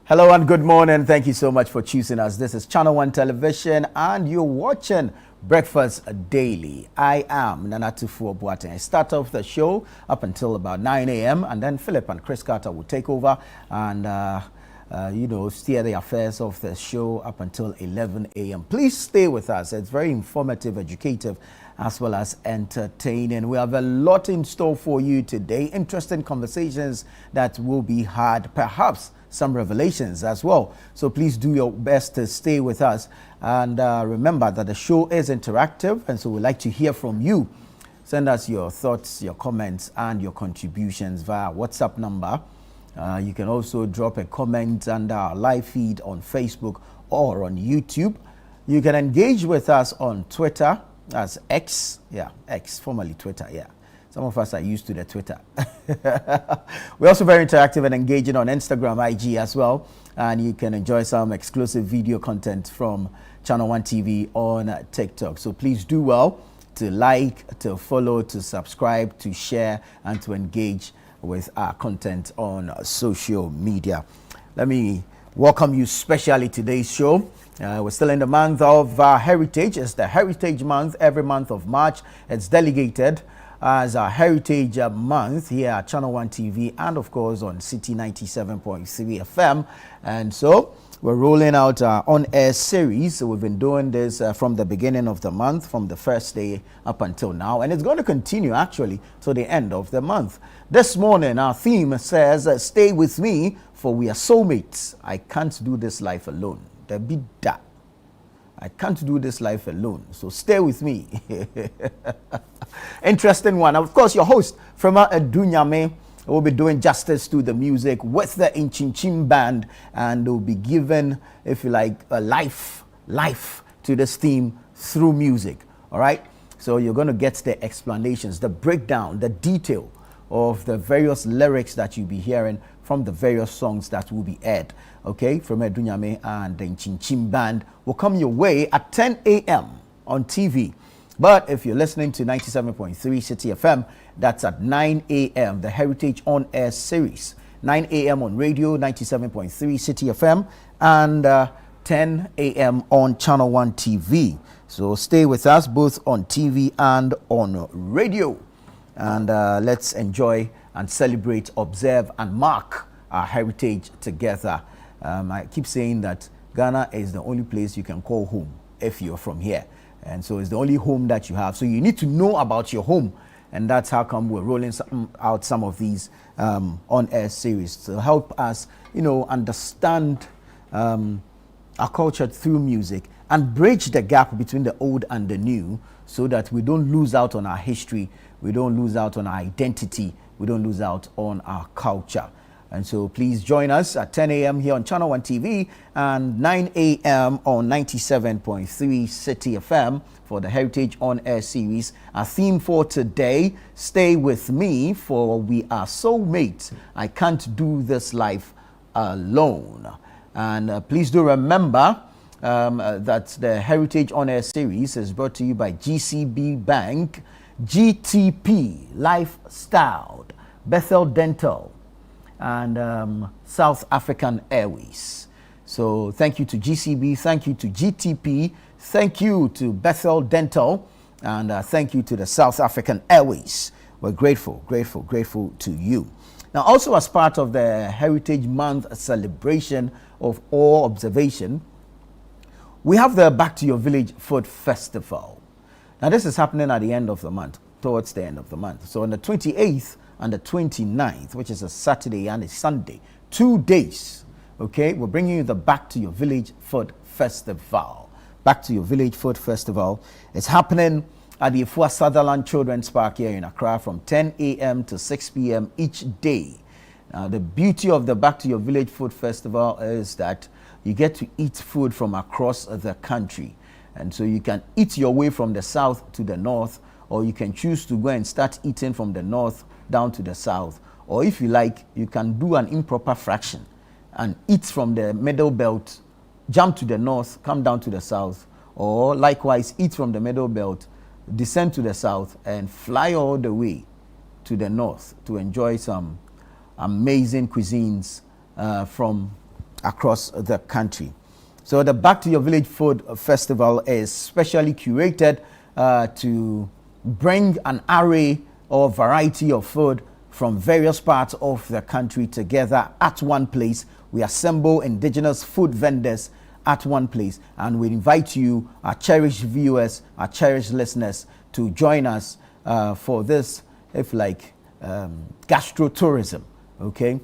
Hello and good morning. Thank you so much for choosing us. This is Channel One Television and you're watching Breakfast Daily. I am Nanatufu Boateng. I start off the show up until about 9 a.m. and then Philip and Chris Carter will take over and steer the affairs of the show up until 11 a.m. Please stay with us. It's very informative, educative, as well as entertaining. We have a lot in store for you today. Interesting conversations that will be had, perhaps some revelations as well. So please do your best to stay with us. And remember that the show is interactive, and so we'd like to hear from you. Send us your thoughts, your comments, and your contributions via WhatsApp number. You can also drop a comment under our live feed on Facebook or on YouTube. You can engage with us on Twitter as X. Yeah, X, formerly Twitter, yeah. Some of us are used to the Twitter. We're also very interactive and engaging on Instagram, IG as well. And you can enjoy some exclusive video content from Channel One TV on TikTok. So please do well to like, to follow, to subscribe, to share, and to engage with our content on social media. Let me welcome you specially to today's show. We're still in the month of Heritage. It's the Heritage Month. Every month of March, it's delegated as our Heritage Month here at Channel One TV and of course on City 97.3 FM. And so we're rolling out our on-air series. So we've been doing this from the beginning of the month, from the first day up until now, and it's going to continue actually to the end of the month. This morning our theme says, stay with me for we are soulmates. I can't do this life alone. There be that. I can't do this life alone, so stay with me. Interesting one. Of course, your host, Frema Edunyame, will be doing justice to the music with the Inchinchim Band, and will be given, if you like, a life to this theme through music. All right? So you're going to get the explanations, the breakdown, the detail of the various lyrics that you'll be hearing from the various songs that will be aired. Okay, from Edunyame and the Inchinchim Band will come your way at 10 a.m. on TV. But if you're listening to 97.3 City FM, that's at 9 a.m. the Heritage On Air series. 9 a.m. on radio, 97.3 City FM, and 10 a.m. on Channel One TV. So stay with us both on TV and on radio. And let's enjoy and celebrate, observe, and mark our heritage together. I keep saying that Ghana is the only place you can call home if you're from here. And so it's the only home that you have. So you need to know about your home. And that's how come we're rolling out some of these on-air series to help us, understand our culture through music and bridge the gap between the old and the new so that we don't lose out on our history, we don't lose out on our identity, we don't lose out on our culture. And so please join us at 10 a.m. here on Channel One TV and 9 a.m. on 97.3 City FM for the Heritage On Air series. Our theme for today, stay with me for we are soulmates. I can't do this life alone. And please do remember that the Heritage On Air series is brought to you by GCB Bank, GTP Lifestyle, Bethel Dental, and South African Airways. So thank you to GCB, thank you to GTP, thank you to Bethel Dental, and thank you to the South African Airways. We're grateful to you. Now, also as part of the Heritage Month celebration of awe observation, we have the Back to Your Village Food Festival. Now, this is happening at the end of the month, towards the end of the month. So on the 28th, and the 29th, which is a Saturday and a Sunday, 2 days, okay, we're bringing you the Back to Your Village Food Festival. Back to Your Village Food Festival. It's happening at the Ifua Sutherland Children's Park here in Accra from 10 a.m. to 6 p.m. each day. Now, the beauty of the Back to Your Village Food Festival is that you get to eat food from across the country. And so you can eat your way from the south to the north, or you can choose to go and start eating from the north down to the south, or if you like, you can do an improper fraction and eat from the middle belt, jump to the north, come down to the south, or likewise eat from the middle belt, descend to the south, and fly all the way to the north to enjoy some amazing cuisines from across the country. So the Back to Your Village Food Festival is specially curated to bring an array or variety of food from various parts of the country together at one place. We assemble indigenous food vendors at one place, and we invite you, our cherished viewers, our cherished listeners, to join us for this, if like, gastro-tourism. Okay,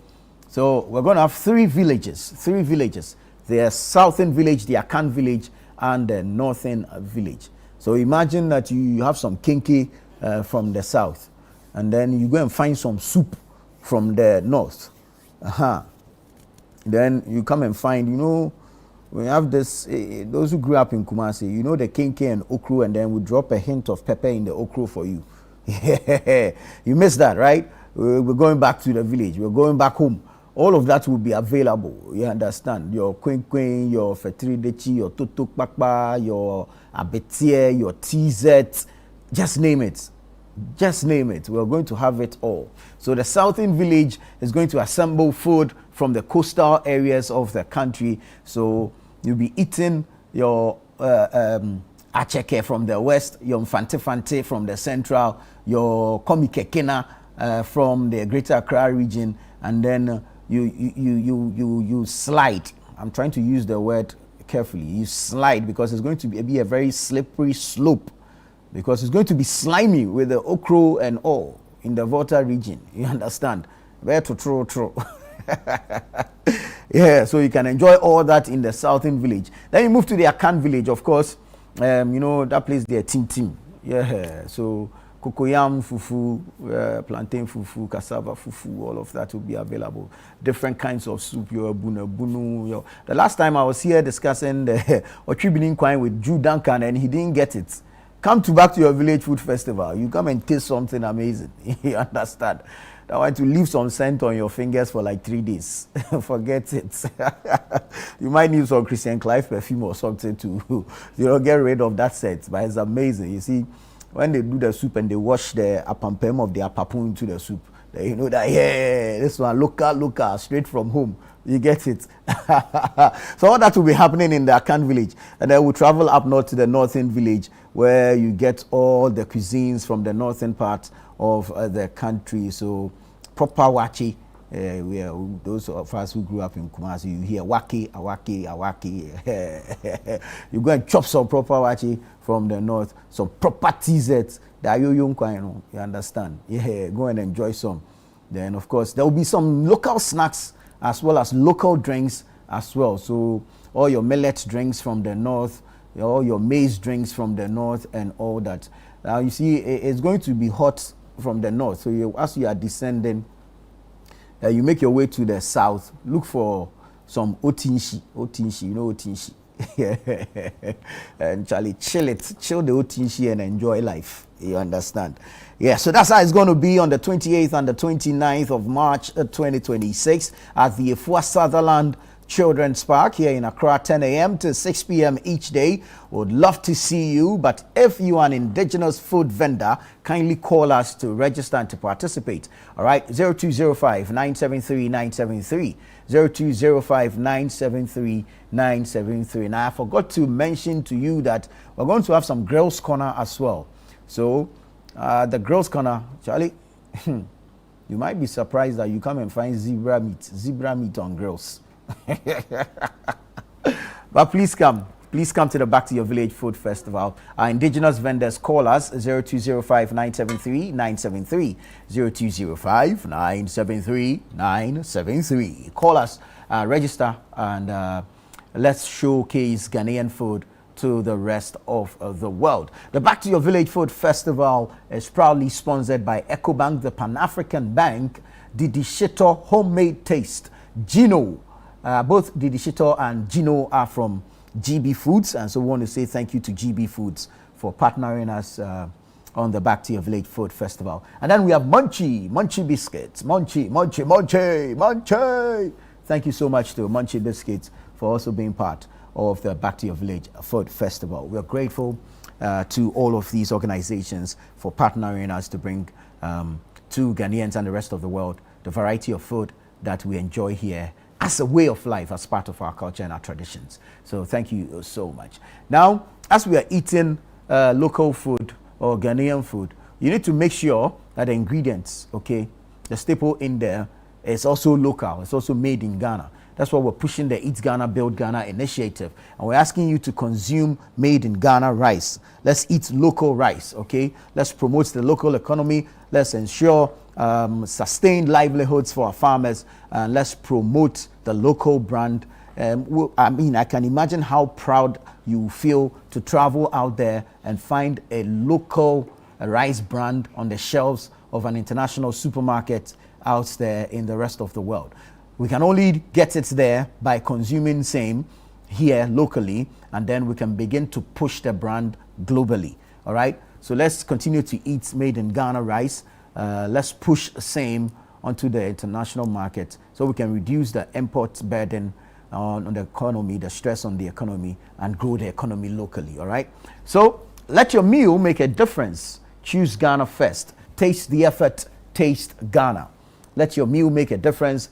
so we're going to have three villages. The southern village, the Akan village, and the northern village. So imagine that you have some kinky from the south, and then you go and find some soup from the north. Then you come and find, we have this, those who grew up in Kumasi, the kinky and okro, and then we drop a hint of pepper in the okro for you. You missed that, right? We're going back to the village. We're going back home. All of that will be available. You understand? Your queen, your fetridechi, your tutuk pakpa, your abetie, your TZ, just name it. Just name it. We're going to have it all. So the southern village is going to assemble food from the coastal areas of the country. So you'll be eating your acheke from the west, your mfante from the central, your komikekena from the Greater Accra region, and then you slide. I'm trying to use the word carefully. You slide because it's going to be a very slippery slope, because it's going to be slimy with the okro and all in the Volta region. You understand? Where to throw. Yeah, so you can enjoy all that in the southern village. Then you move to the Akan village, of course. That place there, Tim. Yeah, so cocoyam fufu, plantain fufu, cassava fufu, all of that will be available. Different kinds of soup, your bunu. The last time I was here discussing the Otribinin Kwine with Drew Duncan, and he didn't get it. Come Back to Your Village Food Festival. You come and taste something amazing. You understand? I want to leave some scent on your fingers for like 3 days. Forget it. You might need some Christian Clive perfume or something to get rid of that scent. But it's amazing. You see, when they do the soup and they wash the apampem of the apapu into the soup, then you know that, yeah, this one, local, straight from home. You get it. So all that will be happening in the Akan village. And then we'll travel up north to the northern village, where you get all the cuisines from the northern part of the country. So proper wachi, those of us who grew up in Kumasi, you hear awaki. You go and chop some proper wachi from the north, some proper TZ, you understand? Yeah, go and enjoy some. Then of course there will be some local snacks as well as local drinks as well. So all your millet drinks from the north, all your maize drinks from the north, and all that. Now you see, it's going to be hot from the north. So as you are descending, you make your way to the south. Look for some otinshi. You know otinshi. And Charlie, chill the otinshi and enjoy life. You understand? Yeah, so that's how it's going to be on the 28th and the 29th of March 2026 at the Efua Sutherland Children's Park here in Accra, 10 a.m. to 6 p.m. each day. Would love to see you, but if you are an indigenous food vendor, kindly call us to register and to participate. All right, 0205-973-973, 0205-973-973. Now, I forgot to mention to you that we're going to have some Girls' Corner as well. So, the Girls' Corner, Charlie, you might be surprised that you come and find zebra meat on grills. But please come to the Back to Your Village Food Festival. Our indigenous vendors, call us 0205-973-973, 0205-973-973. Call us, register, and let's showcase Ghanaian food to the rest of the world. The Back to Your Village Food Festival is proudly sponsored by EcoBank, the Pan-African Bank, Didi Shito Homemade Taste, Gino. Both Didi Shito and Gino are from GB Foods, and so we want to say thank you to GB Foods for partnering us on the Back to Your Village Food Festival. And then we have Munchie Biscuits. Munchie. Thank you so much to Munchie Biscuits for also being part of the Back to Your Village Food Festival. We're grateful to all of these organizations for partnering us to bring to Ghanaians and the rest of the world the variety of food that we enjoy here as a way of life, as part of our culture and our traditions. So thank you so much. Now, as we are eating local food or Ghanaian food, you need to make sure that the ingredients, okay, the staple in there is also local. It's also made in Ghana. That's why we're pushing the Eat Ghana, Build Ghana initiative. And we're asking you to consume made in Ghana rice. Let's eat local rice, okay? Let's promote the local economy. Let's ensure sustained livelihoods for our farmers. And let's promote the local brand. I mean, I can imagine how proud you feel to travel out there and find a local rice brand on the shelves of an international supermarket out there in the rest of the world. We can only get it there by consuming same here locally, and then we can begin to push the brand globally. All right, so let's continue to eat made in Ghana rice. Let's push same onto the international market so we can reduce the import burden on the economy, the stress on the economy, and grow the economy locally. All right, so let your meal make a difference. Choose Ghana first. Taste the effort. Taste Ghana. Let your meal make a difference.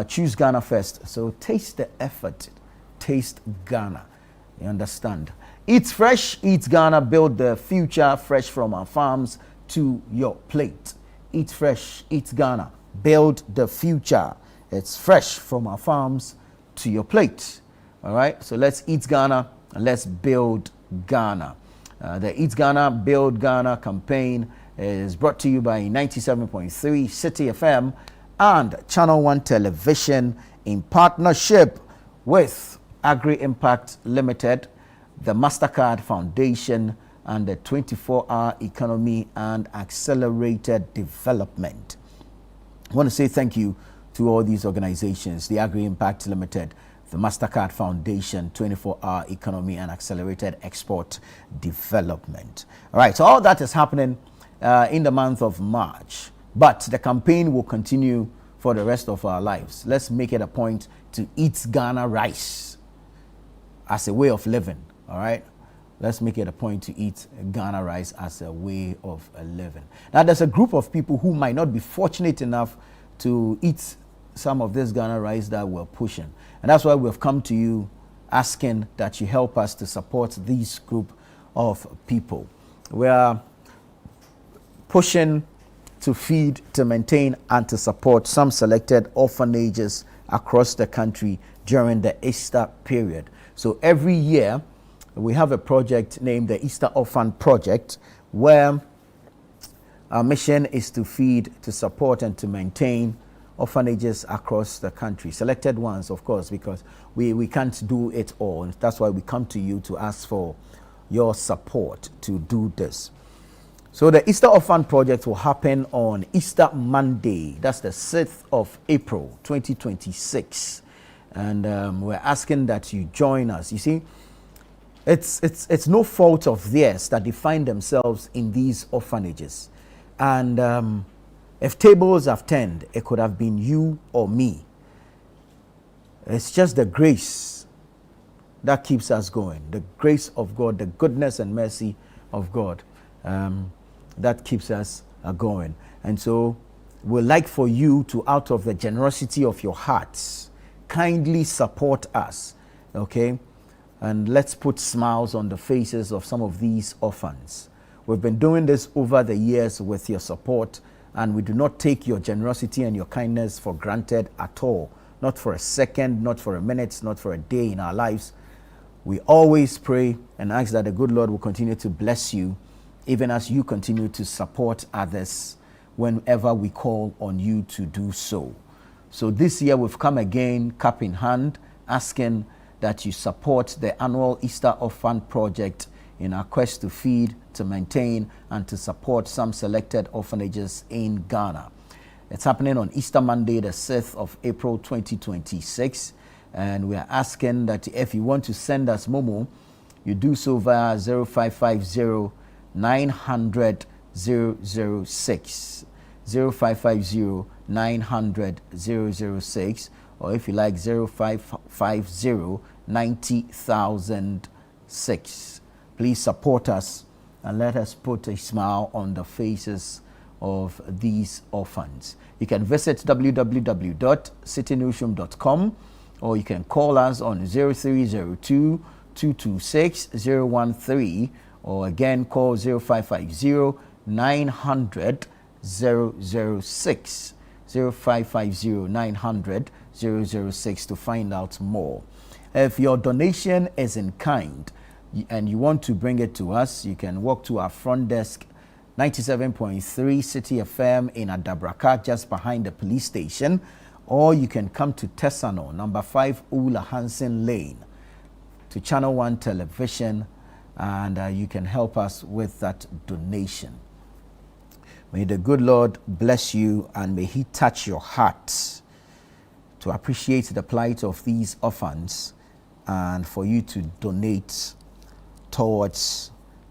Choose Ghana first. So taste the effort. Taste Ghana. You understand? Eat fresh. Eat Ghana. Build the future fresh from our farms to your plate. Eat fresh. Eat Ghana. Build the future. It's fresh from our farms to your plate. All right. So let's eat Ghana and let's build Ghana. The Eat Ghana, Build Ghana campaign is brought to you by 97.3 City FM and Channel 1 Television in partnership with Agri Impact Limited, the MasterCard Foundation, and the 24-Hour Economy and Accelerated Development. I want to say thank you to all these organizations, the Agri Impact Limited, the MasterCard Foundation, 24-Hour Economy and Accelerated Export Development. All right, so all that is happening in the month of March, but the campaign will continue for the rest of our lives. Let's make it a point to eat Ghana rice as a way of living, all right? Let's make it a point to eat Ghana rice as a way of living. Now, there's a group of people who might not be fortunate enough to eat some of this Ghana rice that we're pushing. And that's why we've come to you asking that you help us to support this group of people. We are pushing to feed, to maintain, and to support some selected orphanages across the country during the Easter period. So every year, we have a project named the Easter Orphan Project, where our mission is to feed, to support, and to maintain orphanages across the country. Selected ones, of course, because we can't do it all. And that's why we come to you to ask for your support to do this. So the Easter Orphan Project will happen on Easter Monday. That's the 6th of April, 2026. And we're asking that you join us. You see, it's no fault of theirs that they find themselves in these orphanages. And if tables have turned, it could have been you or me. It's just the grace that keeps us going. The grace of God, the goodness and mercy of God that keeps us going. And so we'd like for you to, out of the generosity of your hearts, kindly support us, okay? And let's put smiles on the faces of some of these orphans. We've been doing this over the years with your support, and we do not take your generosity and your kindness for granted at all. Not for a second, not for a minute, not for a day in our lives. We always pray and ask that the good Lord will continue to bless you, even as you continue to support others whenever we call on you to do so. So this year we've come again, cup in hand, asking that you support the annual Easter Orphan Project in our quest to feed, to maintain, and to support some selected orphanages in Ghana. It's happening on Easter Monday, the 6th of April, 2026. And we are asking that if you want to send us Momo, you do so via 0550 900 006. 0550 900 006. Or if you like, 0550 90,006. Please support us and let us put a smile on the faces of these orphans. You can visit www.citynewsroom.com, or you can call us on 0302 226 013, or again call 0550 900 006, 0550 900 006 to find out more. If your donation is in kind and you want to bring it to us, you can walk to our front desk, 97.3 City FM in Adabraka, just behind the police station, or you can come to Tesano, number 5 Ula Hansen Lane, to Channel 1 Television, and you can help us with that donation. May the good Lord bless you, and may He touch your heart to appreciate the plight of these orphans, and for you to donate towards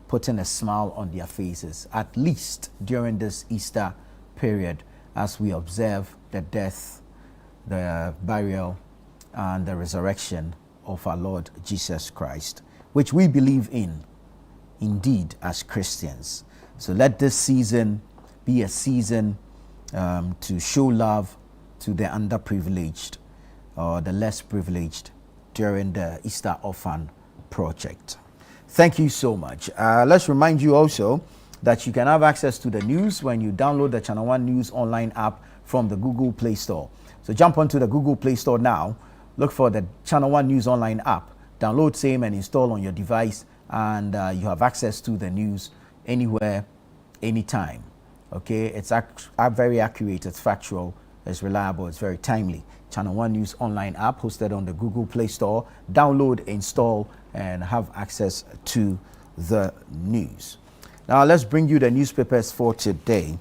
putting a smile on their faces, at least during this Easter period, as we observe the death, the burial, and the resurrection of our Lord Jesus Christ, which we believe in, indeed, as Christians. So let this season be a season to show love to the underprivileged or the less privileged during the Easter Orphan Project. Thank you so much. Let's remind you also that you can have access to the news when you download the Channel One News online app from the Google Play Store. So jump onto the Google Play Store now, look for the Channel One News online app, download same and install on your device, and you have access to the news anywhere, anytime. Okay, it's very accurate, it's factual, it's reliable, it's very timely. Channel One News online app hosted on the Google Play Store. Download, install, and have access to the news. Now let's bring you the newspapers for today.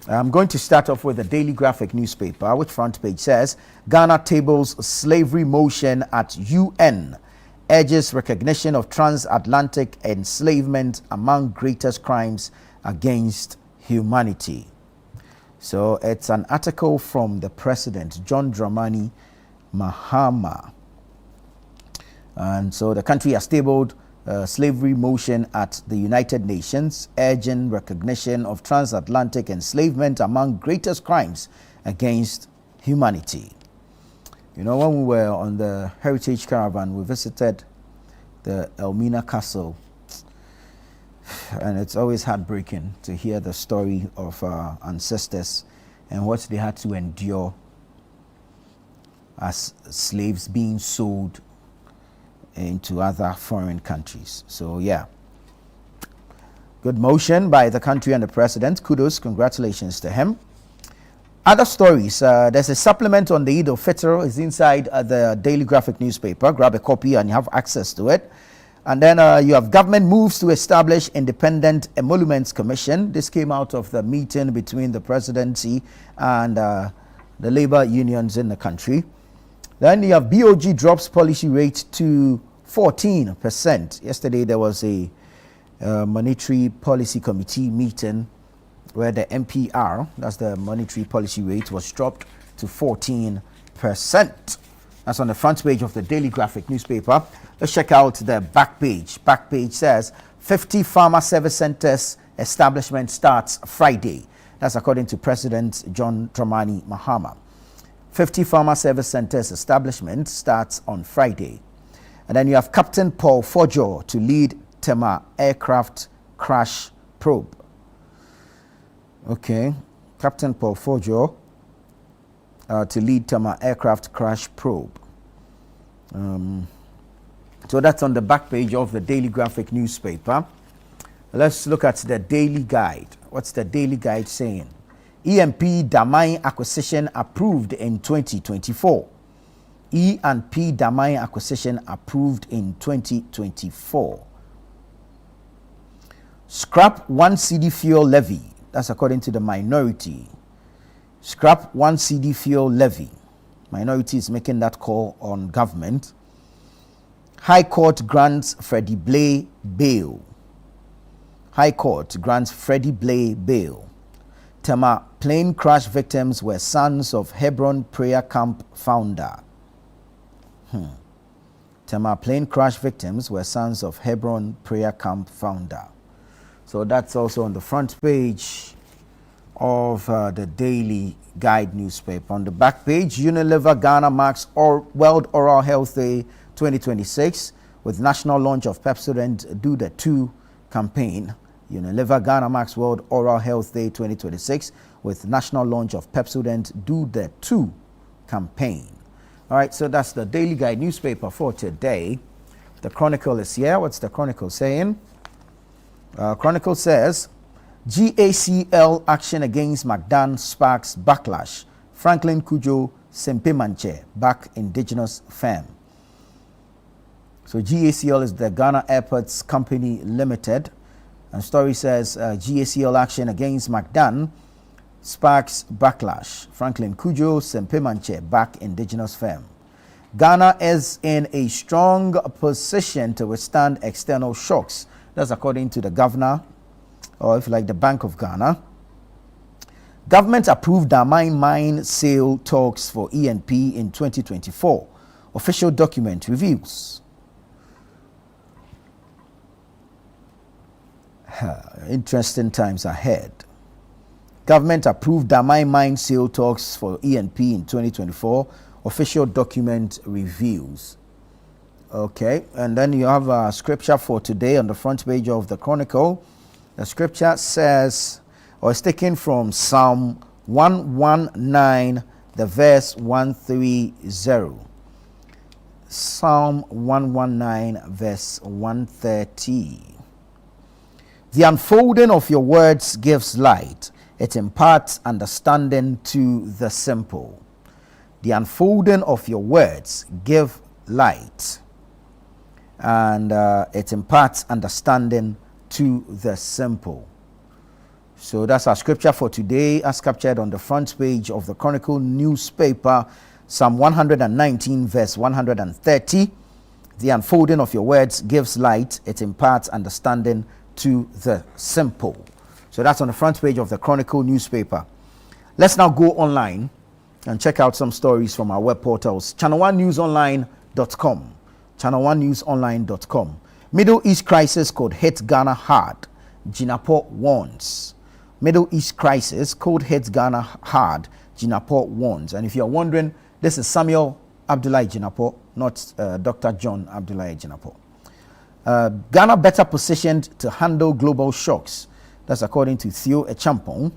I'm going to start off with the Daily Graphic newspaper, which front page says, Ghana tables slavery motion at UN, urges recognition of transatlantic enslavement among greatest crimes against humanity. So it's an article from the President, John Dramani Mahama. And so the country has tabled slavery motion at the United Nations, urging recognition of transatlantic enslavement among greatest crimes against humanity. You know, when we were on the Heritage Caravan, we visited the Elmina Castle, and it's always heartbreaking to hear the story of our ancestors and what they had to endure as slaves being sold into other foreign countries. So yeah, good motion by the country and the president. Kudos, congratulations to him. Other stories, there's a supplement on the Eid al-Fitr. It's inside the Daily Graphic newspaper. Grab a copy and you have access to it. And then you have government moves to establish independent emoluments commission. This came out of the meeting between the presidency and the labor unions in the country. Then you have BOG drops policy rate to 14%. Yesterday there was a monetary policy committee meeting where the MPR, that's the monetary policy rate, was dropped to 14%. That's on the front page of the Daily Graphic newspaper. Let's check out the back page. Back page says 50 farmer service centers establishment starts Friday. That's according to President John Dramani Mahama. 50 farmer service centers establishment starts on Friday. And then you have Captain Paul Fojo to lead Tema aircraft crash probe. Okay, Captain Paul Fojo to lead Tema aircraft crash probe. So that's on the back page of the Daily Graphic newspaper. Let's look at the Daily Guide. What's the Daily Guide saying? EMP Damai acquisition approved in 2024. E&P Damai acquisition approved in 2024. Scrap 1 CD fuel levy. That's according to the minority. Scrap 1 CD fuel levy. Minority is making that call on government. High Court grants Freddie Blay bail. High Court grants Freddie Blay bail. Tema plane crash victims were sons of Hebron Prayer Camp founder. Tema plane crash victims were sons of Hebron Prayer Camp founder. So that's also on the front page of the Daily Guide newspaper. On the back page, Unilever Ghana marks World Oral Health Day 2026 with national launch of Pepsodent Do the 2 campaign. Unilever Ghana marks World Oral Health Day 2026 with national launch of Pepsodent Do the 2 campaign. All right, so that's the Daily Guide newspaper for today. The Chronicle is here. What's the Chronicle saying? Chronicle says, GACL action against McDan sparks backlash. Franklin Cudjoe Sempemanche back indigenous firm. So GACL is the Ghana Airports Company Limited. And story says GACL action against McDan sparks backlash. Franklin Cudjoe Sempemanche back indigenous firm. Ghana is in a strong position to withstand external shocks. That's according to the governor, or if you like, the Bank of Ghana. Government approved Damai mine sale talks for ENP in 2024. Official document reveals. Interesting times ahead. Government approved Damai mine sale talks for ENP in 2024. Official document reveals. Okay, and then you have a scripture for today on the front page of the Chronicle. The scripture says, or is taken from Psalm 119, the verse 130. Psalm 119, verse 130. The unfolding of your words gives light. It imparts understanding to the simple. The unfolding of your words give light, and it imparts understanding to the simple. So that's our scripture for today, as captured on the front page of the Chronicle newspaper. Psalm 119, verse 130. The unfolding of your words gives light. It imparts understanding to the simple. So that's on the front page of the Chronicle newspaper. Let's now go online and check out some stories from our web portals. Channel1newsonline.com. Channel1newsonline.com. Middle East crisis could hit Ghana hard. Jinapor warns. Middle East crisis could hit Ghana hard. Jinapor warns. And if you're wondering, this is Samuel Abdullahi Jinapor, not Dr. John Abdullahi Jinapor. Ghana better positioned to handle global shocks. That's according to Theo Echampong.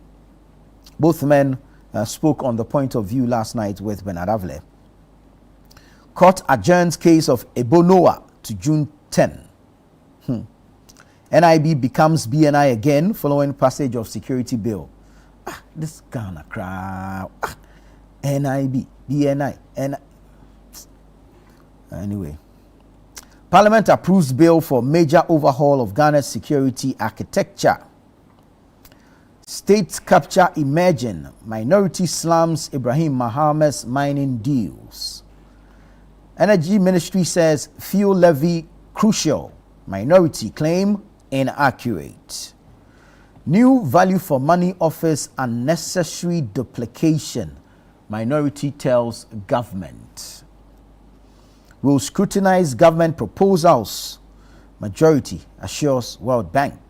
Both men spoke on the point of view last night with Bernard Avle. Court adjourns case of Ebonoa to June 10. NIB becomes BNI again following passage of security bill. This Ghana crowd. NIB, BNI, Anyway. Parliament approves bill for major overhaul of Ghana's security architecture. State capture emerging. Minority slums Ibrahim Mahamas mining deals. Energy Ministry says fuel levy crucial. Minority claim inaccurate. New value for money offers unnecessary duplication. Minority tells government. Will scrutinize government proposals. Majority assures World Bank.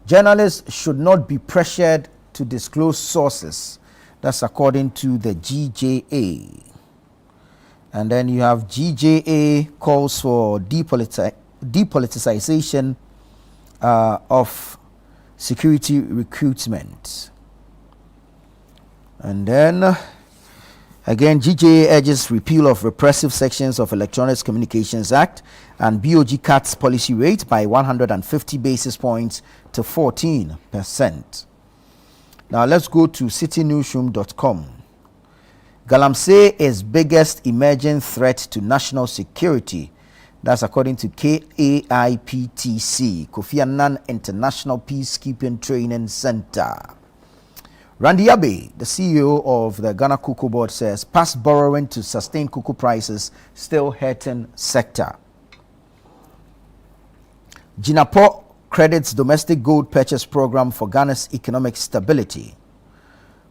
Journalists should not be pressured to disclose sources. That's according to the GJA. And then you have GJA calls for depoliticization of security recruitment. And then again, GJA urges repeal of repressive sections of Electronics Communications Act, and BOG cuts policy rate by 150 basis points to 14%. Now let's go to citynewsroom.com. Galamsey is biggest emerging threat to national security. That's according to KAIPTC, Kofi Annan International Peacekeeping Training Center. Randy Abe, the CEO of the Ghana Cocoa Board, says past borrowing to sustain cocoa prices still hurting sector. Jinapor credits domestic gold purchase program for Ghana's economic stability.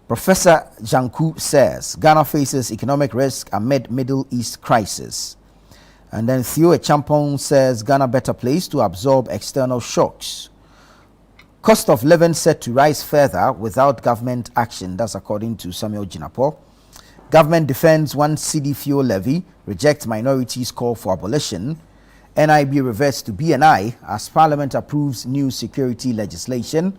Professor Janku says Ghana faces economic risk amid Middle East crisis. And then Theo Echampong says Ghana better placed to absorb external shocks. Cost of living set to rise further without government action. That's according to Samuel Jinapo. Government defends 1 cedi fuel levy, rejects minorities' call for abolition. NIB reverts to BNI as Parliament approves new security legislation.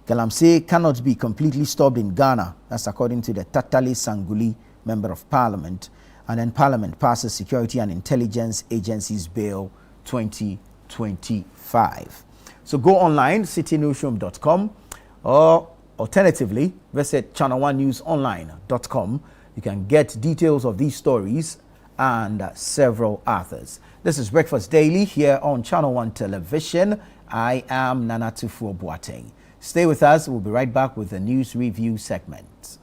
Galamsey cannot be completely stopped in Ghana. That's according to the Tatali Sanguli, Member of Parliament. And then Parliament passes Security and Intelligence Agencies Bill 2025. So go online, citynewsroom.com, or alternatively, visit channel1newsonline.com. You can get details of these stories and several others. This is Breakfast Daily here on Channel 1 Television. I am Nana Tufo Boateng. Stay with us. We'll be right back with the news review segment.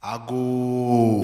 Ago.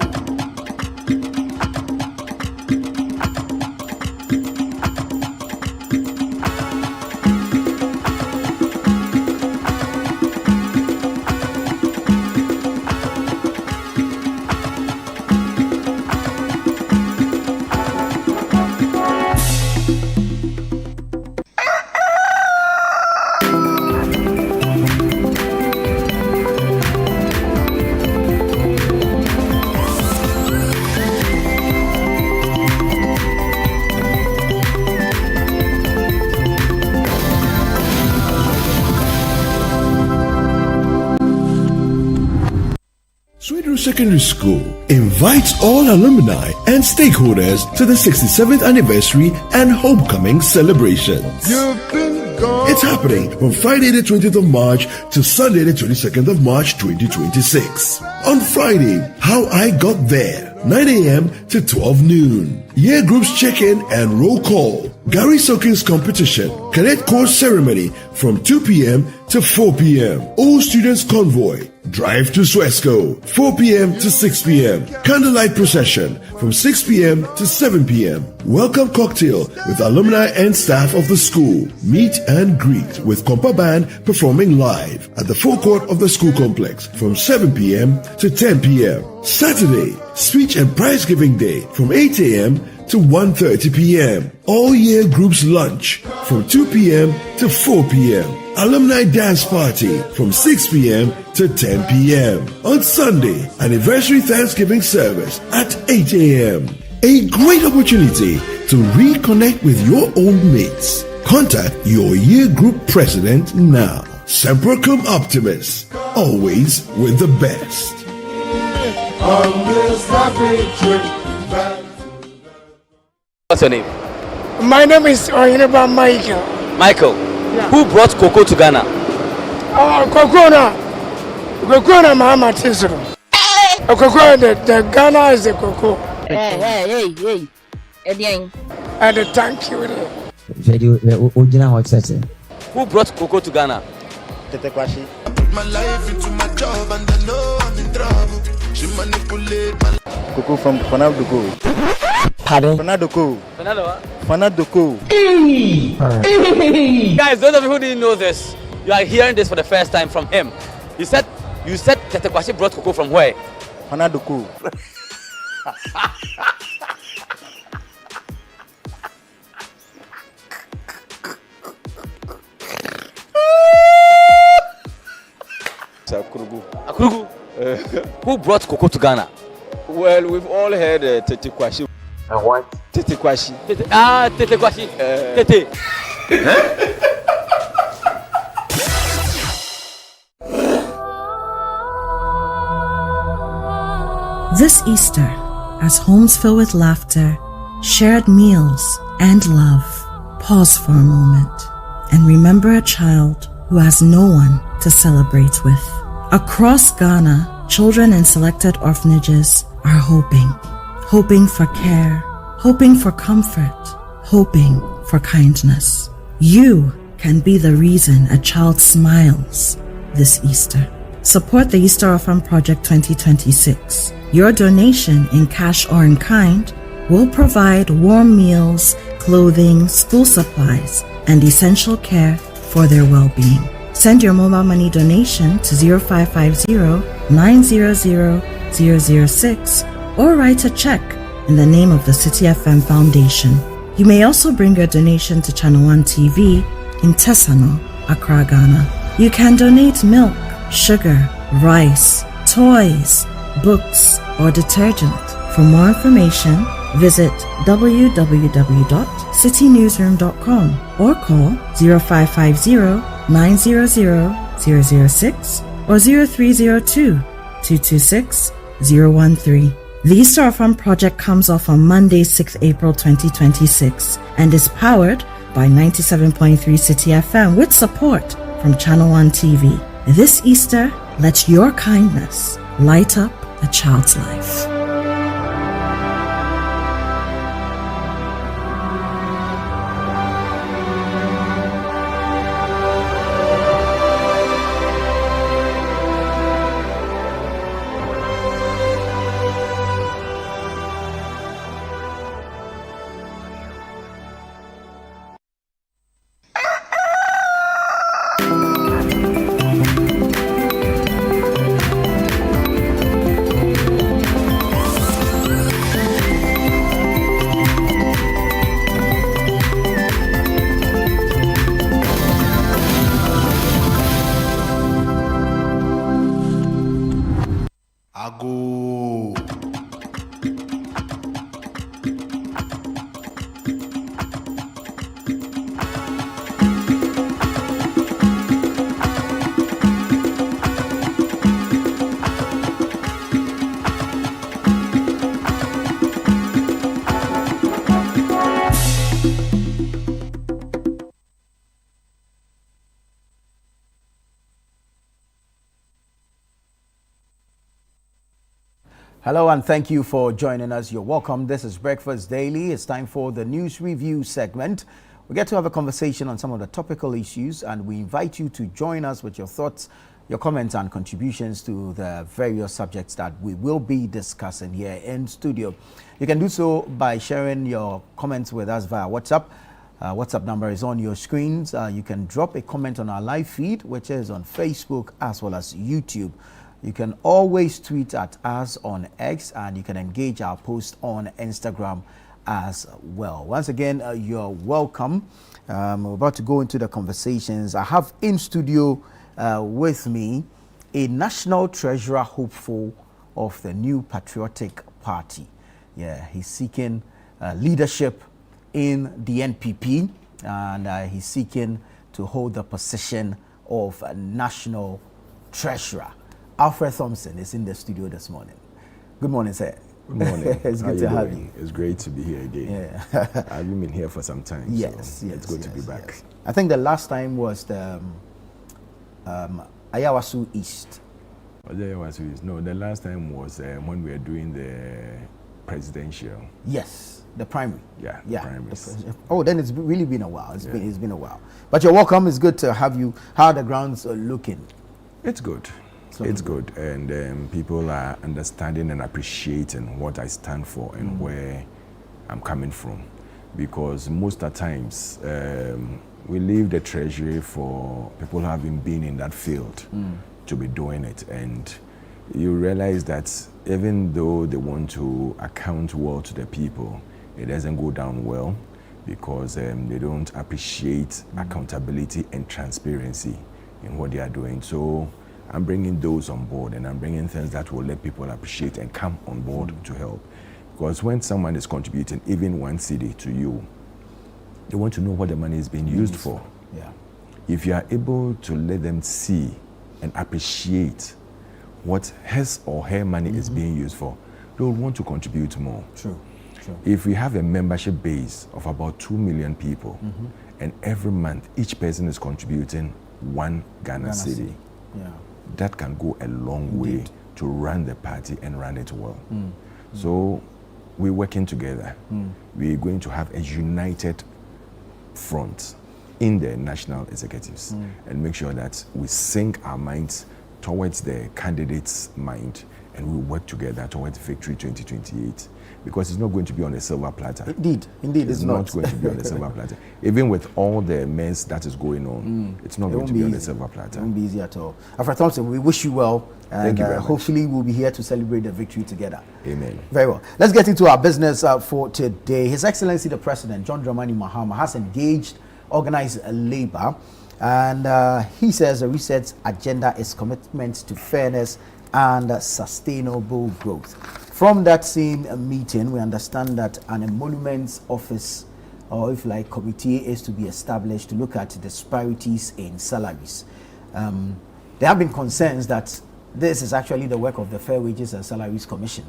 Secondary School invites all alumni and stakeholders to the 67th anniversary and homecoming celebrations. It's happening from Friday the 20th of March to Sunday the 22nd of March 2026. On Friday, How I Got There, 9 a.m. to 12 noon. Year groups check-in and roll call. Gary Soakins competition. Cadet course ceremony from 2 p.m. to 4 p.m. All students convoy. Drive to Swesco, 4 p.m. to 6 p.m. Candlelight procession from 6 p.m. to 7 p.m. Welcome cocktail with alumni and staff of the school. Meet and greet with Kompa Band performing live at the forecourt of the school complex from 7 p.m. to 10 p.m. Saturday, speech and prize giving day from 8 a.m. to 1:30 p.m. All year groups lunch from 2 p.m. to 4 p.m. Alumni dance party from 6 p.m. to 10 p.m. On Sunday, anniversary Thanksgiving service at 8 a.m. A great opportunity to reconnect with your old mates. Contact your year group president now. Semper Cum Optimus, always with the best. What's your name? My name is Oyinba Michael. Michael. Yeah. Who brought cocoa to Ghana? Cocoa na Mama Tisro. Cocoa, the Ghana is the cocoa. Hey. And the thank you. Who brought cocoa to Ghana? Tete Kwashi. My life into my job and I know I'm in trouble. She manipulate my cocoa from Fanadoko. Pardon? Fanadoko. Fanado what? Fanadoko. Guys, those of you who didn't know this, you are hearing this for the first time from him. You said Tete Kwashi brought cocoa from where? Fanadoko. Akurugu. Who brought cocoa to Ghana? Well, we've all heard Tete Kwashi. And what? Tete Kwashi. Tete Kwashi. Tete. This Easter, as homes fill with laughter, shared meals, and love, pause for a moment and remember a child who has no one to celebrate with. Across Ghana, children in selected orphanages are hoping for care, hoping for comfort, hoping for kindness. You can be the reason a child smiles this Easter. Support the Easter Orphan Project 2026. Your donation in cash or in kind will provide warm meals, clothing, school supplies, and essential care for their well-being. Send your mobile money donation to 0550-900-006 or write a check in the name of the City FM Foundation. You may also bring your donation to Channel 1 TV in Tesano, Accra, Ghana. You can donate milk, sugar, rice, toys, books, or detergent. For more information, visit www.citynewsroom.com or call 0550-900-006 or 0302-226-013. The Easter Project comes off on Monday, 6th April 2026 and is powered by 97.3 City FM with support from Channel 1 TV. This Easter, let your kindness light up a child's life. Hello and thank you for joining us. You're welcome. This is Breakfast Daily. It's time for the news review segment. We get to have a conversation on some of the topical issues and we invite you to join us with your thoughts, your comments and contributions to the various subjects that we will be discussing here in studio. You can do so by sharing your comments with us via WhatsApp. WhatsApp number is on your screens. You can drop a comment on our live feed, which is on Facebook as well as YouTube. You can always tweet at us on X and you can engage our post on Instagram as well. Once again, you're welcome. We're about to go into the conversations. I have in studio with me a national treasurer hopeful of the New Patriotic Party. Yeah, he's seeking leadership in the NPP and he's seeking to hold the position of national treasurer. Alfred Thompson is in the studio this morning. Good morning, sir. Good morning. It's good to have you. It's great to be here again. Yeah. I've been here for some time. Yes, so it's good to be back. Yes. I think the last time was the Ayawasu East. No, the last time was when we were doing the presidential. Yes, the primary. Yeah, primaries. Then it's really been a while. It's been a while. But you're welcome. It's good to have you. How are the grounds looking? It's good. It's good, and people are understanding and appreciating what I stand for and where I'm coming from. Because most of the times, we leave the treasury for people who haven't been in that field to be doing it. And you realize that even though they want to account well to the people, it doesn't go down well because they don't appreciate accountability and transparency in what they are doing. So I'm bringing those on board and I'm bringing things that will let people appreciate and come on board to help. Because when someone is contributing even 1 cedi to you, they want to know what the money is being used for. Yeah. If you are able to let them see and appreciate what his or her money is being used for, they will want to contribute more. True. If we have a membership base of about 2 million people and every month each person is contributing 1 Ghana cedi, that can go a long way to run the party and run it well. So we're working together. We're going to have a united front in the national executives and make sure that we sync our minds towards the candidate's mind and we work together towards victory 2028. Because it's not going to be on a silver platter. Indeed, it's not going to be on a silver platter. Even with all the mess that is going on, it's not going to be on a silver platter. It won't be easy at all. Alfred Thompson, we wish you well. And thank you very much. Hopefully we'll be here to celebrate the victory together. Amen. Very well. Let's get into our business for today. His Excellency the President, John Dramani Mahama, has engaged organized labor And he says the reset agenda is commitment to fairness and sustainable growth. From that same meeting, we understand that an emoluments office, or if like committee, is to be established to look at disparities in salaries. There have been concerns that this is actually the work of the Fair Wages and Salaries Commission.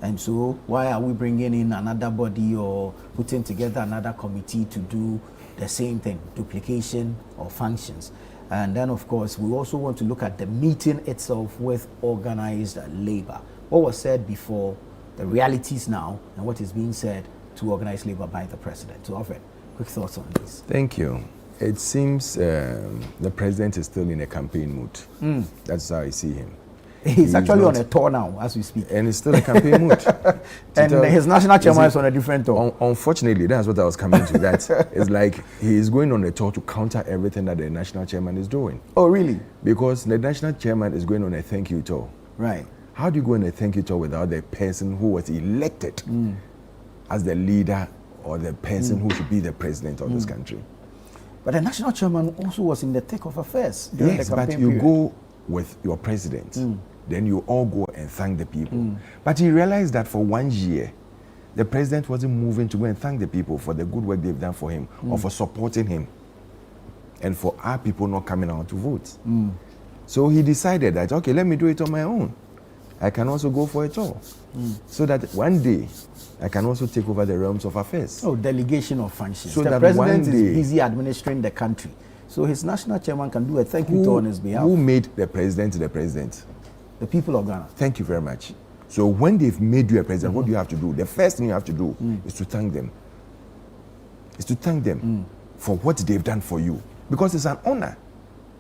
And so why are we bringing in another body or putting together another committee to do the same thing, duplication of functions? And then, of course, we also want to look at the meeting itself with organized labor. What was said before, the realities now, and what is being said to organized labor by the president. So, Alfred, quick thoughts on this. Thank you. It seems the president is still in a campaign mood. That's how I see him. He's actually on a tour now, as we speak. And it's still a campaign mood. And his national chairman is on a different tour. Unfortunately, that's what I was coming to. That it's like he is going on a tour to counter everything that the national chairman is doing. Oh, really? Because the national chairman is going on a thank you tour. Right. How do you go on a thank you tour without the person who was elected as the leader or the person who should be the president of this country? But the national chairman also was in the thick of affairs during the campaign but you period. go with your president, then you all go and thank the people. But he realized that for 1 year, the president wasn't moving to go and thank the people for the good work they've done for him or for supporting him and for our people not coming out to vote. So he decided that, okay, let me do it on my own. I can also go for a tour so that one day I can also take over the realms of affairs. Oh, delegation of functions. So the that president one is day- busy administering the country. So his national chairman can do a thank you tour on his behalf. Who made the president the president? The people of Ghana. Thank you very much. So when they've made you a president, what do you have to do? The first thing you have to do is to thank them. Is to thank them for what they've done for you. Because it's an honor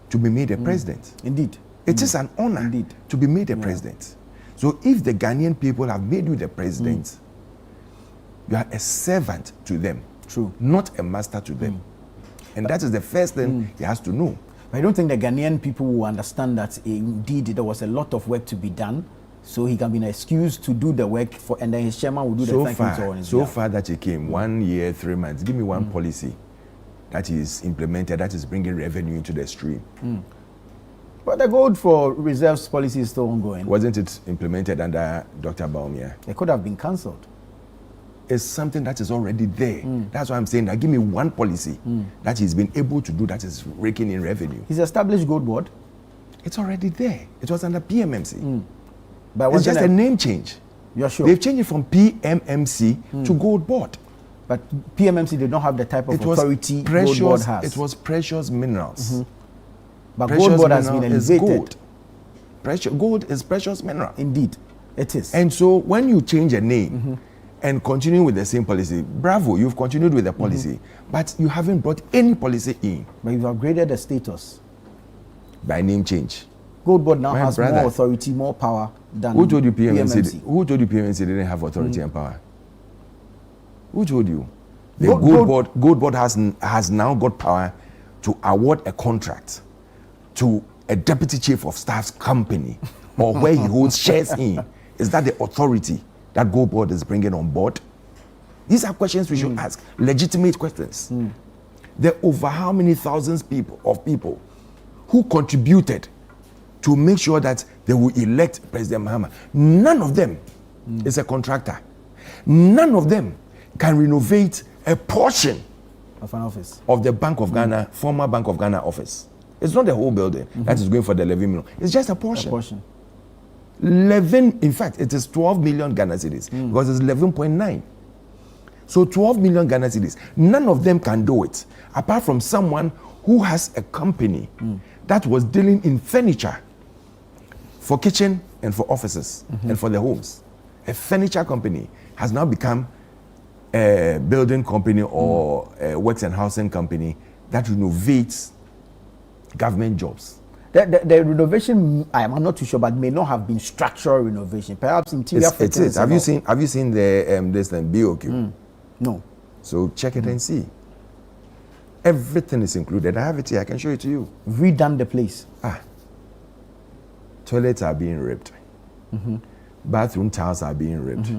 to be made a president. Indeed. It is an honor Indeed. to be made a president. So if the Ghanaian people have made you the president, you are a servant to them. True. Not a master to them. And that is the first thing he has to know. I don't think the Ghanaian people will understand that indeed there was a lot of work to be done. So he can be an excuse to do the work for, and then his chairman will do the thank you tour on his So behalf. far that he came, 1 year, 3 months. Give me one policy that is implemented, that is bringing revenue into the stream. But the gold for reserves policy is still ongoing. Wasn't it implemented under Dr. Baumia? It could have been cancelled. It's something that is already there. That's why I'm saying that give me one policy that he's been able to do that is raking in revenue. He's established gold board. It's already there. It was under PMMC. But It's wasn't just a name change. You're sure? They've changed it from PMMC to Gold Board. But PMMC did not have the type of It was authority precious. gold board has. It was precious minerals. But Precious gold board has been mineral is elevated. gold. Gold is precious mineral. Indeed, it is. And so when you change a name and continue with the same policy, bravo, you've continued with the policy, but you haven't brought any policy in But you've upgraded the status. by name change. Gold board now My has brother. more authority, more power than Who told you PMMC? PMMC. Who told you PMMC didn't have authority and power? Who told you? The Gold Board has now got power to award a contract to a deputy chief of staff's company or where he holds shares in. Is that the authority that Gold Board is bringing on board? These are questions we should ask, legitimate questions. There are over how many thousands of people who contributed to make sure that they will elect President Mahama. None of them is a contractor. None of them can renovate a portion of an office of the Bank of Ghana, former Bank of Ghana office. It's not the whole building that is going for the 11 million. It's just a portion. A portion. 11, in fact, it is 12 million Ghana cedis because it's 11.9. So 12 million Ghana cedis. None of them can do it apart from someone who has a company that was dealing in furniture for kitchen and for offices and for the homes. A furniture company has now become a building company or a works and housing company that renovates government jobs. The renovation, I am not too sure, but may not have been structural renovation. Perhaps interior It fittings is. and all. Have you seen the this thing BOQ? No. So check it and see. Everything is included. I have it here. I can show it to you. Redone the place. Toilets are being ripped. Bathroom tiles are being ripped.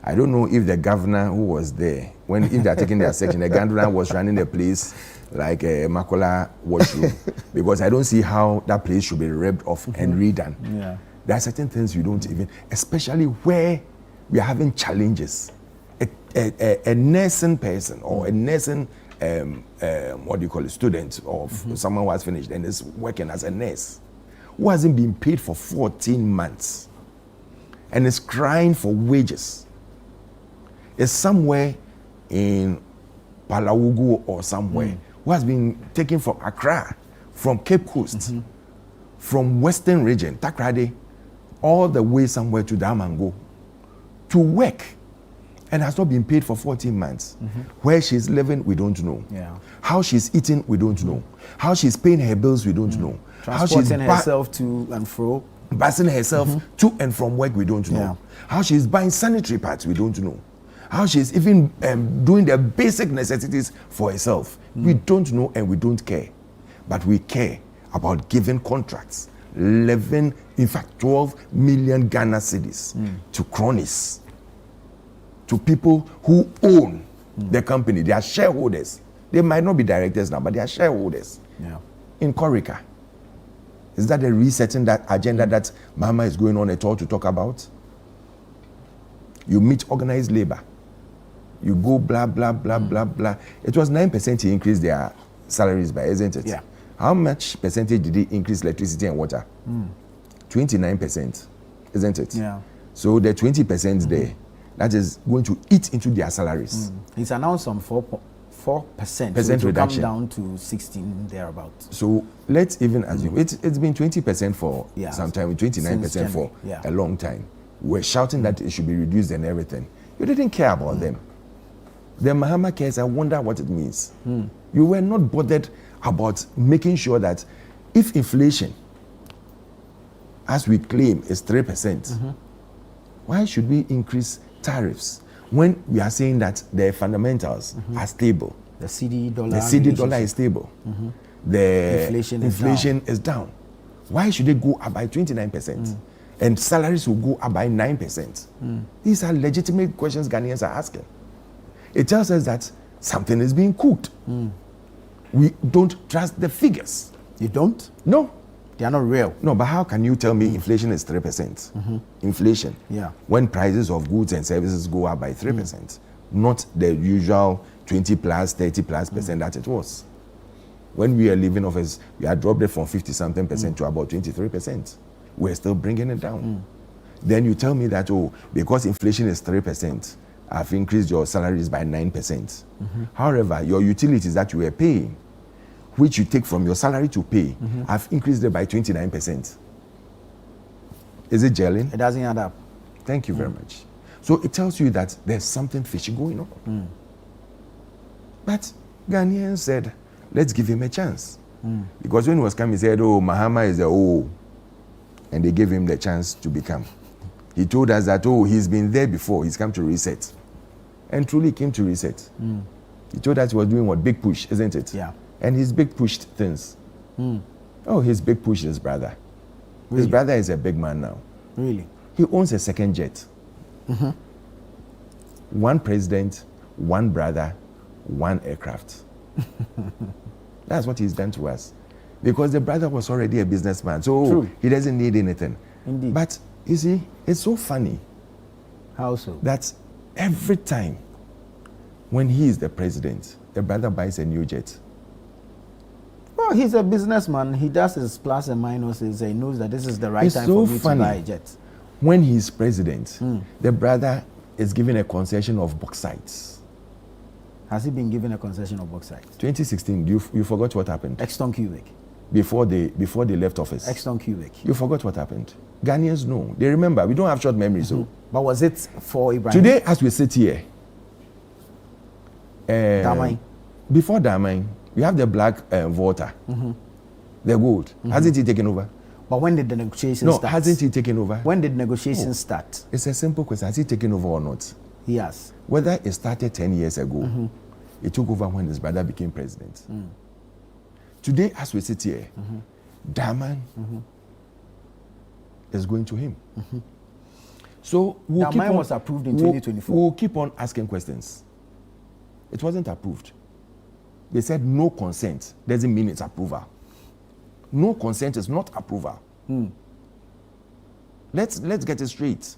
I don't know if the governor who was there, if they're taking their section, the governor was running the place like a Makola washroom, because I don't see how that place should be ripped off and redone. Yeah. There are certain things you don't even, especially where we are having challenges. A nursing person or a nursing, what do you call it, student or someone who has finished and is working as a nurse, who hasn't been paid for 14 months and is crying for wages, is somewhere in Palawugu or somewhere, who has been taken from Accra, from Cape Coast, from Western region, Takrade, all the way somewhere to Damango, to work, and has not been paid for 14 months. Where she's living, we don't know. Yeah. How she's eating, we don't know. How she's paying her bills, we don't know. How she's Transporting herself to and fro. Passing herself to and from work, we don't know. Yeah. How she's buying sanitary pads, we don't know. How she's even doing the basic necessities for herself, we don't know and we don't care. But we care about giving contracts, 11, in fact 12 million Ghana cedis to cronies, to people who own the company. They are shareholders. They might not be directors now, but they are shareholders. Yeah. In Korika. Is that a resetting that agenda that Mama is going on at all to talk about? You meet organized labor. You go blah, blah, blah, blah, blah. It was 9% he increased their salaries by, isn't it? Yeah. How much percentage did he increase electricity and water? 29%, isn't it? Yeah. So the 20% there, that is going to eat into their salaries. He's announced some 4%. Percent so it will reduction. come down to 16 thereabouts. So let's even assume it's been 20% for Yeah. some time, 29% for Yeah. a long time. We're shouting that it should be reduced and everything. You didn't care about them. The Mahama case, I wonder what it means. You were not bothered about making sure that if inflation, as we claim, is 3%, why should we increase tariffs when we are saying that the fundamentals are stable? The CD dollar. The CD dollar is stable. The Inflation is down. Why should they go up by 29%? And salaries will go up by 9%. These are legitimate questions Ghanaians are asking. It tells us that something is being cooked. We don't trust the figures. You don't? No. They are not real. No, but how can you tell me inflation is 3%? Inflation. Yeah. When prices of goods and services go up by 3%, not the usual 20 plus, 30 plus percent that it was. When we are leaving office, we had dropped it from 50 something percent to about 23%. We're still bringing it down. Then you tell me that, oh, because inflation is 3%, I've increased your salaries by 9%. However, your utilities that you were paying, which you take from your salary to pay, I've increased it by 29%. Is it gelling? It doesn't add up. Thank you very much. So it tells you that there's something fishy going on. But Ghanaians said, let's give him a chance. Because when he was coming, he said, oh, Mahama is the O. And they gave him the chance to become. He told us that, oh, he's been there before, he's come to reset. And truly came to reset. He told us he was doing what? Big push, isn't it? Yeah. And he's big pushed things. Oh, he's big pushed his brother. Really? His brother is a big man now. Really? He owns a second jet. One president, one brother, one aircraft. That's what he's done to us. Because the brother was already a businessman, so True. he doesn't need anything. Indeed. But you see, it's so funny How so? that every time when he is the president, the brother buys a new jet. Well, he's a businessman. He does his plus and minuses. He knows that this is the right It's time so for me funny. to buy a jet. When he's president, the brother is given a concession of bauxites. Has he been given a concession of bauxite? 2016, you forgot what happened Exton cubic. before they left office. Exton cubic. You forgot what happened. Ghanaians know. They remember. We don't have short memories. So But was it for Ibrahim? today, as we sit here, Damai. before Damai, we have the black Volta, the gold. Hasn't he taken over? But when did the negotiations No, start? hasn't he taken over? When did negotiations start? It's a simple question. Has he taken over or not? He has. Whether it started 10 years ago, it took over when his brother became president. Today, as we sit here, Daman is going to him. So we'll keep mine on, was approved in we'll- 2024. We'll keep on asking questions. It wasn't approved. They said no consent doesn't mean it's approval. No consent is not approval. Let's get it straight.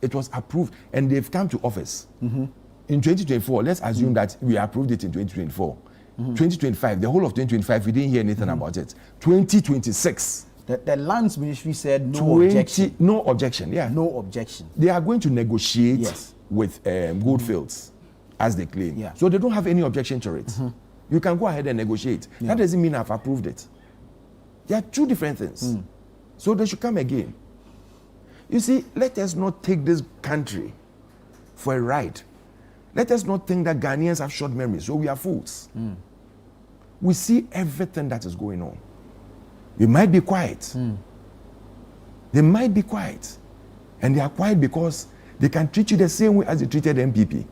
It was approved and they've come to office. In 2024, let's assume that we approved it in 2024. 2025, the whole of 2025, we didn't hear anything about it. 2026, The lands ministry said no objection. no objection, yeah. No objection. They are going to negotiate Yes. with Goldfields, as they claim. Yeah. So they don't have any objection to it. You can go ahead and negotiate. That doesn't mean I've approved it. They are two different things. So they should come again. You see, let us not take this country for a ride. Let us not think that Ghanaians have short memories, so we are fools. We see everything that is going on. We might be quiet. They might be quiet. And they are quiet because they can treat you the same way as they treated MPP.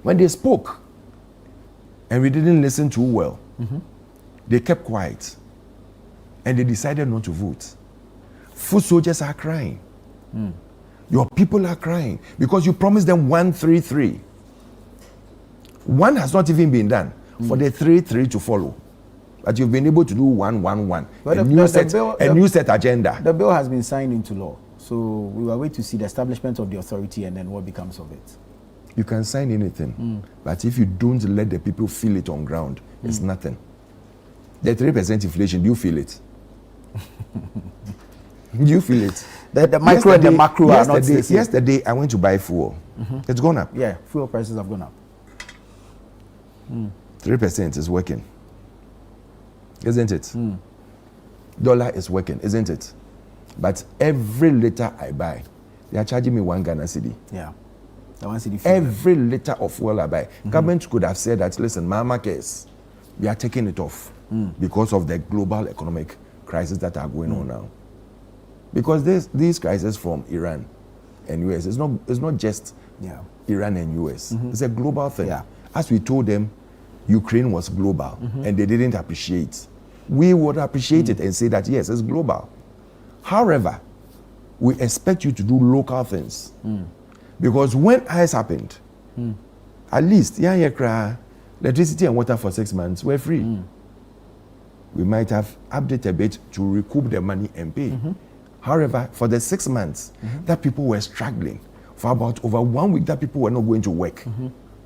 When they spoke and we didn't listen too well, they kept quiet and they decided not to vote. Foot soldiers are crying. Your people are crying because you promised them 133. One has not even been done for the 3-3 to follow. But you've been able to do 1-1-1. But A new set agenda. The bill has been signed into law. So we will wait to see the establishment of the authority and then what becomes of it. You can sign anything, but if you don't let the people feel it on ground, it's nothing. The 3% inflation, do you feel it? Do you feel it? The micro and the macro are not the same. Yesterday, I went to buy fuel. It's gone up. Yeah, fuel prices have gone up. 3% is working. Isn't it? Dollar is working, isn't it? But every liter I buy, they are charging me 1 Ghana cedi. Yeah. The 1 cedi fuel. Every liter of fuel I buy. Government could have said that, listen, Mama cares. We are taking it off because of the global economic crisis that are going on now. Because these crises from Iran and US, it's not just Iran and US. It's a global thing. Yeah. As we told them, Ukraine was global and they didn't appreciate. We would appreciate it and say that, yes, it's global. However, we expect you to do local things. Because when ICE happened, at least, electricity and water for 6 months were free. We might have updated a bit to recoup the money and pay. However, for the 6 months that people were struggling, for about over 1 week that people were not going to work,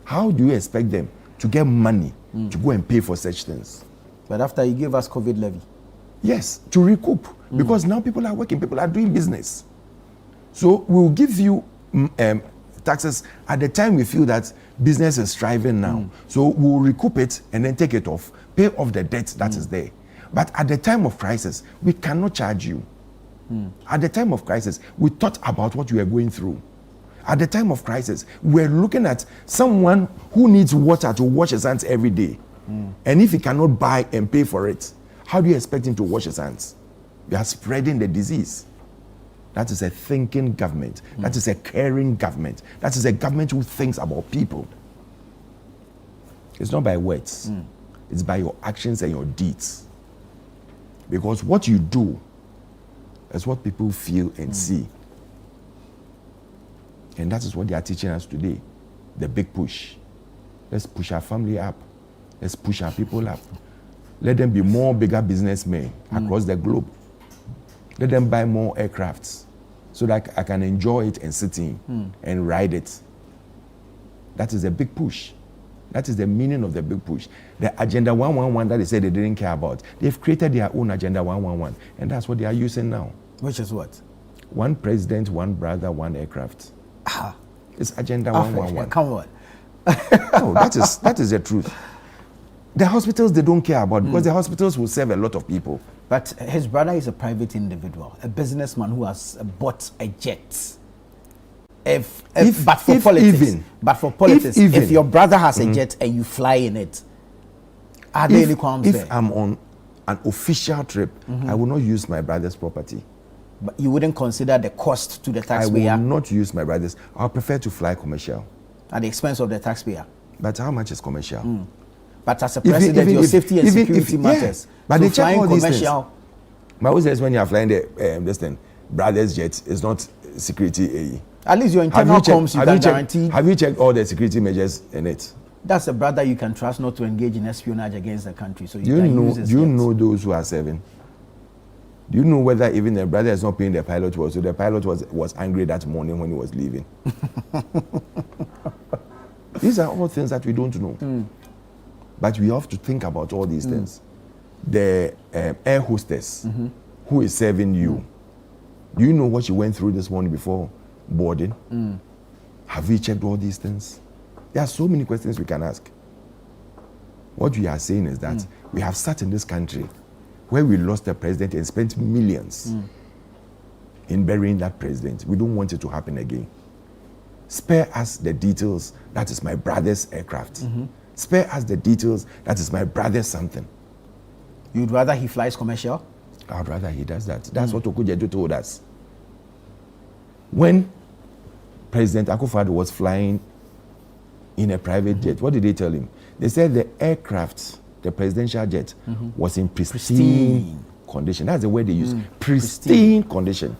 how do you expect them to get money to go and pay for such things? But after you gave us COVID levy. Yes, to recoup. Because now people are working, people are doing business. So we'll give you taxes at the time we feel that business is thriving now. So we'll recoup it and then take it off, pay off the debt that is there. But at the time of crisis, we cannot charge you. At the time of crisis, we thought about what we were going through. At the time of crisis, we're looking at someone who needs water to wash his hands every day. And if he cannot buy and pay for it, how do you expect him to wash his hands? We are spreading the disease. That is a thinking government. That is a caring government. That is a government who thinks about people. It's not by words. It's by your actions and your deeds. Because what you do is what people feel and see. And that is what they are teaching us today. The big push. Let's push our family up. Let's push our people up. Let them be more bigger businessmen across the globe. Let them buy more aircrafts so that I can enjoy it and sit in and ride it. That is a big push. That is the meaning of the big push. The Agenda 111 that they said they didn't care about, they've created their own Agenda 111. And that's what they are using now. Which is what? One president, one brother, one aircraft. It's Agenda 111. Come on. No, that is the truth. The hospitals they don't care about because the hospitals will serve a lot of people. But his brother is a private individual, a businessman who has bought a jet. But for politics, if your brother has a jet and you fly in it, are there any qualms there? If I'm on an official trip, I will not use my brother's property. But you wouldn't consider the cost to the taxpayer? I will not use my brother's. I'll prefer to fly commercial. At the expense of the taxpayer? But how much is commercial? But as a president, your safety and security matters. But so they check all these things. My always says when you are flying this thing, brother's jet is not security AE. At least your internal comms, you can guarantee. Have you checked all the security measures in it? That's a brother you can trust not to engage in espionage against the country. So Do you know those who are serving? Do you know whether even the brother is not paying the pilot was? So the pilot was angry that morning when he was leaving. These are all things that we don't know. But we have to think about all these things. The air hostess who is serving you, do you know what she went through this morning before boarding? Have we checked all these things? There are so many questions we can ask. What we are saying is that we have sat in this country where we lost the president and spent millions in burying that president. We don't want it to happen again. Spare us the details, that is my brother's aircraft. Spare us the details, that is my brother's something. You'd rather he flies commercial? I'd rather he does that. That's what Okujedu told us. When President Akufo-Addo was flying in a private jet, what did they tell him? They said the aircraft, the presidential jet, was in pristine condition. That's the word they use. Pristine condition.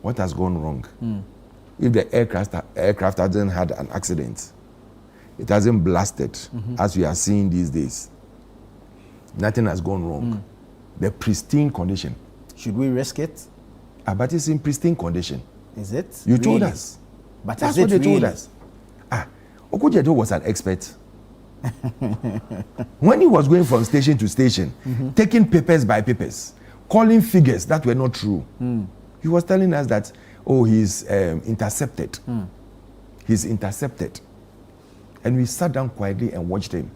What has gone wrong? If the aircraft hasn't had an accident, it hasn't blasted, as we are seeing these days, nothing has gone wrong. The pristine condition. Should we risk it? But it's in pristine condition. Is it? You told us. But that's is what it they told really? us. Okujedu was an expert. When he was going from station to station, taking papers by papers, calling figures that were not true, he was telling us that, he's intercepted. He's intercepted. And we sat down quietly and watched him.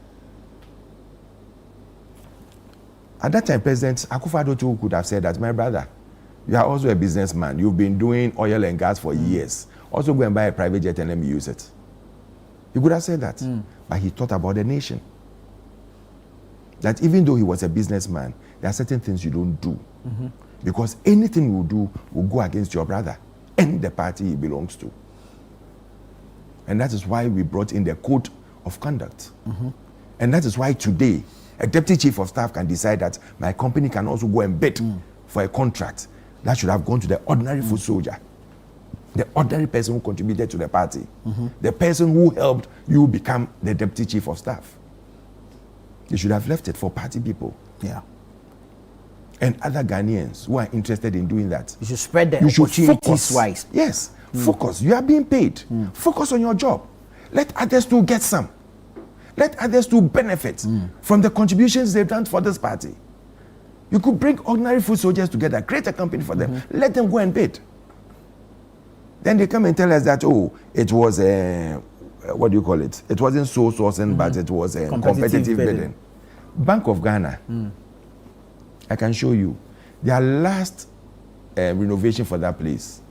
At that time, President Akufo-Addo too could have said that, my brother, you are also a businessman. You've been doing oil and gas for years. Also go and buy a private jet and let me use it. He could have said that. But he thought about the nation. That even though he was a businessman, there are certain things you don't do. Because anything you do will go against your brother and the party he belongs to. And that is why we brought in the code of conduct. And that is why today, a deputy chief of staff can decide that my company can also go and bid for a contract that should have gone to the ordinary foot soldier, the ordinary person who contributed to the party, the person who helped you become the deputy chief of staff. You should have left it for party people. Yeah. And other Ghanaians who are interested in doing that. You should spread the You should opportunities focus. wise. Yes, focus. You are being paid. Focus on your job. Let others too get some. Let others too benefit from the contributions they've done for this party. You could bring ordinary foot soldiers together, create a company for them, let them go and bid. Then they come and tell us that, it was what do you call it? It wasn't sole sourcing, but it was a competitive bidding. Bank of Ghana, I can show you, their last renovation for that place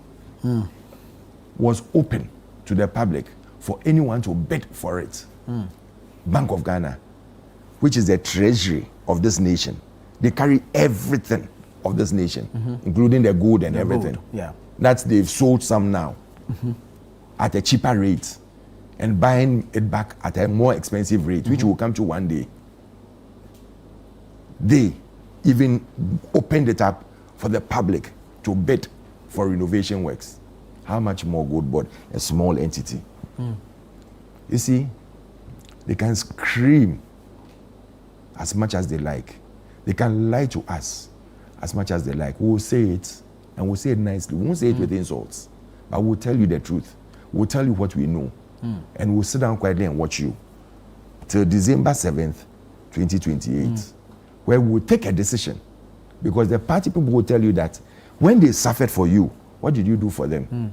was open to the public for anyone to bid for it. Bank of Ghana, which is the treasury of this nation. They carry everything of this nation, including the gold and everything. Gold. Yeah. That they've sold some now at a cheaper rate and buying it back at a more expensive rate, which will come to one day. They even opened it up for the public to bid for renovation works. How much more gold bought a small entity? You see, they can scream as much as they like. They can lie to us as much as they like. We'll say it, and we'll say it nicely. We won't say it with insults, but we'll tell you the truth. We'll tell you what we know, and we'll sit down quietly and watch you till December 7th, 2028, where we'll take a decision. Because the party people will tell you that when they suffered for you, what did you do for them?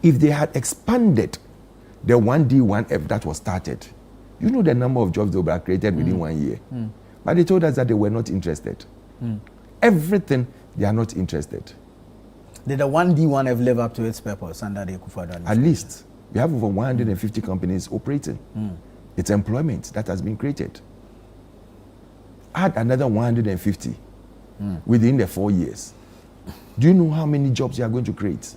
If they had expanded the 1D, 1F that was started, you know the number of jobs they would have created within 1 year. But they told us that they were not interested. Everything, they are not interested. Did the 1D, 1F live up to its purpose under the Akufo-Addo? At least, we have over 150 companies operating. It's employment that has been created. Add another 150 within the 4 years. Do you know how many jobs you are going to create?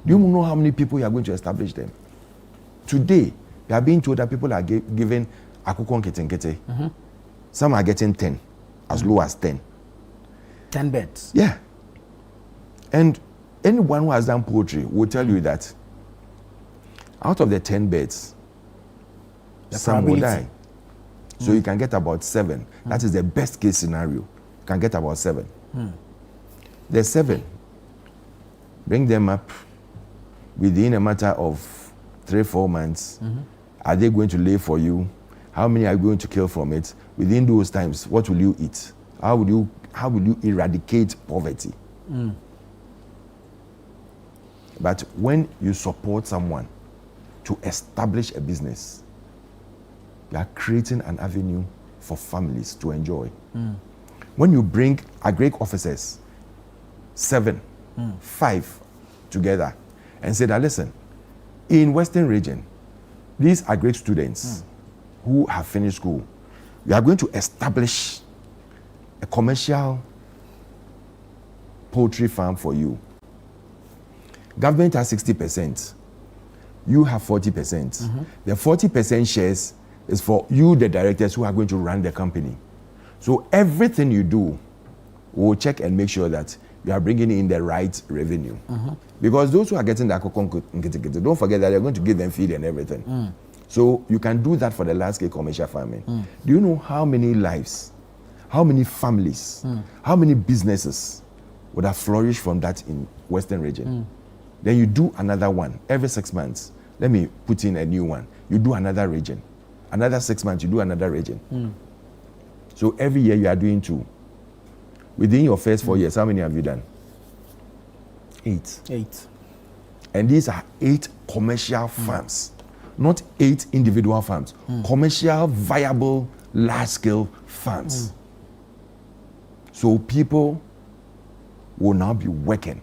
Do you know how many people you are going to establish them? Today, we are being told that people are given akukon kete. Some are getting 10, as low as 10. 10 beds. Yeah. And anyone who has done poultry will tell you that out of the 10 beds, some will die. So you can get about 7. That is the best case scenario. You can get about 7. The 7, bring them up within a matter of 3-4 months. Are they going to lay for you? How many are you going to kill from it? Within those times, what will you eat? How will you eradicate poverty? But when you support someone to establish a business, you are creating an avenue for families to enjoy. When you bring agric officers, 7, 5 together, and say that, listen, in Western region, these agric students who have finished school, we are going to establish a commercial poultry farm for you. Government has 60%. You have 40%. The 40% shares is for you, the directors who are going to run the company. So everything you do, we'll check and make sure that you are bringing in the right revenue. Because those who are getting the akoko nkiti, don't forget that they're going to give them feed and everything. So you can do that for the large scale commercial farming. Do you know how many lives, how many families, how many businesses would have flourished from that in Western region? Then you do another one every 6 months. Let me put in a new one. You do another region. Another 6 months, you do another region. So every year you are doing 2. Within your first 4 years, how many have you done? 8. 8. And these are 8 commercial farms, not 8 individual farms. Commercial, viable, large-scale farms. So people will now be working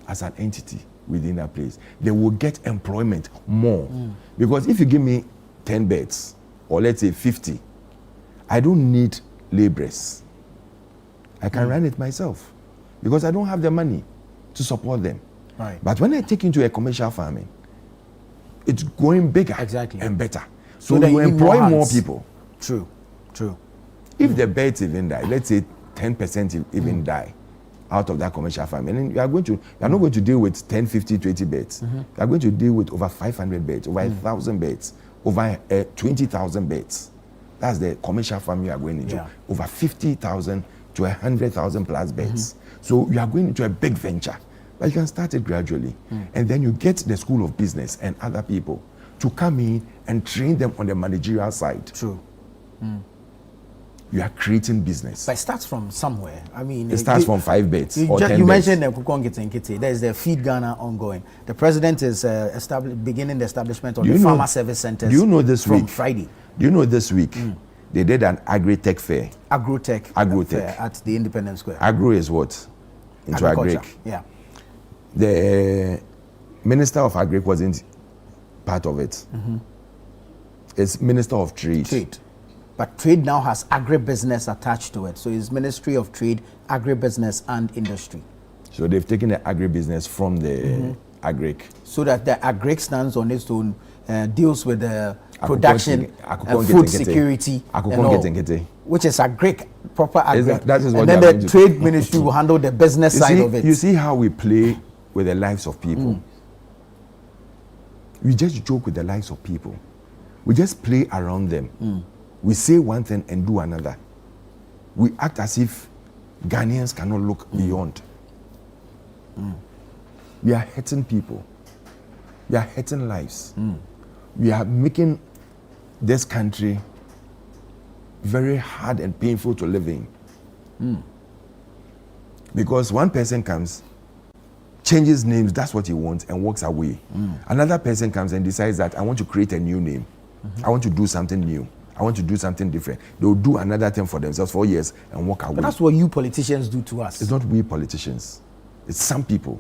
as an entity within that place. They will get employment more. Because if you give me 10 beds, or let's say 50, I don't need laborers. I can run it myself because I don't have the money to support them. Right. But when I take into a commercial farming, it's going bigger and better. So that you you need employ more more hands. people. True. If the beds even die, let's say 10% even die out of that commercial farming, and you are not going to deal with 10, 50, 20 beds. You are going to deal with over 500 beds, over 1,000 beds, over 20,000 beds. That's the commercial farm you are going into. Over 50,000 to 100,000 plus beds. So you are going into a big venture. But you can start it gradually. And then you get the school of business and other people to come in and train them on the managerial side. True. You are creating business. But it starts from somewhere. I mean, it starts from 5 beds or 10 you beds. mentioned Nkiti. There's the Feed Ghana ongoing. The president is beginning the establishment of the farmer service centers. Do you know this from week? Friday. Do you know this week they did an agri-tech fair? Agrotech fair at the Independence Square. Agro is what? Into agric. Yeah. The Minister of Agric wasn't part of it. It's Minister of Trade. But trade now has agribusiness attached to it. So it's Ministry of Trade, Agribusiness and Industry. So they've taken the agribusiness from the agric. So that the agric stands on its own, deals with the production, food security, and all, which is agric, proper agric. That is what and then the trade ministry will handle the business side of it. You see how we play with the lives of people. We just joke with the lives of people. We just play around them. We say one thing and do another. We act as if Ghanaians cannot look beyond. We are hurting people. We are hurting lives. We are making this country very hard and painful to live in. Because one person comes, changes names, that's what he wants, and walks away. Another person comes and decides that I want to create a new name. I want to do something new. I want to do something different. They will do another thing for themselves 4 years and walk away. But that's what you politicians do to us. It's not we politicians. It's some people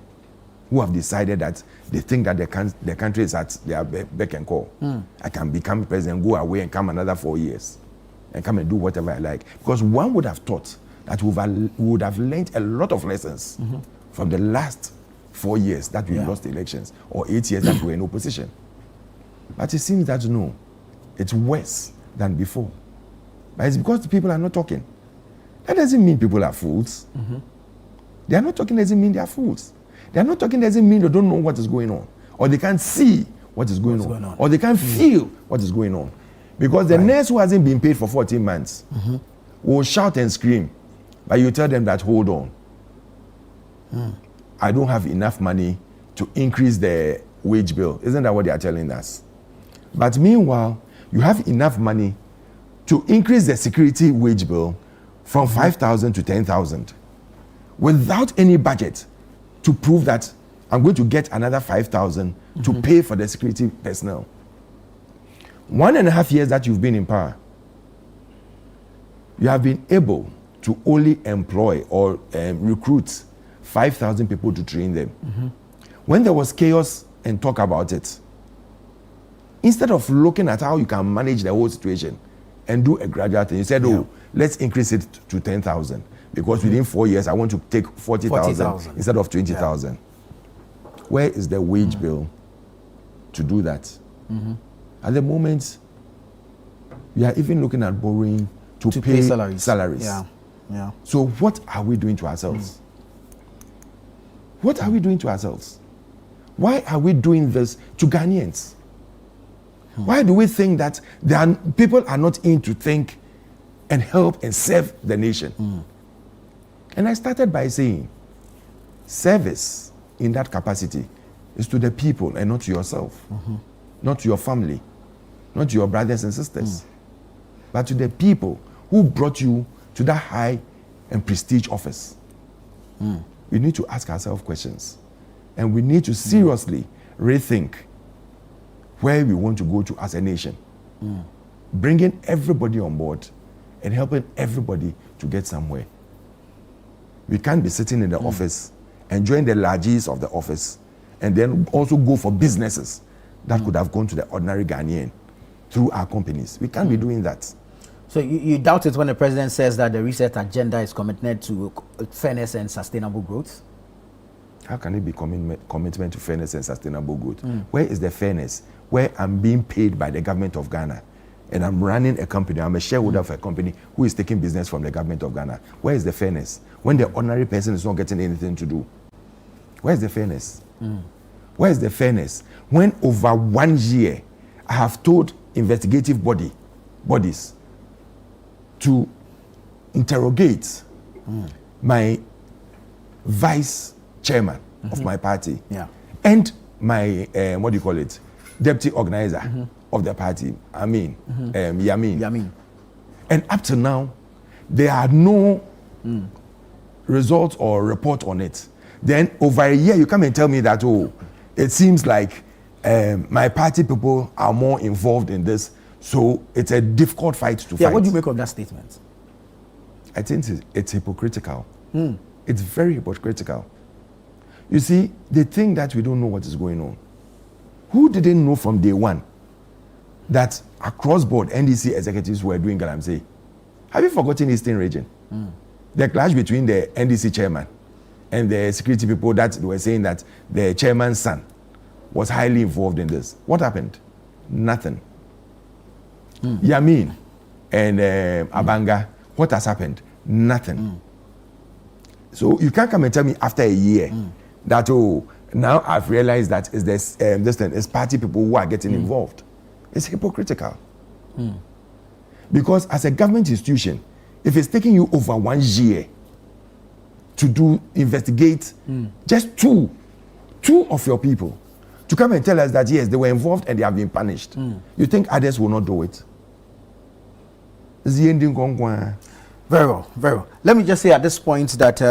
who have decided that they think that the country is at their beck and call. I can become president, go away and come another 4 years and come and do whatever I like. Because one would have thought that we would have learned a lot of lessons from the last 4 years that we lost elections, or 8 years that we were in opposition. But it seems that no, it's worse than before. But it's because the people are not talking. That doesn't mean people are fools. They are not talking doesn't mean they are fools. They are not talking doesn't mean they don't know what is going on, or they can't see what is going on, or they can't feel what is going on. Because the nurse who hasn't been paid for 14 months will shout and scream, but you tell them that, hold on, I don't have enough money to increase the wage bill. Isn't that what they are telling us? But meanwhile, you have enough money to increase the security wage bill from 5,000 to 10,000 without any budget to prove that I'm going to get another 5,000 to pay for the security personnel. 1.5 years that you've been in power, you have been able to only employ or recruit 5,000 people to train them. When there was chaos and talk about it, instead of looking at how you can manage the whole situation and do a gradual thing, you said, let's increase it to 10,000 because within 4 years I want to take 40,000 instead of 20,000. Where is the wage bill to do that? At the moment, we are even looking at borrowing to pay salaries. So what are we doing to ourselves? What are we doing to ourselves? Why are we doing this to Ghanaians? Why do we think that people are not in to think and help and serve the nation? And I started by saying, service in that capacity is to the people and not to yourself, not to your family, not to your brothers and sisters, but to the people who brought you to that high and prestige office. We need to ask ourselves questions, and we need to seriously rethink where we want to go to as a nation, bringing everybody on board and helping everybody to get somewhere. We can't be sitting in the office, enjoying the largesse of the office, and then also go for businesses that could have gone to the ordinary Ghanaian through our companies. We can't be doing that. So you doubt it when the president says that the reset agenda is committed to fairness and sustainable growth? How can it be commitment to fairness and sustainable growth? Where is the fairness? Where I'm being paid by the government of Ghana and I'm running a company, I'm a shareholder of a company who is taking business from the government of Ghana. Where is the fairness? When the ordinary person is not getting anything to do. Where is the fairness? Where is the fairness? When over 1 year I have told investigative bodies to interrogate my vice chairman of my party and my deputy organizer of the party, Yamin. And up to now, there are no results or report on it. Then over a year, you come and tell me that, it seems like my party people are more involved in this, so it's a difficult fight to fight. What do you make of that statement? I think it's hypocritical. It's very hypocritical. You see, they think that we don't know what is going on. Who didn't know from day one that across board NDC executives were doing galamsey? Have you forgotten Eastern Region? The clash between the NDC chairman and the security people that were saying that the chairman's son was highly involved in this. What happened? Nothing. Yamin and Abanga, what has happened? Nothing. So you can't come and tell me after a year that, now I've realized that it's party people who are getting involved. It's hypocritical. Because as a government institution, if it's taking you over 1 year to investigate just two of your people to come and tell us that yes, they were involved and they have been punished, you think others will not do it? Very well, very well. Let me just say at this point that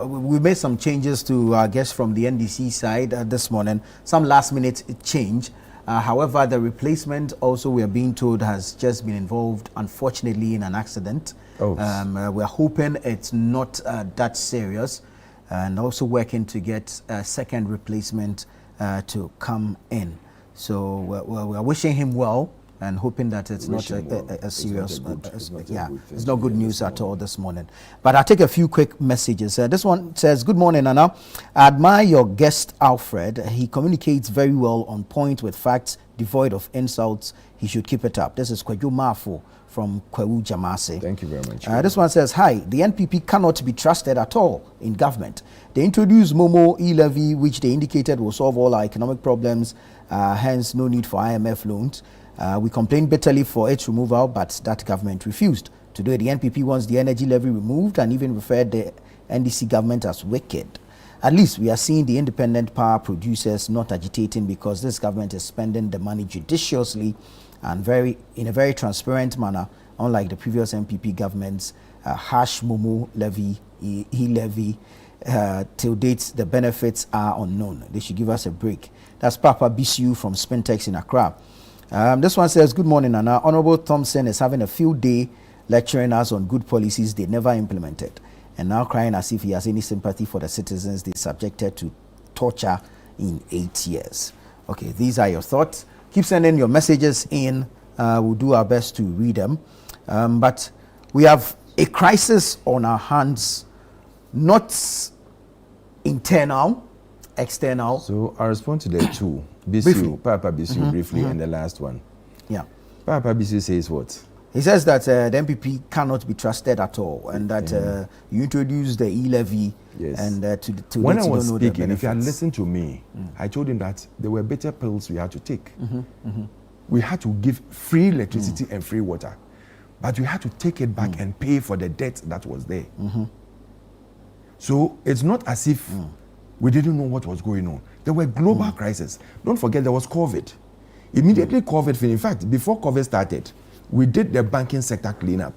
we made some changes to our guests from the NDC side this morning, some last minute change. However, the replacement also, we are being told, has just been involved, unfortunately, in an accident. We're hoping it's not that serious, and also working to get a second replacement to come in. So we're wishing him well and hoping that it's not a serious, it's not good news at all this morning. But I'll take a few quick messages. This one says, good morning, Anna. I admire your guest, Alfred. He communicates very well, on point, with facts, devoid of insults. He should keep it up. This is Kweju Mafo from Kwewu Jamase. Thank you very much. This one says, hi, the NPP cannot be trusted at all in government. They introduced Momo e-levy, which they indicated will solve all our economic problems, hence no need for IMF loans. We complained bitterly for its removal, but that government refused. Today, the NPP wants the energy levy removed and even referred the NDC government as wicked. At least we are seeing the independent power producers not agitating, because this government is spending the money judiciously and in a very transparent manner, unlike the previous NPP governments. Harsh Momo levy, e-levy, till date the benefits are unknown. They should give us a break. That's Papa Bisu from Spintex in Accra. This one says, good morning, Anna. Honorable Thompson is having a field day lecturing us on good policies they never implemented, and now crying as if he has any sympathy for the citizens they subjected to torture in 8 years. Okay, these are your thoughts. Keep sending your messages in. We'll do our best to read them. But we have a crisis on our hands, not internal, external. So I'll respond to the two. Bisu, Papa Bisu, briefly, and the last one. Yeah. Papa Bisu says what? He says that the MPP cannot be trusted at all, and that you introduced the e-levy, and to when I was speaking, if you had listened to me, I told him that there were better pills we had to take. We had to give free electricity and free water, but we had to take it back and pay for the debt that was there. So it's not as if we didn't know what was going on. There were global crises. Don't forget there was COVID. Immediately COVID, in fact, before COVID started, we did the banking sector cleanup.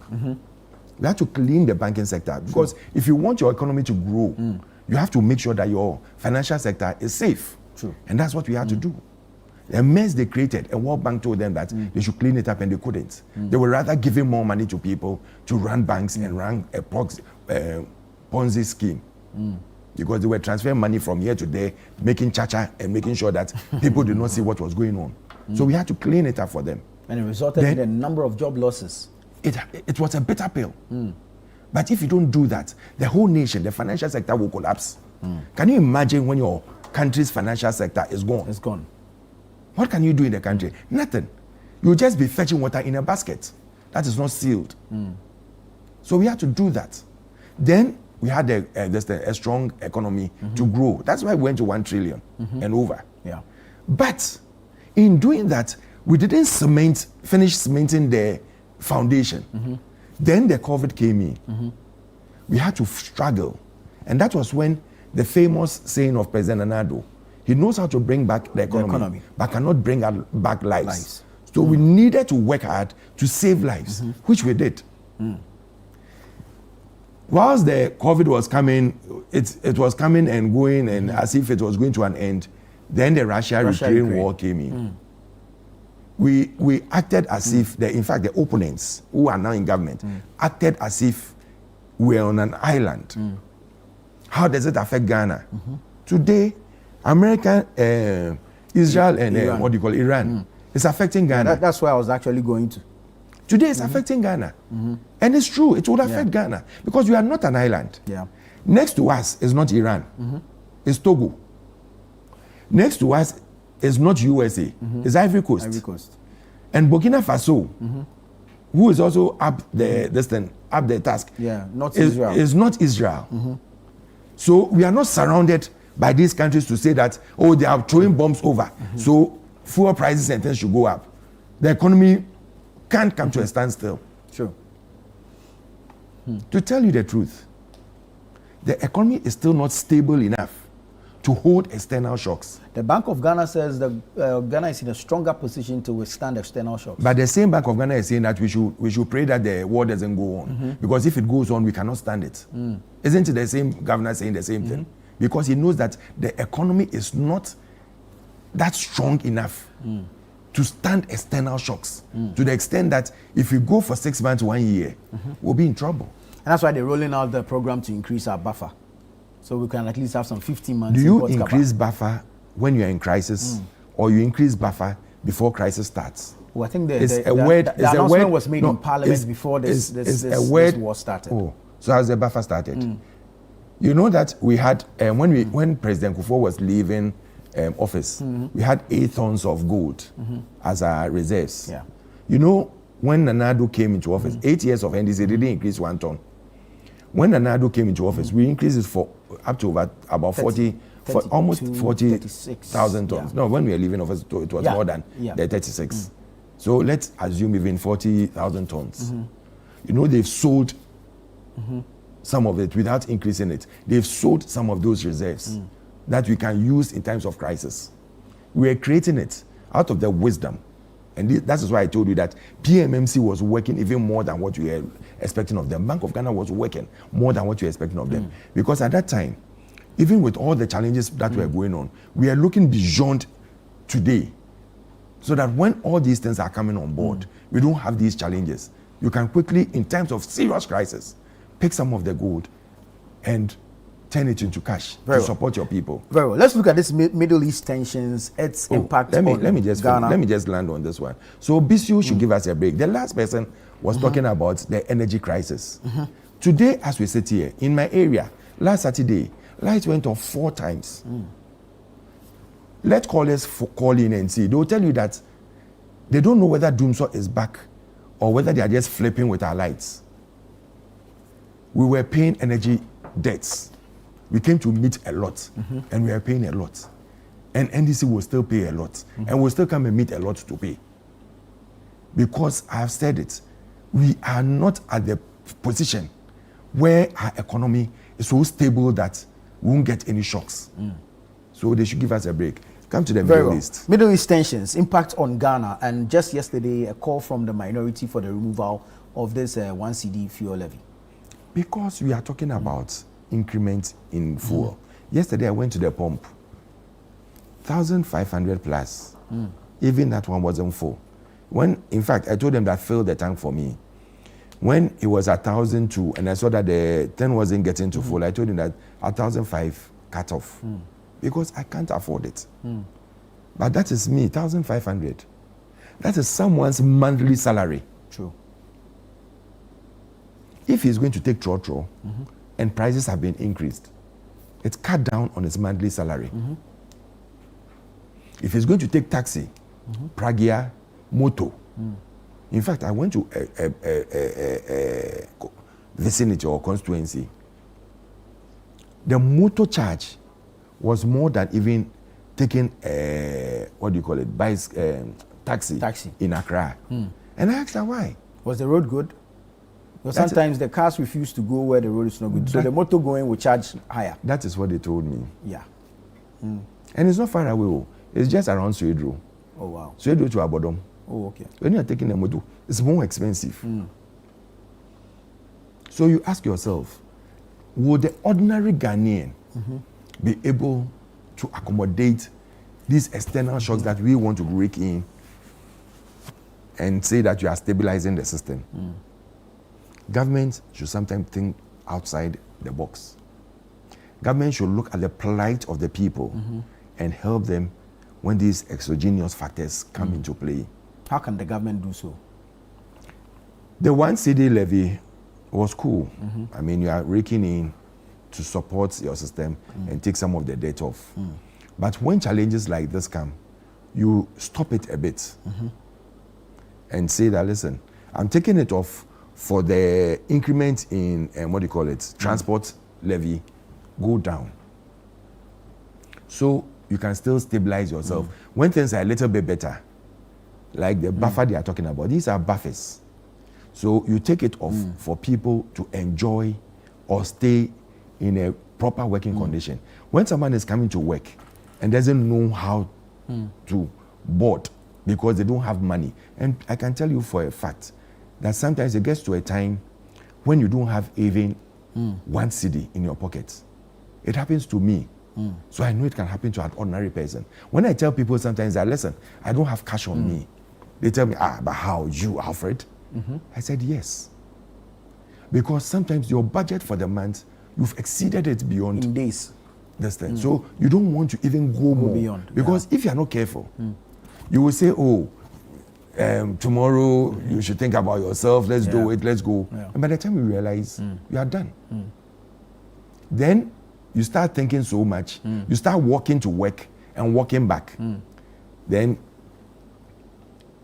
We had to clean the banking sector, because if you want your economy to grow, you have to make sure that your financial sector is safe. And that's what we had to do. The mess they created, and World Bank told them that they should clean it up, and they couldn't. They were rather giving more money to people to run banks and run a Ponzi scheme. Because they were transferring money from here to there, making cha-cha and making sure that people did not see what was going on. So we had to clean it up for them. And it resulted in a number of job losses. It was a bitter pill. But if you don't do that, the whole nation, the financial sector will collapse. Can you imagine when your country's financial sector is gone? It's gone. What can you do in the country? Nothing. You'll just be fetching water in a basket that is not sealed. So we had to do that. Then we had a strong economy to grow. That's why we went to 1 trillion and over. Yeah. But in doing that, we didn't finish cementing the foundation. Then the COVID came in. We had to struggle. And that was when the famous saying of President Nana, he knows how to bring back the economy. But cannot bring back lives. So we needed to work hard to save lives, which we did. Whilst the COVID was coming, it was coming and going, and as if it was going to an end, then the Russia-Ukraine war came in. We acted as if, in fact, the opponents who are now in government acted as if we were on an island. How does it affect Ghana? Today, America, Israel, and Iran, is affecting Ghana. That's where I was actually going to. Today it's affecting Ghana. And it's true, it would affect Ghana, because we are not an island. Next to us is not Iran, it's Togo. Next to us is not USA, it's Ivory Coast. And Burkina Faso, who is also up the task, is not Israel. So we are not surrounded by these countries to say that, oh, they are throwing bombs over, so fuel prices and things should go up. The economy can't come to a standstill. Sure. To tell you the truth, the economy is still not stable enough to hold external shocks. The Bank of Ghana says that Ghana is in a stronger position to withstand external shocks. But the same Bank of Ghana is saying that we should pray that the war doesn't go on, because if it goes on, we cannot stand it. Isn't it the same governor saying the same thing? Because he knows that the economy is not that strong enough to stand external shocks, to the extent that if we go for 6 months, 1 year, we'll be in trouble. And that's why they're rolling out the program to increase our buffer, so we can at least have some 15 months. Do you increase buffer when you're in crisis, or you increase buffer before crisis starts? Oh, I think the announcement was made in Parliament before this war started. Oh, so as the buffer started. You know that we had, when President Kufuor was leaving office, we had 8 tons of gold as our reserves. Yeah. You know, when Nana Addo came into office, 8 years of NDC didn't increase 1 ton. When Nana Addo came into office, we increased it for up to about 40,000 tons. Yeah. No, when we were leaving office, it was more than the 36. So let's assume even 40,000 tons. You know, they've sold some of it without increasing it. They've sold some of those reserves that we can use in times of crisis. We are creating it out of the wisdom. And that is why I told you that PMMC was working even more than what we were expecting of them. Bank of Ghana was working more than what we were expecting of them. Because at that time, even with all the challenges that were going on, we are looking beyond today. So that when all these things are coming on board, we don't have these challenges. You can quickly, in times of serious crisis, pick some of the gold and turn it into cash to support your people. Very well. Let's look at this Middle East tensions, its impact on Ghana. Let me just land on this one. So BCU should give us a break. The last person was talking about the energy crisis. Today, as we sit here, in my area, last Saturday, lights went off 4 times. Let callers call in and see. They will tell you that they don't know whether Doomsor is back or whether they are just flipping with our lights. We were paying energy debts. We came to meet a lot, and we are paying a lot. And NDC will still pay a lot, and will still come and meet a lot to pay. Because I have said it, we are not at the position where our economy is so stable that we won't get any shocks. So they should give us a break. Come to the Middle East. Middle East tensions, impact on Ghana, and just yesterday, a call from the minority for the removal of this 1 cedi fuel levy. Because we are talking about increment in fuel. Yesterday I went to the pump, 1,500 plus. Even that one wasn't full. When, in fact, I told them that fill the tank for me. When it was 1,002 and I saw that the 10 wasn't getting to full, I told him that 1,005 cut off. Because I can't afford it. But that is me, 1,500. That is someone's monthly salary. True. If he's going to take trotro and prices have been increased, it's cut down on his monthly salary. If he's going to take taxi, Pragia, moto. In fact, I went to a vicinity or constituency. The motor charge was more than even taking taxi in Accra. And I asked her why. Was the road good? Because sometimes the cars refuse to go where the road is not good. So the motor going will charge higher. That is what they told me. Yeah. And it's not far away. It's just around Suedro. Oh, wow. Suedro to Abodom. Oh, okay. When you are taking the motor, it's more expensive. So you ask yourself, would the ordinary Ghanaian be able to accommodate these external shocks that we want to break in and say that you are stabilizing the system? Government should sometimes think outside the box. Government should look at the plight of the people and help them when these exogenous factors come into play. How can the government do so? The 1 cedi levy was cool. I mean, you are raking in to support your system and take some of the debt off. But when challenges like this come, you stop it a bit and say that, listen, I'm taking it off for the increment in, transport levy go down. So you can still stabilize yourself. When things are a little bit better, like the buffer they are talking about, these are buffers. So you take it off for people to enjoy or stay in a proper working condition. When someone is coming to work and doesn't know how to board because they don't have money, and I can tell you for a fact that sometimes it gets to a time when you don't have even 1 cedi in your pocket. It happens to me. So I know it can happen to an ordinary person. When I tell people sometimes that, listen, I don't have cash on me, they tell me, but how, you, Alfred? I said, yes. Because sometimes your budget for the month, you've exceeded it beyond in days. This thing. So you don't want to even go more. Beyond. Because if you are not careful, you will say, tomorrow you should think about yourself, let's do it, let's go. Yeah. And by the time you realize you are done, then you start thinking so much, you start walking to work and walking back. Then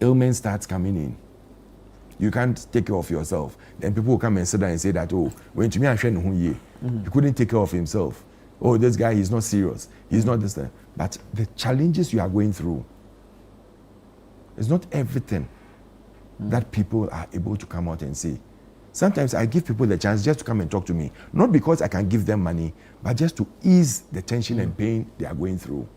ailment starts coming in. You can't take care of yourself. Then people will come and sit down and say that, oh, when to me I he couldn't take care of himself. Oh, this guy, he's not serious. He's not this thing. But the challenges you are going through, it's not everything that people are able to come out and say. Sometimes I give people the chance just to come and talk to me, not because I can give them money, but just to ease the tension and pain they are going through.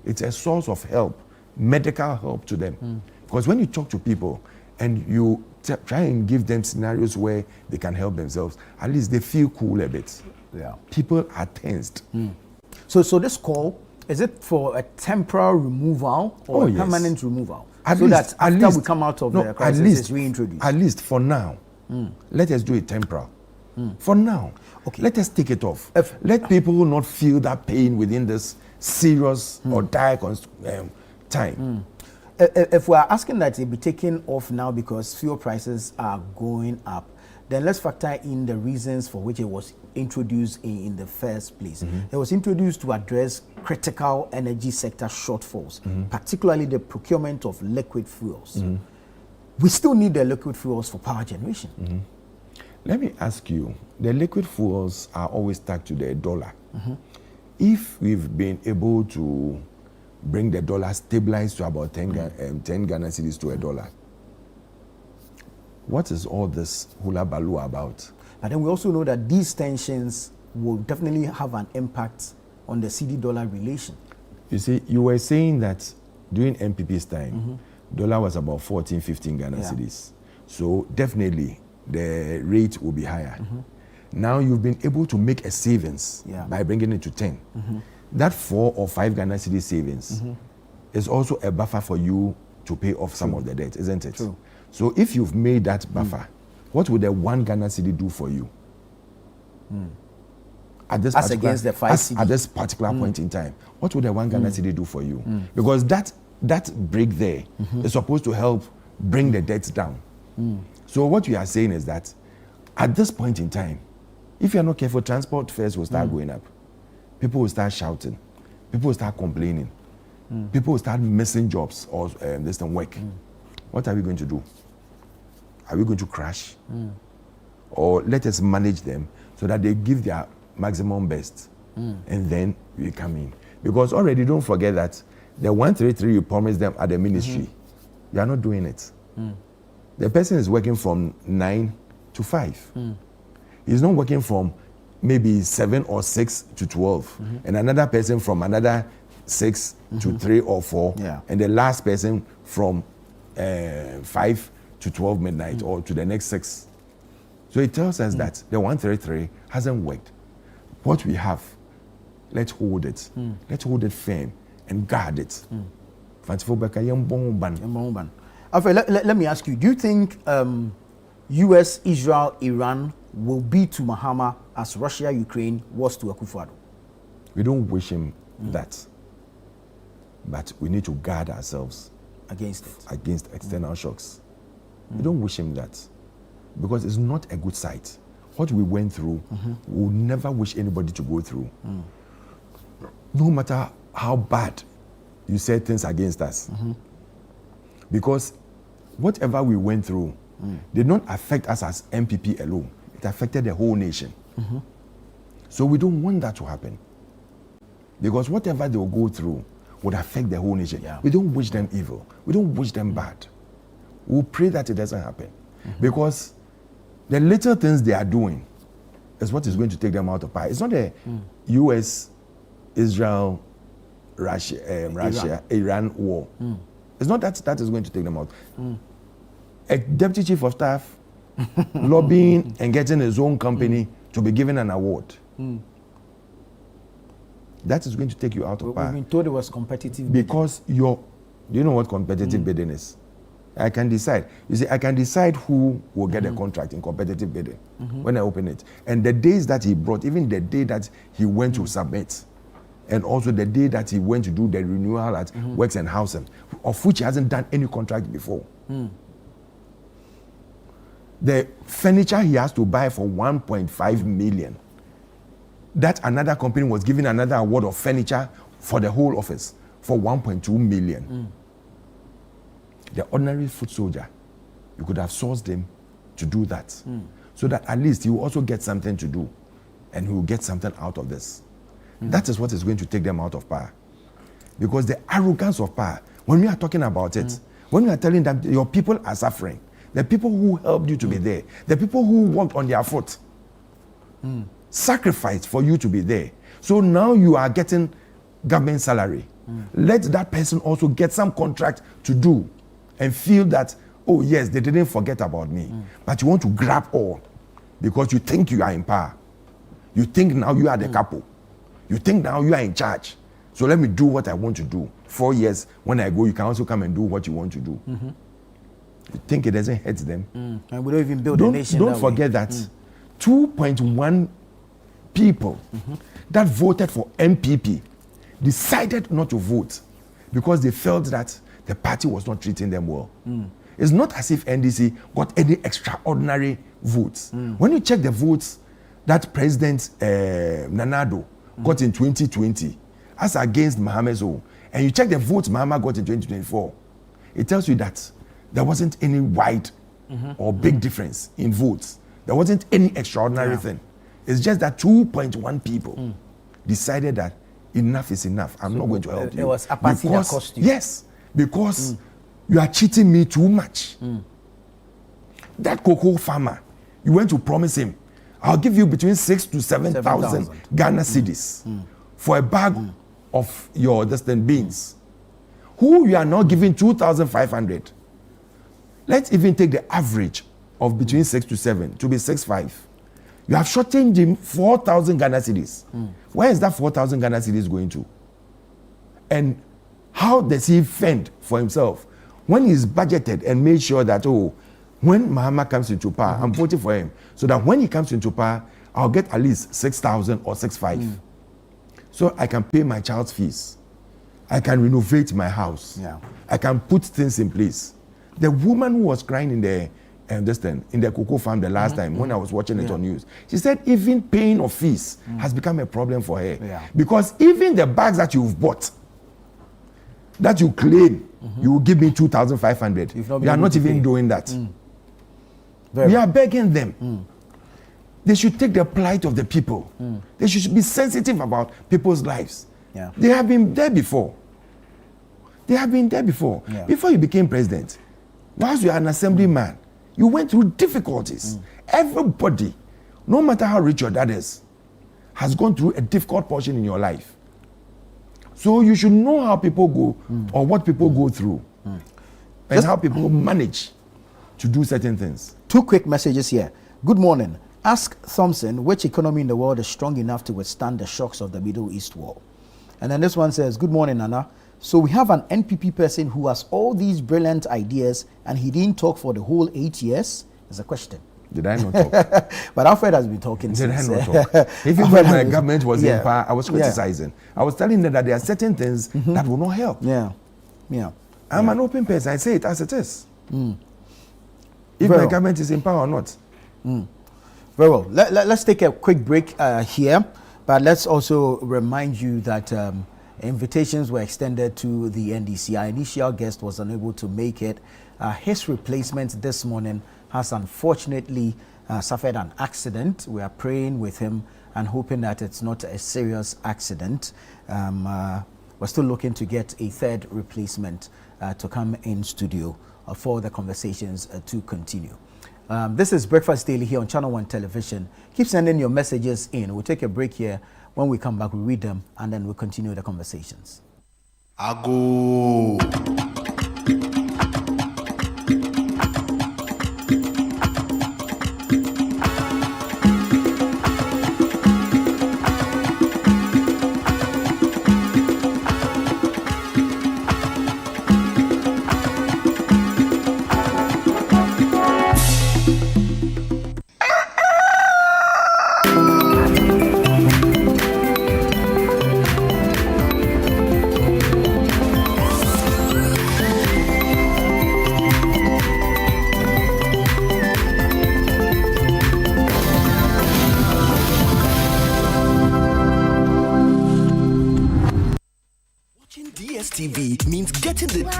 It's a source of help, medical help to them. Because when you talk to people and you try and give them scenarios where they can help themselves, at least they feel cool a bit. Yeah. People are tensed. So this call, is it for a temporary removal or yes. permanent removal? At so least, that after we come out of the crisis, it's reintroduced. At least for now, let us do it temporal. For now, okay. Let us take it off. Let people not feel that pain within this serious or dire time. If we are asking that it be taken off now because fuel prices are going up, then let's factor in the reasons for which it was introduced in the first place. It was introduced to address critical energy sector shortfalls, particularly the procurement of liquid fuels. We still need the liquid fuels for power generation. Let me ask you, the liquid fuels are always tagged to the dollar. If we've been able to bring the dollar stabilized to about 10 Ghana cedis to $1, what is all this hula baloo about? But then we also know that these tensions will definitely have an impact on the CD-dollar relation. You see, you were saying that during MPP's time, dollar was about 14, 15 Ghana cedis. So definitely the rate will be higher. Now you've been able to make a savings by bringing it to 10. That 4 or 5 Ghana cedi savings is also a buffer for you to pay off some of the debt, isn't it? True. So if you've made that buffer, what would the 1 Ghana cedi do for you? At this as against the 5 cedi. At this particular point in time, what would the 1 Ghana cedi do for you? Because that break there is supposed to help bring the debt down. So what we are saying is that at this point in time, if you're not careful, transport fares will start going up. People will start shouting. People will start complaining. People will start missing jobs or this and work. What are we going to do? Are we going to crash? Or let us manage them so that they give their maximum best and then we come in. Because already don't forget that the 133 you promised them at the ministry, you are not doing it. The person is working from 9 to 5. He's not working from maybe 7 or 6 to 12. And another person from another 6 to 3 or 4. And the last person from 5 to 12 midnight or to the next 6. So it tells us that the 133 hasn't worked. What we have, let's hold it. Let's hold it firm and guard it. Let me ask you, do you think US, Israel, Iran will be to Mahama as Russia, Ukraine was to Akufo-Addo? We don't wish him that. But we need to guard ourselves against it, against external shocks. We don't wish him that because it's not a good sight. What we went through, we'll never wish anybody to go through. No matter how bad you said things against us. Because whatever we went through did not affect us as MPP alone. It affected the whole nation. So we don't want that to happen. Because whatever they will go through would affect the whole nation. We don't wish them evil. We don't wish them bad. We'll pray that it doesn't happen. Because the little things they are doing is what is going to take them out of power. It's not the US, Israel, Russia, Iran war. It's not that is going to take them out. A deputy chief of staff lobbying and getting his own company to be given an award. That is going to take you out of power. We've been told it was competitive because do you know what competitive bidding is? I can decide. You see, I can decide who will get a contract in competitive bidding when I open it. And the days that he brought, even the day that he went to submit, and also the day that he went to do the renewal at Works and Housing, of which he hasn't done any contract before. The furniture he has to buy for 1.5 million. That another company was giving another award of furniture for the whole office for 1.2 million. The ordinary foot soldier, you could have sourced him to do that, so that at least he will also get something to do, and he will get something out of this. That is what is going to take them out of power. Because the arrogance of power, when we are talking about it, when we are telling them your people are suffering, the people who helped you to be there, the people who walked on their foot, sacrificed for you to be there. So now you are getting government salary. Let that person also get some contract to do and feel that, oh yes, they didn't forget about me. But you want to grab all because you think you are in power. You think now you are the capo. You think now you are in charge. So let me do what I want to do. 4 years, when I go, you can also come and do what you want to do. You think it doesn't hurt them? And we don't even build a nation. Don't forget that 2.1 people that voted for MPP decided not to vote because they felt that the party was not treating them well. It's not as if NDC got any extraordinary votes. When you check the votes that President Nanado got in 2020 as against Mohamed Zoe, and you check the votes Mahama got in 2024, it tells you that there wasn't any wide or big difference in votes. There wasn't any extraordinary thing. It's just that 2.1 people decided that enough is enough. I'm not going to help you. There was apathy that cost you. Yes, because you are cheating me too much. That cocoa farmer, you went to promise him, I'll give you between 6,000 to 7,000 Ghana cedis for a bag of your distant beans. Who you are now giving 2,500. Let's even take the average of between 6 to 7 to be 6,500. You have shortened him 4,000 Ghana cedis. Where is that 4,000 Ghana cedis going to? And how does he fend for himself when he's budgeted and made sure that, oh, when Mahama comes into power, I'm voting for him, so that when he comes into power, I'll get at least 6,000 or 6,500. So I can pay my child's fees. I can renovate my house. I can put things in place. The woman who was crying in the cocoa farm the last time when I was watching it on news, she said even paying of fees has become a problem for her. Because even the bags that you've bought, that you claim you will give me 2,500, you are not even doing that. We are begging them. They should take the plight of the people. They should be sensitive about people's lives. They have been there before. Before you became president, whilst you are an assemblyman, you went through difficulties. Everybody, no matter how rich your dad is, has gone through a difficult portion in your life. So you should know how people go or what people go through and how people manage to do certain things. 2 quick messages here. Good morning. Ask Thompson which economy in the world is strong enough to withstand the shocks of the Middle East war. And then this one says, good morning, Nana. So we have an NPP person who has all these brilliant ideas and he didn't talk for the whole 8 years? Is a question. Did I not talk? But Alfred has been talking Did since. I not talk? Even when my government was in power, I was criticizing. I was telling them that there are certain things that will not help. I'm an open person. I say it as it is. If my government is in power or not. Very well. Let's take a quick break here. But let's also remind you that invitations were extended to the NDC. Our initial guest was unable to make it. His replacement this morning has unfortunately suffered an accident. We are praying with him and hoping that it's not a serious accident. We're still looking to get a third replacement to come in studio for the conversations to continue. This is Breakfast Daily here on Channel 1 Television. Keep sending your messages in. We'll take a break here. When we come back, we'll read them and then we'll continue the conversations. Ago. getting the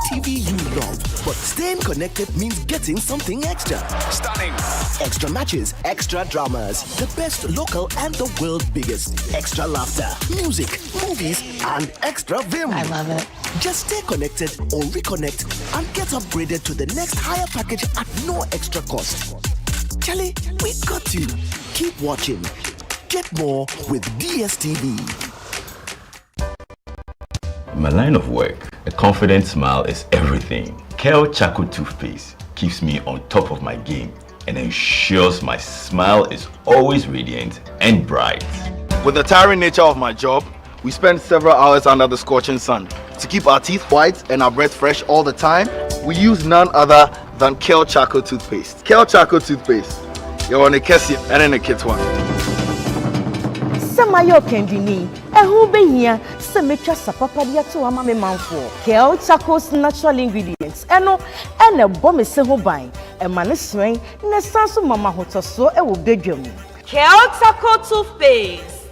TV you love. But staying connected means getting something extra. Stunning. Extra matches, extra dramas, the best local and the world's biggest. Extra laughter, music, movies, and extra vim. I love it. Just stay connected or reconnect and get upgraded to the next higher package at no extra cost. Charlie, we got you. Keep watching. Get more with DSTV. In my line of work, a confident smile is everything. Kel Charcoal Toothpaste keeps me on top of my game and ensures my smile is always radiant and bright. With the tiring nature of my job, we spend several hours under the scorching sun. To keep our teeth white and our breath fresh all the time, we use none other than Kel Charcoal Toothpaste. Kel Charcoal Toothpaste. You're on a Kessie and in a kit one. Samayo Kendini, a who be here, Semetra Sapapadia to a mammy manful. Kel Charcoal's natural ingredients, and a bomb is so buying, a man is swing, Nesasu Mama Hoto so a will beg you. Kel Charcoal Toothpaste.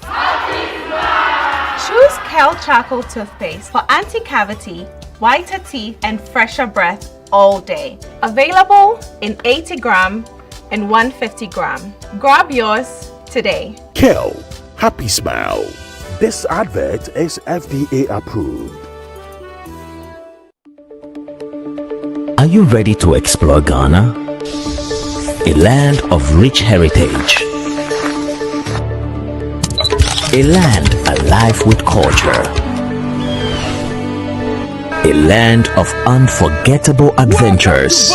Choose Kel Charcoal Toothpaste for anti-cavity, whiter teeth, and fresher breath all day. Available in 80 gram and 150 gram. Grab yours today. Kel, happy smile. This advert is FDA approved. Are you ready to explore Ghana? A land of rich heritage. A land alive with culture. A land of unforgettable adventures.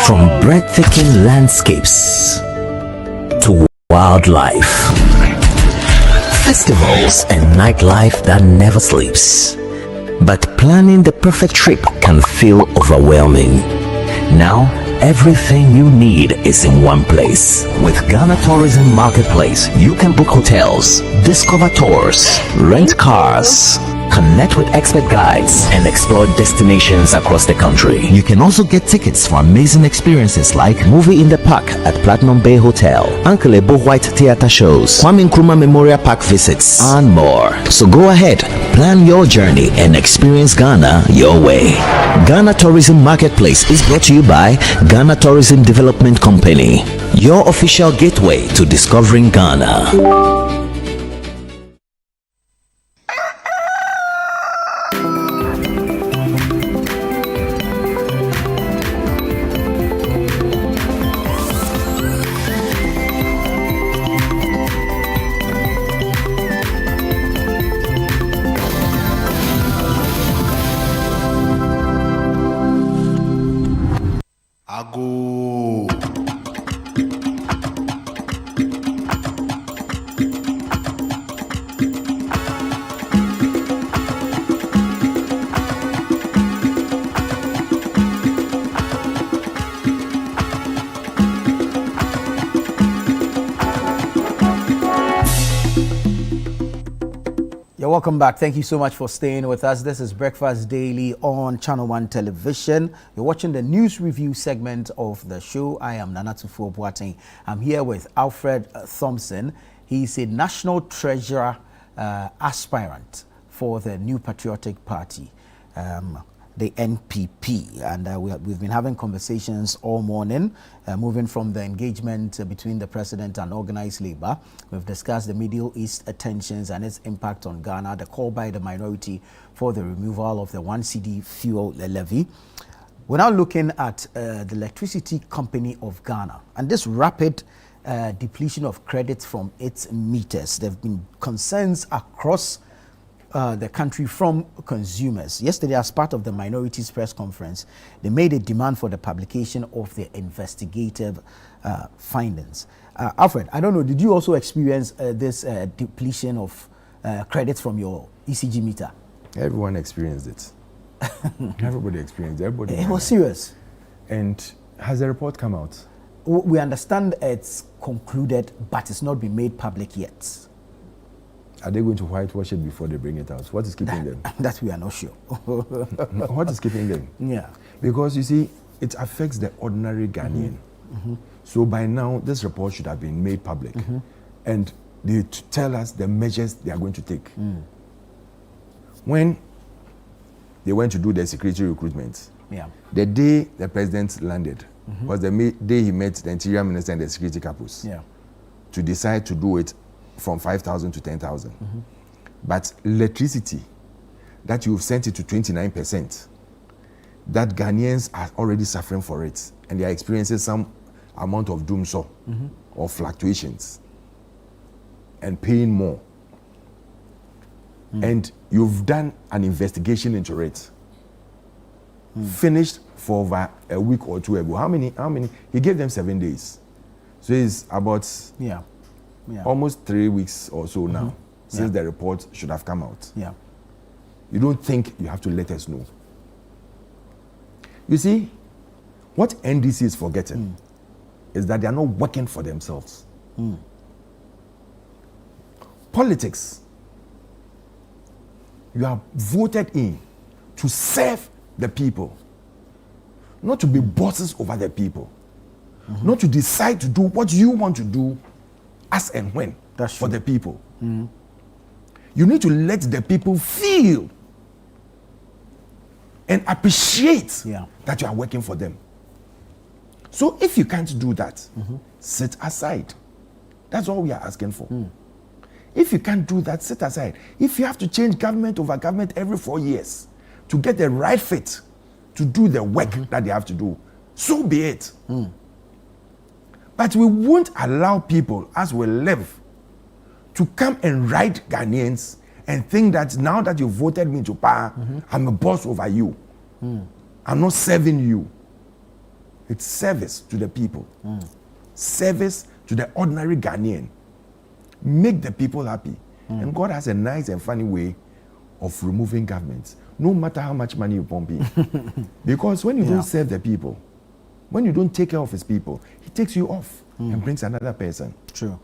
From breathtaking landscapes to wildlife. Festivals and nightlife that never sleeps. But planning the perfect trip can feel overwhelming. Now, everything you need is in one place. With Ghana Tourism Marketplace, you can book hotels, discover tours, rent cars, connect with expert guides, and explore destinations across the country. You can also get tickets for amazing experiences like Movie in the Park at Platinum Bay Hotel, Uncle Ebo White Theatre shows, Kwame Nkrumah Memorial Park visits, and more. So go ahead, plan your journey and experience Ghana your way. Ghana Tourism Marketplace is brought to you by Ghana Tourism Development Company, your official gateway to discovering Ghana. Welcome back. Thank you so much for staying with us. This is Breakfast Daily on Channel 1 Television. You're watching the news review segment of the show. I am Nana Tufo Boateng. I'm here with Alfred Thompson. He's a National Treasurer aspirant for the New Patriotic Party, the NPP. And we've been having conversations all morning, moving from the engagement between the president and organized labor. We've discussed the Middle East tensions and its impact on Ghana, the call by the minority for the removal of the 1 cedi fuel levy. We're now looking at the Electricity Company of Ghana and this rapid depletion of credits from its meters. There have been concerns across the country from consumers. Yesterday, as part of the minorities press conference, they made a demand for the publication of the investigative findings. Alfred, I don't know, did you also experience this depletion of credits from your ECG meter? Everyone experienced it. Everybody experienced it. Everybody. It was serious. And has the report come out? We understand it's concluded, but it's not been made public yet. Are they going to whitewash it before they bring it out? What is keeping them? That we are not sure. What is keeping them? Yeah. Because you see, it affects the ordinary Ghanaian. Mm-hmm. So by now, this report should have been made public. Mm-hmm. And they tell us the measures they are going to take. Mm. When they went to do their security recruitment. Yeah. The day the president landed was the day he met the interior minister and the security capos. Yeah. To decide to do it from 5,000 to 10,000. But electricity, that you've sent it to 29%, that Ghanaians are already suffering for it, and they are experiencing some amount of doomsday or fluctuations and paying more. And you've done an investigation into it. Finished for over a week or two ago. How many? He gave them 7 days. So it's about almost 3 weeks or so now since the report should have come out. Yeah. You don't think you have to let us know. You see, what NDC is forgetting is that they are not working for themselves. Politics, you are voted in to serve the people, not to be bosses over the people, not to decide to do what you want to do as and when for the people. You need to let the people feel and appreciate that you are working for them. So if you can't do that, sit aside. That's all we are asking for. If you can't do that, sit aside. If you have to change government over government every 4 years to get the right fit to do the work that they have to do, so be it. But we won't allow people, as we live, to come and ride Ghanaians and think that now that you voted me to power, I'm a boss over you. I'm not serving you. It's service to the people. Service to the ordinary Ghanaian. Make the people happy. And God has a nice and funny way of removing governments, no matter how much money you pump in. Because when you don't serve the people, when you don't take care of his people, he takes you off and brings another person. True.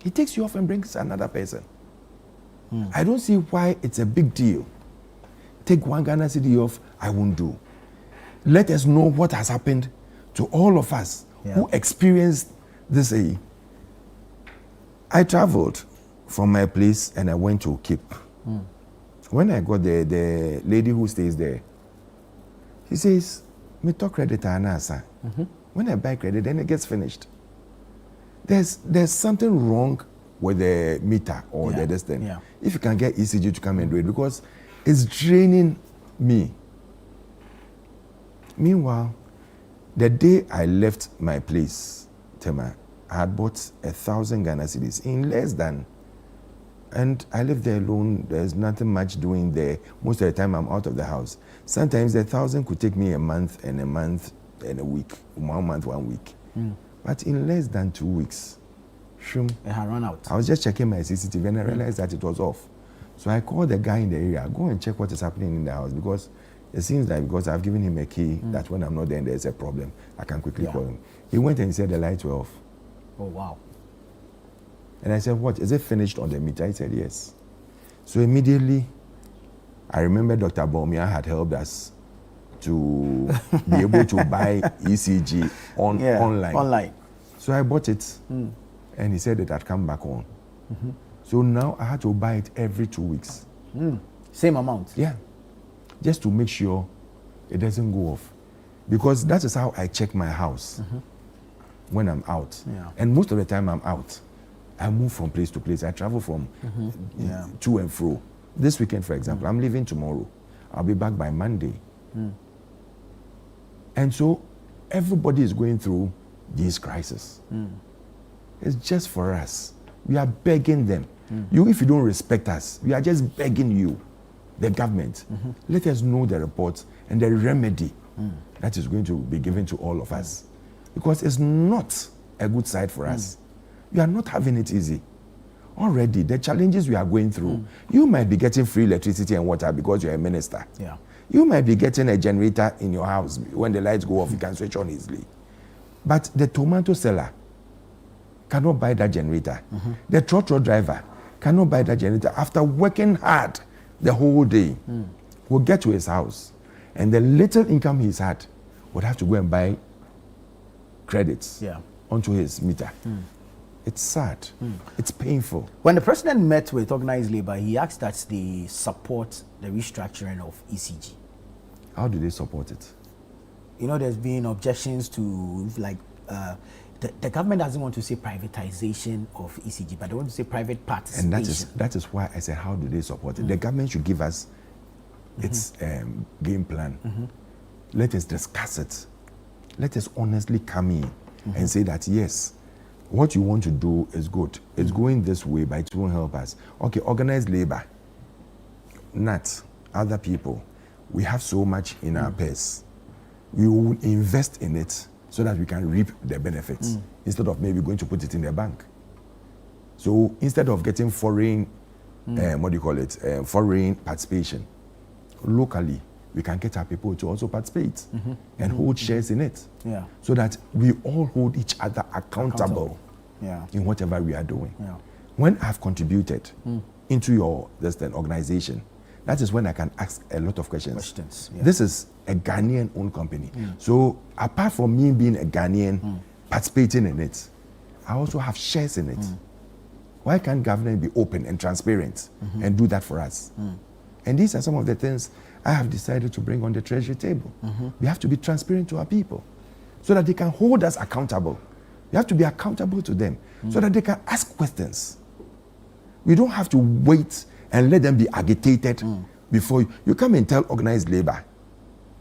He takes you off and brings another person. I don't see why it's a big deal. Take one Ghana cedi off, I won't do. Let us know what has happened to all of us who experienced this. I traveled from my place and I went to Cape. When I got there, the lady who stays there, she says, me talk credit anasa. When I buy credit, then it gets finished. There's something wrong with the meter or the distance. If you can get ECG to come and do it, because it's draining me. Meanwhile, the day I left my place, Tema, I had bought 1,000 Ghana cedis in less than, and I live there alone. There's nothing much doing there. Most of the time I'm out of the house. Sometimes 1,000 could take me a month and a week, 1 month, 1 week. But in less than 2 weeks, it had run out. I was just checking my CCTV and I realized that it was off. So I called the guy in the area, go and check what is happening in the house, because it seems like because I've given him a key that when I'm not there and there's a problem, I can quickly call him. He went and he said the lights were off. Oh, wow. And I said, what, is it finished on the meter? He said, yes. So immediately, I remember Dr. Baumia had helped us to be able to buy ECG online. So I bought it, and he said it had come back on. So now I had to buy it every 2 weeks. Same amount? Yeah. Just to make sure it doesn't go off. Because that is how I check my house when I'm out. And most of the time I'm out, I move from place to place. I travel from to and fro. This weekend, for example, I'm leaving tomorrow. I'll be back by Monday. And so everybody is going through these crises. It's just for us. We are begging them. If you don't respect us, we are just begging you, the government, let us know the report and the remedy that is going to be given to all of us. Because it's not a good side for us. We are not having it easy. Already, the challenges we are going through, you might be getting free electricity and water because you're a minister. You might be getting a generator in your house. When the lights go off, you can switch on easily. But the tomato seller cannot buy that generator. The trotro driver cannot buy that generator. After working hard the whole day, will get to his house, and the little income he's had would have to go and buy credits onto his meter. It's sad. It's painful. When the president met with organized labor, he asked that they support the restructuring of ECG. How do they support it? You know, there's been objections to, like, the government doesn't want to say privatization of ECG, but they want to say private participation. And that is why I said, how do they support it? The government should give us its game plan. Let us discuss it. Let us honestly come in and say that, yes, what you want to do is good. It's going this way, but it won't help us. Okay, organized labor, not other people. We have so much in our purse. We will invest in it so that we can reap the benefits instead of maybe going to put it in the bank. So instead of getting foreign, foreign participation, locally, we can get our people to also participate and hold shares in it. Yeah. So that we all hold each other accountable. Yeah. In whatever we are doing. Yeah. When I've contributed into your organization, that is when I can ask a lot of questions. Yeah. This is a Ghanaian-owned company. So apart from me being a Ghanaian, participating in it, I also have shares in it. Why can't government be open and transparent and do that for us? And these are some of the things I have decided to bring on the treasury table. We have to be transparent to our people so that they can hold us accountable. We have to be accountable to them so that they can ask questions. We don't have to wait and let them be agitated before you come and tell organized labor,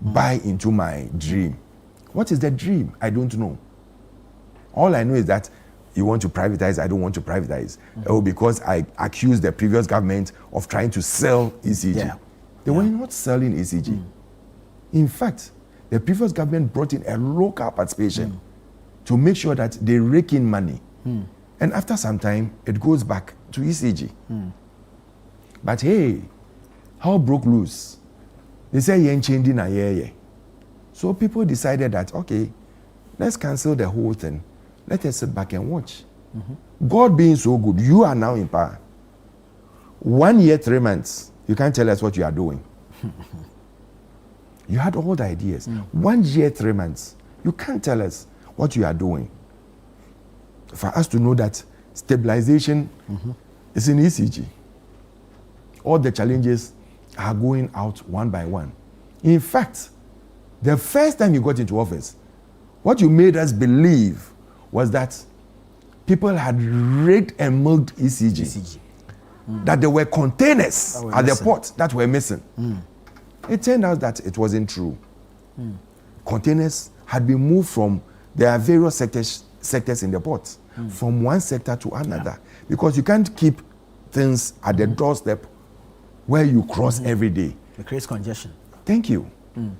buy into my dream. What is the dream? I don't know. All I know is that you want to privatize, I don't want to privatize. Oh, because I accused the previous government of trying to sell ECG. Yeah. They were not selling ECG. In fact, the previous government brought in a local participation to make sure that they rake in money. And after some time, it goes back to ECG. But hey, how broke loose? They say you ain't changing a year. So people decided that, okay, let's cancel the whole thing. Let us sit back and watch. God being so good, you are now in power. 1 year, 3 months, you can't tell us what you are doing. You had all the ideas. 1 year, 3 months, you can't tell us what you are doing. For us to know that stabilization is in ECG. All the challenges are going out one by one. In fact, the first time you got into office, what you made us believe was that people had rigged and milked ECG. That there were containers at the port that were missing. It turned out that it wasn't true. Containers had been moved from, there are various sectors in the port, from one sector to another. Because you can't keep things at the doorstep where you cross every day. It creates congestion. Thank you.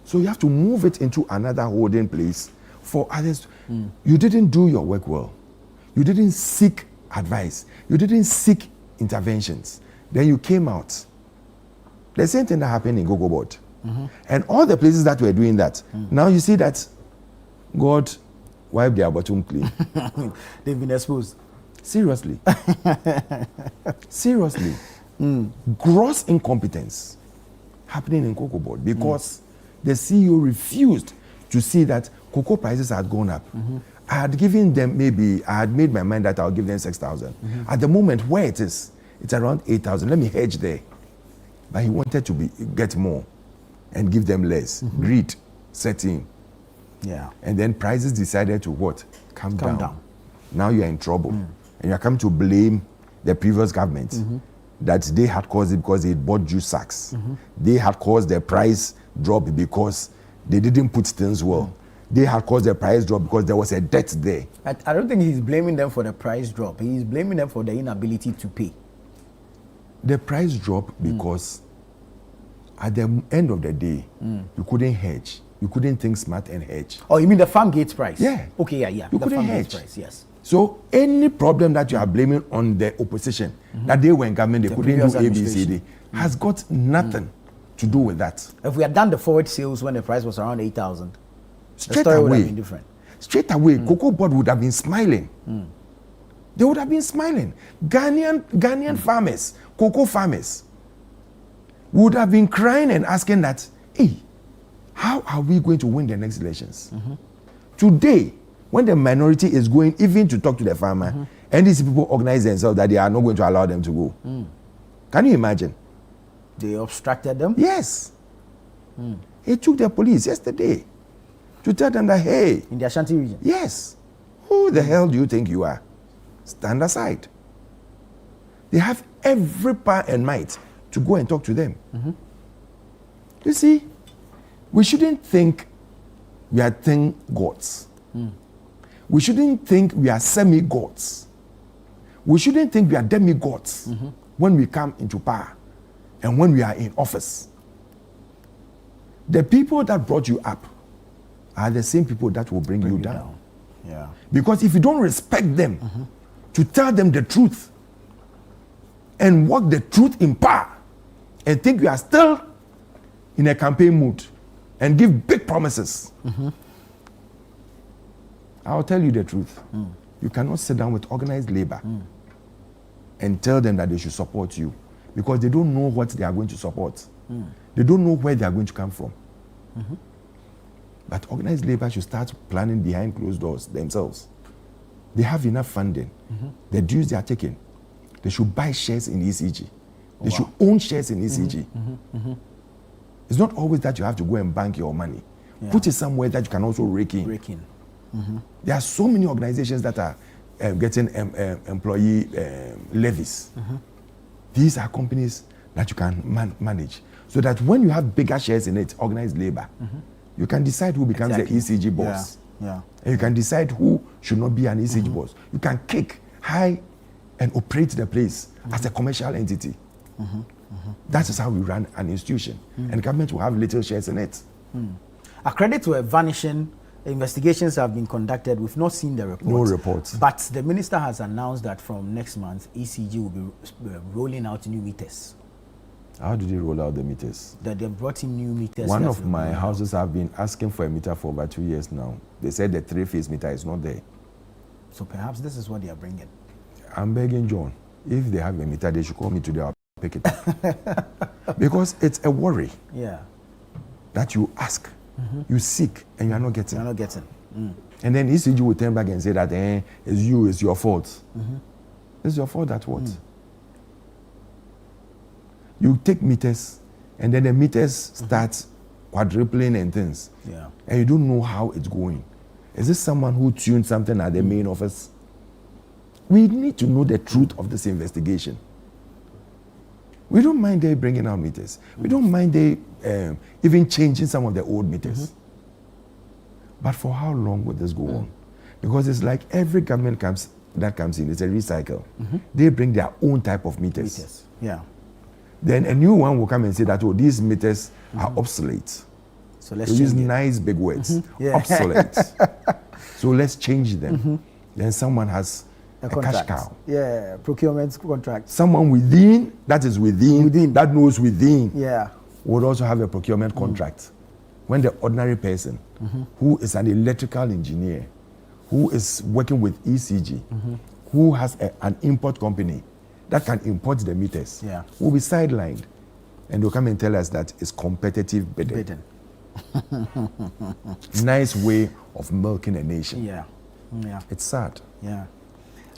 So you have to move it into another holding place for others. You didn't do your work well. You didn't seek advice. You didn't seek interventions. Then you came out. The same thing that happened in Gogo Board. And all the places that were doing that, now you see that God wiped their bottom clean. They've been exposed. Seriously. Seriously. Gross incompetence happening in Cocoa Board because the CEO refused to see that cocoa prices had gone up. I had given them I had made my mind that I'll give them 6,000. At the moment where it is, it's around 8,000. Let me hedge there. But he wanted to get more and give them less. Greed set in. Yeah. And then prices decided to what? Come down. Now you're in trouble. And you're coming to blame the previous government that they had caused it because they bought juice sacks. They had caused the price drop because they didn't put things well. They had caused the price drop because there was a debt there. I don't think he's blaming them for the price drop. He's blaming them for the inability to pay. The price dropped because at the end of the day, you couldn't hedge. You couldn't think smart and hedge. Oh, you mean the farm gate price? Yeah. Okay, yeah. You the couldn't farm hedge. Gate price, yes. So any problem that you are blaming on the opposition, that they were in government, they couldn't do ABCD, has got nothing to do with that. If we had done the forward sales when the price was around 8,000, the straight story would away, have been different. Straight away, Cocoa Board would have been smiling. They would have been smiling. Ghanaian farmers, cocoa farmers, would have been crying and asking that, hey, how are we going to win the next elections? Today, when the minority is going even to talk to the farmer, And these people organize themselves that they are not going to allow them to go. Can you imagine? They obstructed them? Yes. It took the police yesterday to tell them that, hey. In the Ashanti region? Yes. Who the hell do you think you are? Stand aside. They have every power and might to go and talk to them. You see, we shouldn't think we are thin gods. We shouldn't think we are semi-gods. We shouldn't think we are demigods when we come into power and when we are in office. The people that brought you up are the same people that will bring you down. Yeah. Because if you don't respect them to tell them the truth and walk the truth in power and think you are still in a campaign mood and give big promises, I'll tell you the truth. You cannot sit down with organized labor and tell them that they should support you because they don't know what they are going to support. They don't know where they are going to come from. But organized labor should start planning behind closed doors themselves. They have enough funding. The dues they are taking, they should buy shares in ECG. They should own shares in ECG. It's not always that you have to go and bank your money. Put it somewhere that you can also rake in. There are so many organizations that are getting employee levies. These are companies that you can manage so that when you have bigger shares in it, organized labor, you can decide who becomes the ECG boss. And you can decide who should not be an ECG boss. You can kick high and operate the place as a commercial entity. That is how we run an institution. And government will have little shares in it. A credit to a vanishing. Investigations have been conducted. We've not seen the report. No reports. But the minister has announced that from next month, ECG will be rolling out new meters. How did they roll out the meters? That they brought in new meters. One of my houses have been asking for a meter for over 2 years now. They said the 3-phase meter is not there. So perhaps this is what they are bringing. I'm begging John, if they have a meter, they should call me today. I'll pick it up. Because it's a worry. That you ask. You seek and you are not getting. And then ECG will turn back and say that it's you, it's your fault. It's your fault that what? You take meters and then the meters start quadrupling and things. And you don't know how it's going. Is this someone who tuned something at the main office? We need to know the truth of this investigation. We don't mind they bringing out meters. We don't mind they even changing some of the old meters. But for how long will this go on? Because it's like every government that comes in, it's a recycle. They bring their own type of meters. Then a new one will come and say that, oh, these meters are obsolete. So let's use nice big words. Obsolete. So let's change them. Then someone has a cash cow. Procurement contract. Someone within, that knows within, would also have a procurement contract. When the ordinary person, who is an electrical engineer, who is working with ECG, who has an import company that can import the meters, will be sidelined. And they'll come and tell us that it's competitive bidding. Nice way of milking a nation. It's sad.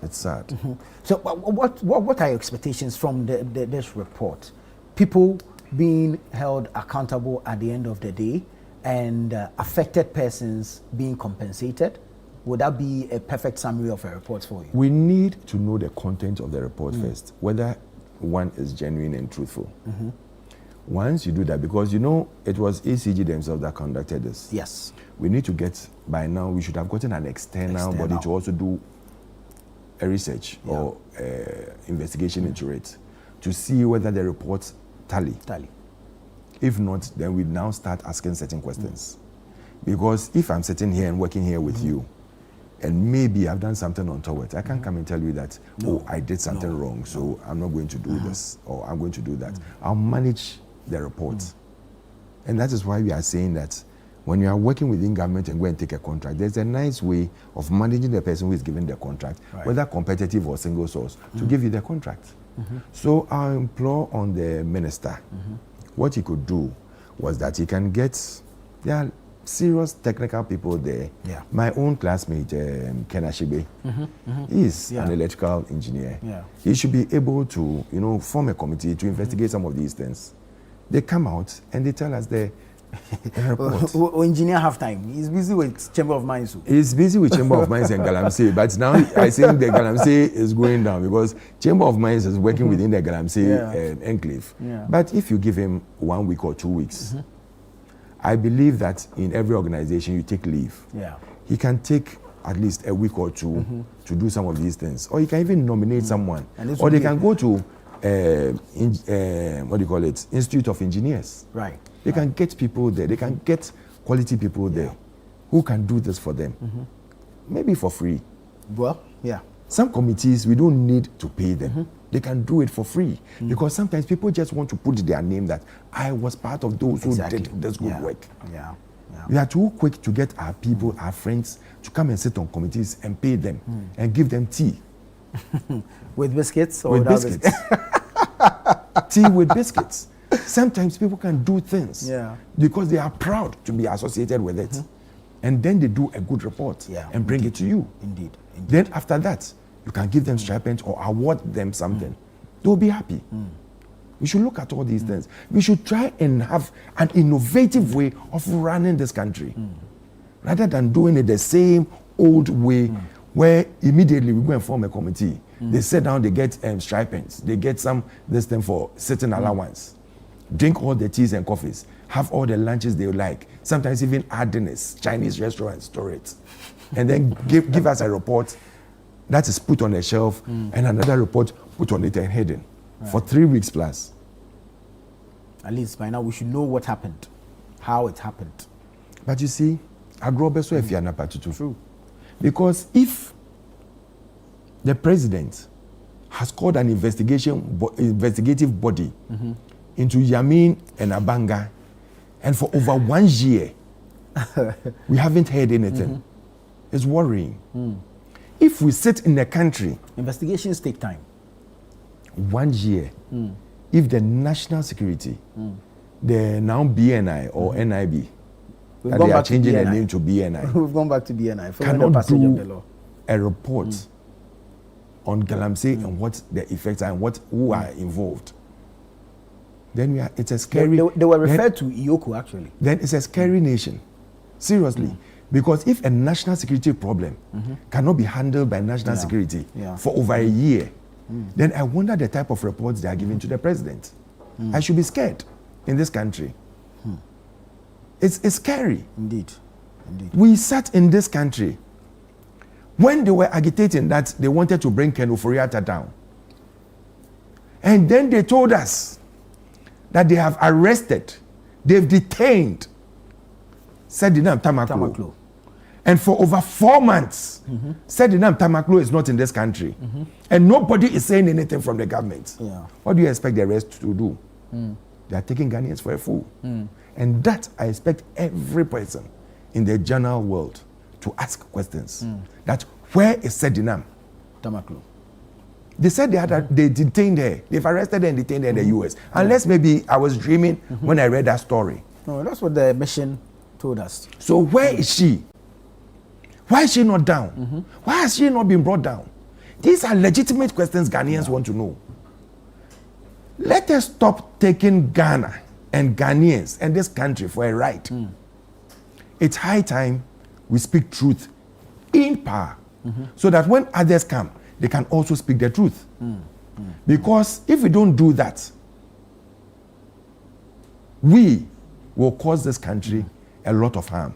It's sad. So what are your expectations from this report? People being held accountable at the end of the day and affected persons being compensated? Would that be a perfect summary of a report for you? We need to know the content of the report first, whether one is genuine and truthful. Once you do that, because you know it was ECG themselves that conducted this. Yes. We need to get, by now, we should have gotten an external body to also do a research or investigation into it to see whether the reports tally. If not, then we now start asking certain questions. Because if I'm sitting here and working here with you, and maybe I've done something untoward, I can't come and tell you that, I did something wrong, so I'm not going to do this, or I'm going to do that. I'll manage the report. And that is why we are saying that when you are working within government and go and take a contract, there's a nice way of managing the person who is given the contract, whether competitive or single source, to give you the contract. So I implore on the minister, what he could do was that he can get, there are serious technical people there. Yeah. My own classmate, Ken Ashibe, he's an electrical engineer. Yeah. He should be able to, form a committee to investigate some of these things. They come out and they tell us the report. Engineer have time. He's busy with Chamber of Mines. He's busy with Chamber of Mines and Galamsey, but now I think the Galamsey is going down because Chamber of Mines is working within the Galamsey enclave. Yeah. But if you give him 1 week or 2 weeks, I believe that in every organization you take leave. Yeah. He can take at least a week or two to do some of these things, or he can even nominate someone, or they can go to what do you call it, Institute of Engineers. Right. They can get people there. They can get quality people there who can do this for them, maybe for free. Well, yeah. Some committees we don't need to pay them. They can do it for free because sometimes people just want to put their name that I was part of those who did this good work. Yeah. We are too quick to get our people, our friends, to come and sit on committees and pay them and give them tea. With biscuits or with without biscuits? Tea with biscuits. Sometimes people can do things because they are proud to be associated with it. And then they do a good report and bring it to you. Indeed. Then after that, you can give them stipends or award them something. They'll be happy. We should look at all these things. We should try and have an innovative way of running this country rather than doing it the same old way where immediately we go and form a committee. They sit down, they get stipends, they get this thing for sitting allowance, drink all the teas and coffees, have all the lunches they like, sometimes even add dinners, Chinese restaurants, store it, and then give us a report that is put on a shelf and another report put on it and hidden for 3 weeks plus. At least by now we should know what happened, how it happened. But you see, true. Because if the president has called an investigative body into Yamin and Abanga, and for over 1 year, we haven't heard anything. It's worrying. If we sit in the country... Investigations take time. 1 year. If the national security, the now BNI or NIB, that they are changing the name to BNI. We've gone back to BNI. Cannot do a report on Galamsey and what the effects are and who are involved. Then it's a scary... They were referred to Iyoko, actually. Then it's a scary nation. Seriously. Because if a national security problem cannot be handled by national security for over a year, then I wonder the type of reports they are giving to the president. I should be scared in this country. It's scary. Indeed. We sat in this country when they were agitating that they wanted to bring Ken Ofori-Atta down. And then they told us that they have arrested, they've detained Sedinam Tamaklo. And for over 4 months, Sedinam Tamaklo is not in this country. And nobody is saying anything from the government. What do you expect the rest to do? They are taking Ghanaians for a fool. And that I expect every person in the general world to ask questions. That where is Sedinam Tamaklo? They said they detained her. They've arrested her and detained her in the US. Unless maybe I was dreaming when I read that story. No, that's what the mission told us. So where is she? Why is she not down? Why has she not been brought down? These are legitimate questions Ghanaians want to know. Let us stop taking Ghana and Ghanaians and this country for a ride. It's high time we speak truth in power so that when others come, they can also speak the truth. Because if we don't do that, we will cause this country a lot of harm.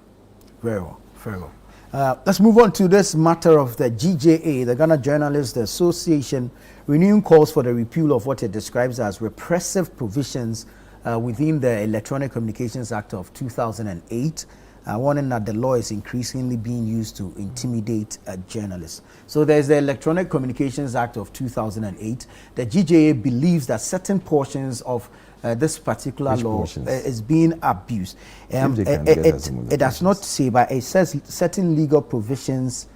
Very well, very well. Let's move on to this matter of the GJA, the Ghana Journalists Association, renewing calls for the repeal of what it describes as repressive provisions within the Electronic Communications Act of 2008, warning that the law is increasingly being used to intimidate journalists. So there's the Electronic Communications Act of 2008. The GJA believes that certain portions of this particular law is being abused. It does not say, but it says certain legal provisions.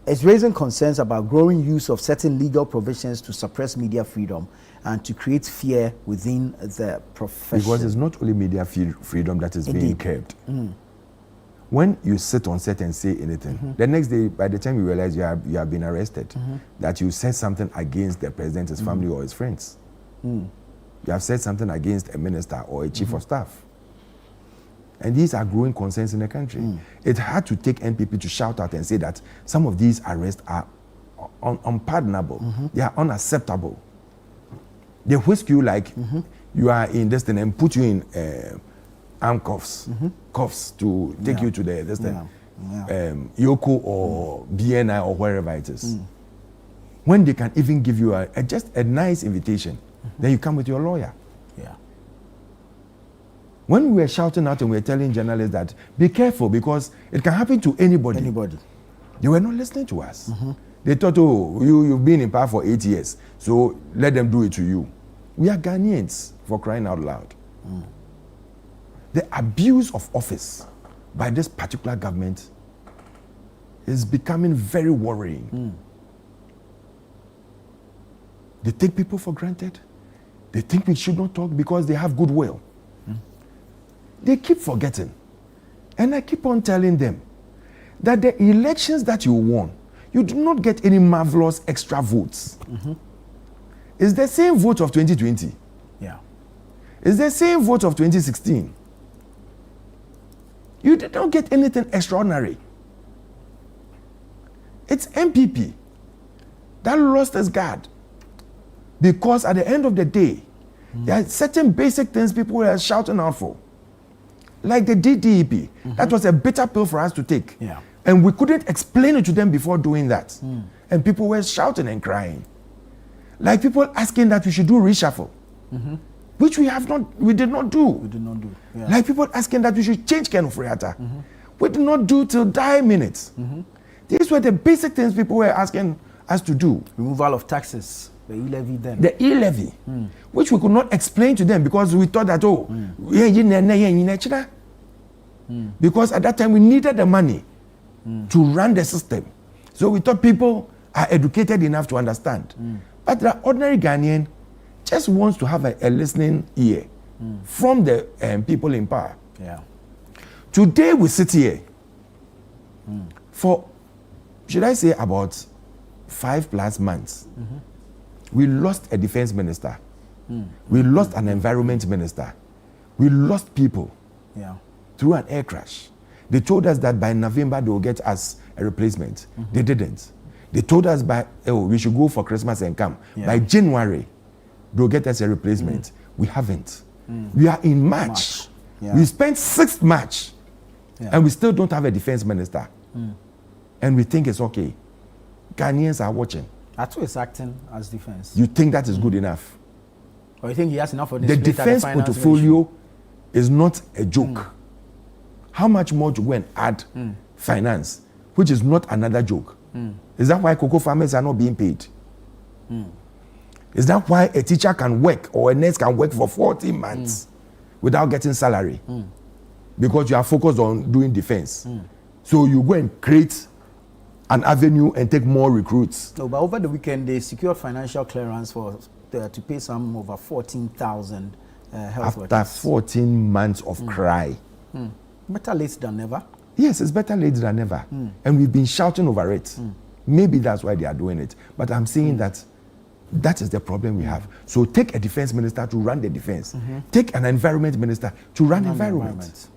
It's raising concerns about growing use of certain legal provisions to suppress media freedom and to create fear within the profession. Because it's not only media freedom that is being curbed. when you sit on set and say anything, the next day, by the time you realize you have been arrested, that you said something against the president, his family, or his friends. You have said something against a minister or a chief of staff. And these are growing concerns in the country. It had to take NPP to shout out and say that some of these arrests are unpardonable. They are unacceptable. They whisk you like you are in this thing and put you in handcuffs, cuffs to take you to the this thing, Yoko or BNI or wherever it is. When they can even give you just a nice invitation, then you come with your lawyer. When we were shouting out and we were telling journalists that be careful because it can happen to anybody. They were not listening to us. They thought, oh, you've been in power for 8 years, so let them do it to you. We are Ghanaians, for crying out loud. The abuse of office by this particular government is becoming very worrying. They take people for granted. They think we should not talk because they have goodwill. They keep forgetting. And I keep on telling them that the elections that you won, you do not get any marvelous extra votes. It's the same vote of 2020. It's the same vote of 2016. You did not get anything extraordinary. It's MPP that lost its guard. Because at the end of the day, there are certain basic things people were shouting out for. Like the DDEP. That was a bitter pill for us to take. And we couldn't explain it to them before doing that. And people were shouting and crying. Like people asking that we should do reshuffle. Which we did not do. Like people asking that we should change Ken Ofori-Atta. We did not do till die minutes. These were the basic things people were asking us to do. Removal of taxes. The e-levy then. The e-levy, which we could not explain to them because we thought that, because at that time we needed the money to run the system. So we thought people are educated enough to understand. But the ordinary Ghanaian just wants to have a listening ear from the people in power. Today we sit here for, should I say, about 5+ months. We lost a defense minister. We lost an environment minister. We lost people through an air crash. They told us that by November they will get us a replacement. They didn't. They told us we should go for Christmas and come. By January, they'll get us a replacement. We haven't. We are in March. We spent 6th March and we still don't have a defense minister. And we think it's okay. Ghanaians are watching. Atu is acting as defense. You think that is good enough? Or you think he has enough for the defense portfolio is not a joke. How much more to go and add finance, which is not another joke? Is that why cocoa farmers are not being paid? Is that why a teacher can work or a nurse can work for 14 months without getting salary? Because you are focused on doing defense. So you go and create an avenue and take more recruits. No, but over the weekend they secured financial clearance to pay some over 14,000 health workers. After 14 months of cry. Better late than never. Yes, it's better late than never. And we've been shouting over it. Maybe that's why they are doing it. But I'm saying that is the problem we have. So take a defense minister to run the defense. Take an environment minister to run environment.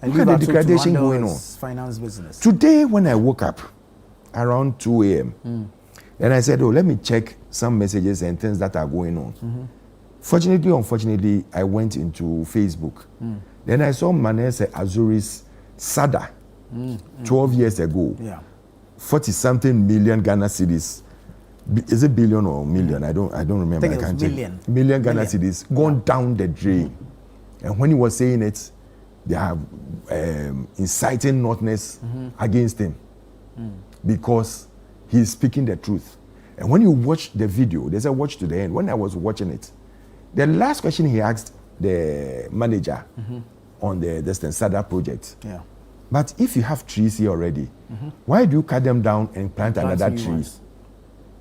And look at the degradation going on. Finance business. Today, when I woke up around 2 a.m., then I said, let me check some messages and things that are going on. Fortunately, unfortunately, I went into Facebook. Then I saw Manesse Azuri's SADA 12 years ago. 40-something million Ghana cedis. Is it billion or million? I don't remember. I can't check. Million Ghana cedis gone down the drain. And when he was saying it, they are inciting Northerners against him because he's speaking the truth. And when you watch the video, there's a watch to the end. When I was watching it, the last question he asked the manager on the SADA project. But if you have trees here already, why do you cut them down and plant another tree,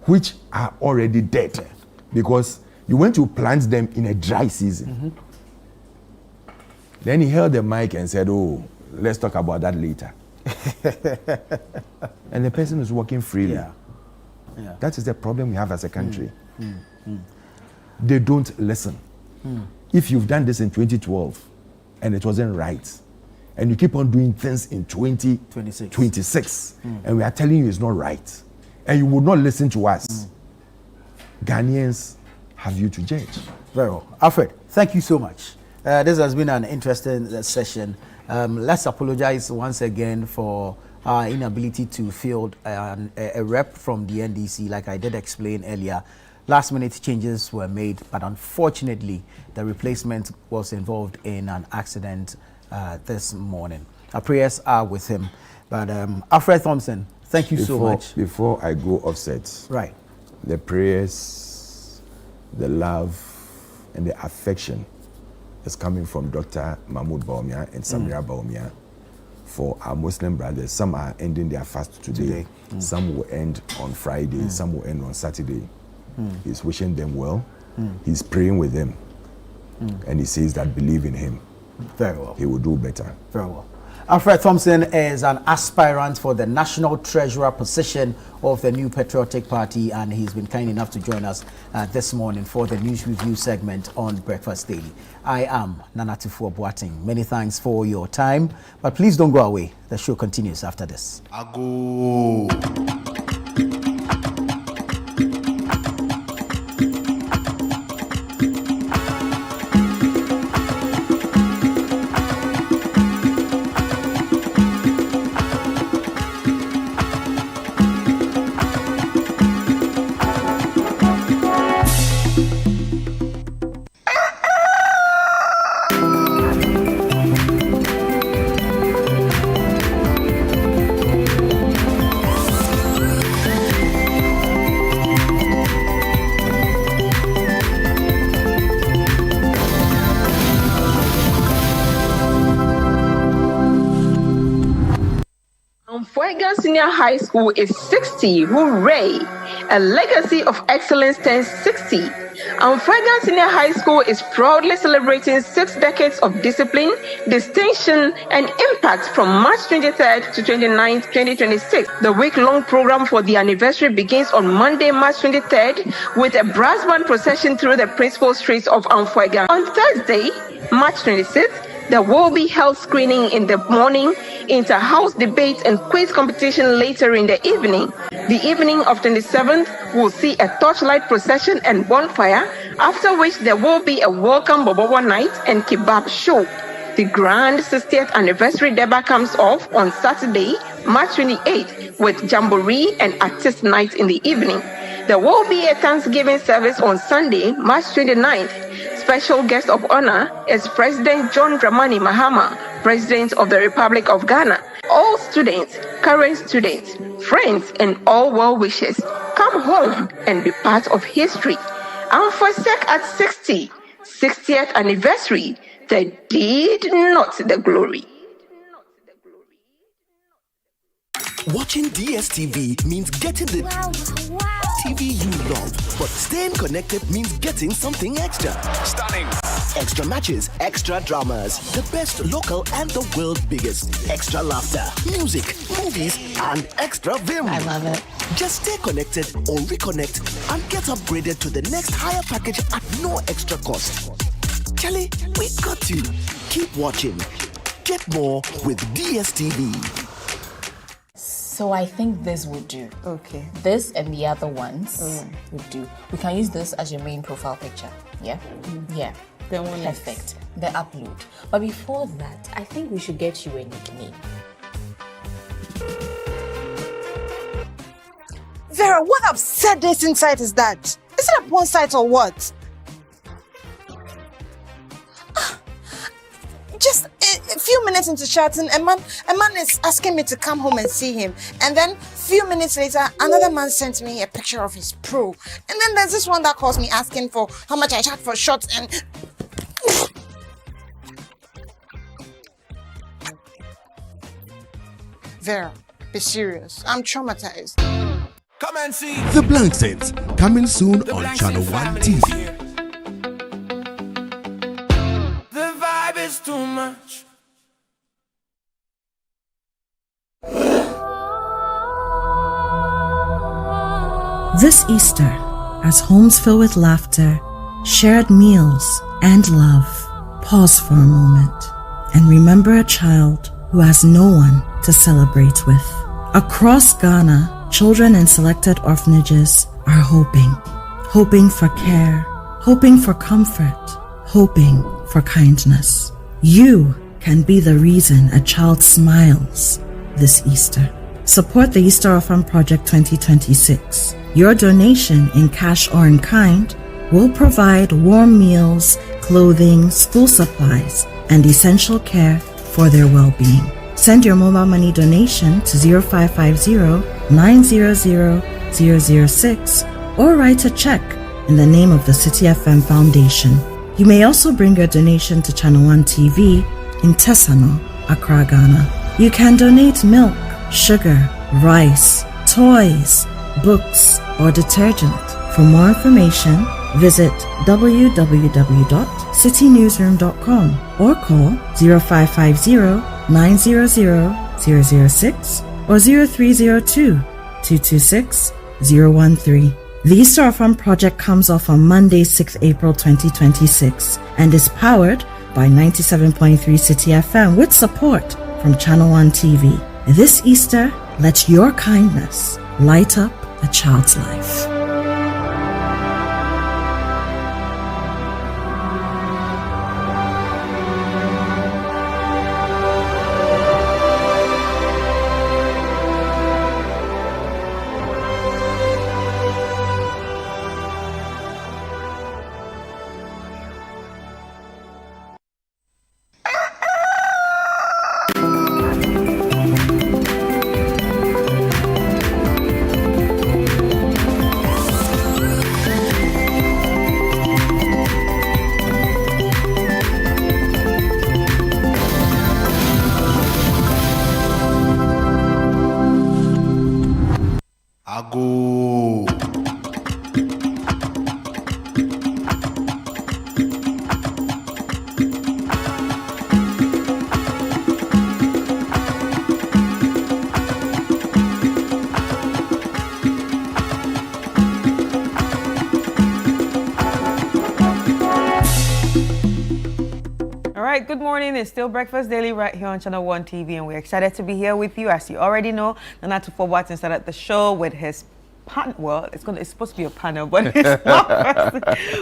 which are already dead? Because you went to plant them in a dry season. Then he held the mic and said, let's talk about that later. And the person is working freely. Yeah. That is the problem we have as a country. They don't listen. If you've done this in 2012 and it wasn't right, and you keep on doing things in 2026, and we are telling you it's not right, and you would not listen to us, Ghanaians have you to judge. Very well. Alfred, thank you so much. This has been an interesting session. Let's apologize once again for our inability to field a rep from the NDC, like I did explain earlier. Last minute changes were made, but unfortunately, the replacement was involved in an accident this morning. Our prayers are with him. But Alfred Thompson, thank you so much. Before I go offset, right, the prayers, the love, and the affection is coming from Dr. Mahmoud Bawumia and Samira Bawumia for our Muslim brothers. Some are ending their fast today. Some will end on Friday. Some will end on Saturday. He's wishing them well. He's praying with them. And he says that believe in him. Very well. He will do better. Very well. Alfred Thompson is an aspirant for the national treasurer position of the New Patriotic Party, and he's been kind enough to join us this morning for the news review segment on Breakfast Daily. I am Nana Tufua Boateng. Many thanks for your time, but please don't go away. The show continues after this. Senior High School is 60. Hooray! A legacy of excellence turns 60. Anfuegan Senior High School is proudly celebrating 6 decades of discipline, distinction, and impact from March 23rd to 29th, 2026. The week-long program for the anniversary begins on Monday, March 23rd, with a brass band procession through the principal streets of Anfuegan. On Thursday, March 26th, there will be health screening in the morning, inter-house debates and quiz competition later in the evening. The evening of 27th will see a torchlight procession and bonfire, after which there will be a welcome Bobobo night and kebab show. The grand 60th anniversary deba comes off on Saturday, March 28th, with jamboree and artist night in the evening. There will be a Thanksgiving service on Sunday, March 29th. Special guest of honor is President John Dramani Mahama, President of the Republic of Ghana. All students, current students, friends, and all well-wishers, come home and be part of history. Anfuesek at 60, 60th anniversary, the deed, not the glory. Watching DSTV means getting the TV you love, but staying connected means getting something extra. Stunning. Extra matches, extra dramas, the best local and the world's biggest. Extra laughter, music, movies, and extra vim. I love it. Just stay connected or reconnect and get upgraded to the next higher package at no extra cost. Charlie, we got you. Keep watching. Get more with DSTV. So I think this would do. Okay. This and the other ones would do. We can use this as your main profile picture. Yeah? Yeah. Then one perfect. The upload. But before that, I think we should get you a nickname. Vera, what absurdness insight is that? Is it a porn site or what? Just a few minutes into chatting, a man is asking me to come home and see him. And then a few minutes later, another man sent me a picture of his pro. And then there's this one that calls me asking for how much I charge for shots and... Vera, be serious. I'm traumatized. Come and see The Blank Set, coming soon on Channel 1 TV. The vibe is too much. This Easter, as homes fill with laughter, shared meals, and love, pause for a moment and remember a child who has no one to celebrate with. Across Ghana, children in selected orphanages are hoping for care, hoping for comfort, hoping for kindness. You can be the reason a child smiles this Easter. Support the Easter Orphan Project 2026. Your donation in cash or in kind will provide warm meals, clothing, school supplies, and essential care for their well-being. Send your mobile money donation to 0550-900-006 or write a check in the name of the City FM Foundation. You may also bring your donation to Channel One TV in Tesano, Accra, Ghana. You can donate milk, sugar, rice, toys, books, or detergent. For more information, visit www.citynewsroom.com or call 0550-900-006 or 0302-226-013. The Easter Orphan Project comes off on Monday, 6 April 2026 and is powered by 97.3 City FM with support from Channel One TV. This Easter, let your kindness light up a child's life. Good morning. It's still Breakfast Daily right here on Channel One TV, and we're excited to be here with you. As you already know, Nana Tufo-Boateng started the show with his well, it's supposed to be a panel, but it's not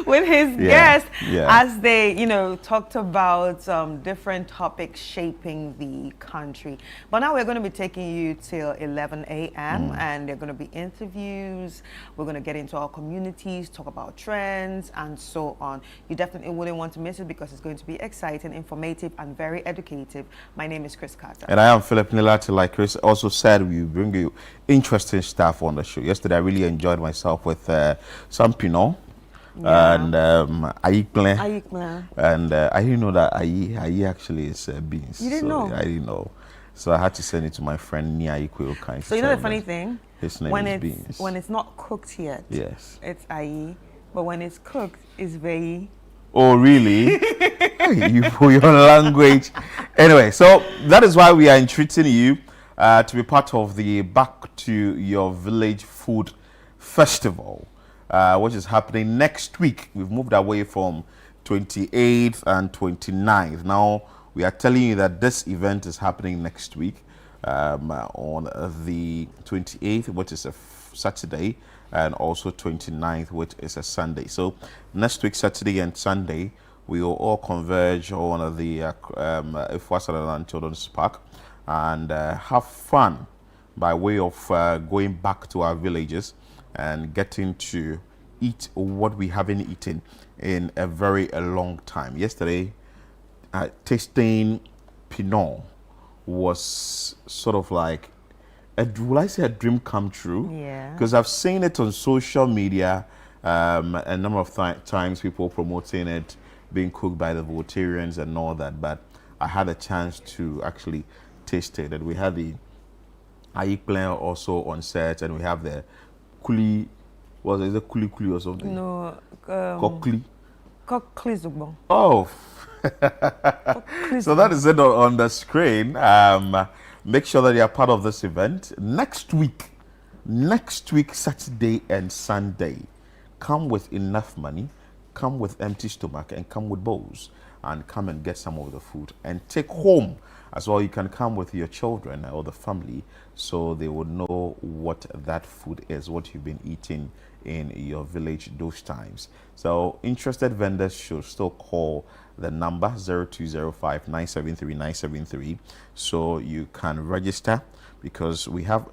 with his guests as they, talked about different topics shaping the country. But now we're going to be taking you till 11 a.m. and there are going to be interviews. We're going to get into our communities, talk about trends, and so on. You definitely wouldn't want to miss it because it's going to be exciting, informative, and very educative. My name is Chris Carter. And I am Philip Nilati. Like Chris also said, we bring you interesting stuff on the show. Yesterday, I really enjoyed myself with some Pinot and Ayikple. And I didn't know that Ayi actually is beans. You didn't know? I didn't know. So I had to send it to my friend Nia Ikwe. So you know the funny thing? His name is beans. When it's not cooked yet, it's Ayi. But when it's cooked, it's Veyi. Oh, really? You for your language. Anyway, so that is why we are entreating you to be part of the Back to Your Village Food Festival, which is happening next week. We've moved away from 28th and 29th. Now, we are telling you that this event is happening next week on the 28th, which is a Saturday, and also 29th, which is a Sunday. So next week, Saturday and Sunday, we will all converge on the Ifwasaland Children's Park and have fun by way of going back to our villages and getting to eat what we haven't eaten in a very long time. Yesterday, tasting Pinot was sort of like, will I say a dream come true? Yeah. Because I've seen it on social media, a number of times people promoting it, being cooked by the Voltarians and all that, but I had a chance to actually taste it. And we had the Ayikple also on set, and we have the Kuli, is it Kuli or something? No, Kokli. Kokli Zugbo. Oh. So that is it on the screen. Make sure that you are part of this event. Next week, Next week, Saturday and Sunday, come with enough money, come with empty stomach, and come with bowls, and come and get some of the food and take home as well. You can come with your children or the family, so they will know what that food is, what you've been eating in your village those times. So interested vendors should still call the number 0205 973 973 so you can register, because we have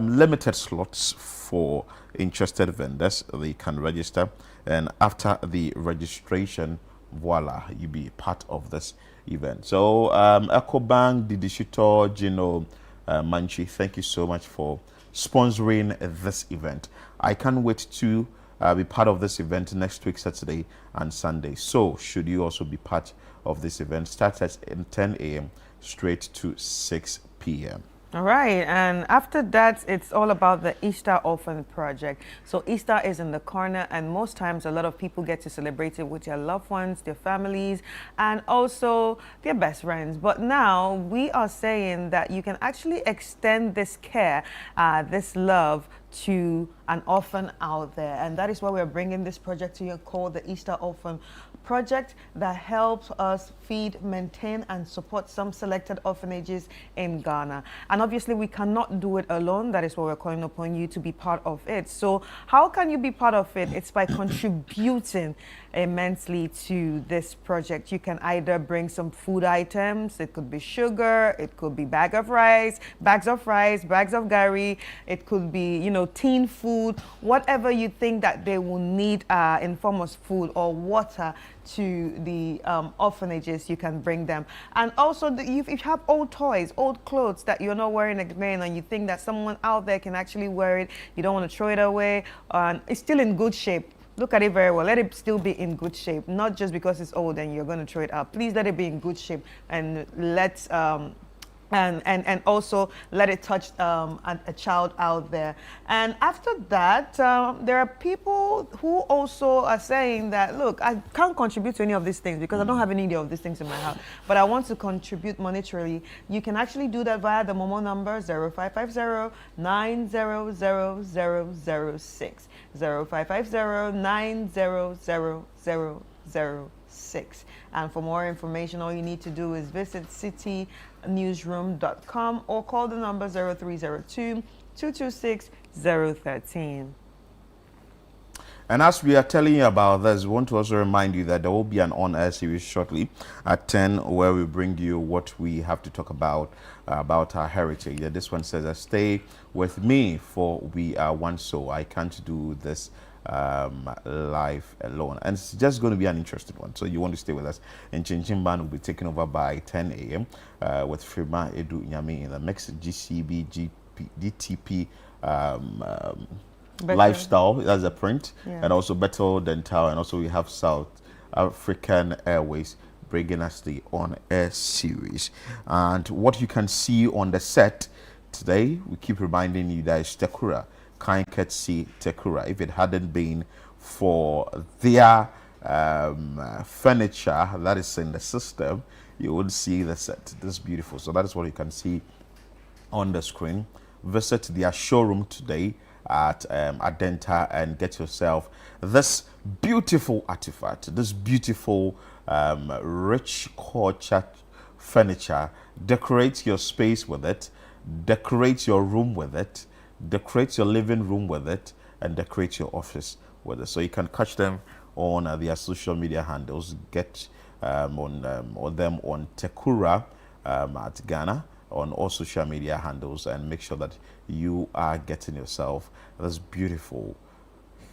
limited slots for interested vendors. They can register, and after the registration, voila, you be part of this event. So EcoBank, Didishito, Gino, Manchi, thank you so much for sponsoring this event. I can't wait to be part of this event next week, Saturday and Sunday. So should you also be part of this event, starts at 10 a.m. straight to 6 p.m. All right, and after that, it's all about the Easter Orphan Project. So Easter is in the corner, and most times a lot of people get to celebrate it with their loved ones, their families, and also their best friends. But now we are saying that you can actually extend this care, this love, to an orphan out there, and that is why we're bringing this project to you called the Easter Orphan Project, that helps us feed, maintain, and support some selected orphanages in Ghana. And obviously we cannot do it alone. That is why we're calling upon you to be part of it. So how can you be part of it? It's by contributing immensely to this project. You can either bring some food items. It could be sugar, it could be bags of rice, bags of gari, it could be, you know, teen food, whatever you think that they will need in form of food or water to the orphanages, you can bring them. And also, if you have old toys, old clothes that you're not wearing again, and you think that someone out there can actually wear it, you don't want to throw it away, and it's still in good shape. Look at it very well. Let it still be in good shape, not just because it's old and you're going to throw it out. Please let it be in good shape, and let and also let it touch a child out there. And after that, there are people who also are saying that, look, I can't contribute to any of these things because I don't have any of these things in my house, but I want to contribute monetarily. You can actually do that via the Momo number 0550 9000006, 0550 9000006. And for more information, all you need to do is visit citynewsroom.com or call the number 0302 226 013. And as we are telling you about this, we want to also remind you that there will be an on-air series shortly at 10 where we bring you what we have to talk about our heritage. This one says, stay with me for we are one soul. I can't do this life alone, and it's just going to be an interesting one, so you want to stay with us. And Chinchimban will be taken over by 10 a.m. With Firma Edu Nyami in the mix, GCB, DTP Lifestyle, that's a print, and also Beto Dental, and also we have South African Airways bringing us the on-air series. And what you can see on the set today, we keep reminding you that it's Tekura, kind courtesy Tekura. If it hadn't been for their furniture that is in the system, you would see the set. This is beautiful. So that is what you can see on the screen. Visit their showroom today at Adenta and get yourself this beautiful artifact, this beautiful rich culture furniture. Decorate your space with it, decorate your room with it, decorate your living room with it, and decorate your office with it. So you can catch them on their social media handles. Get on them on Tekura at Ghana on all social media handles, and make sure that you are getting yourself this beautiful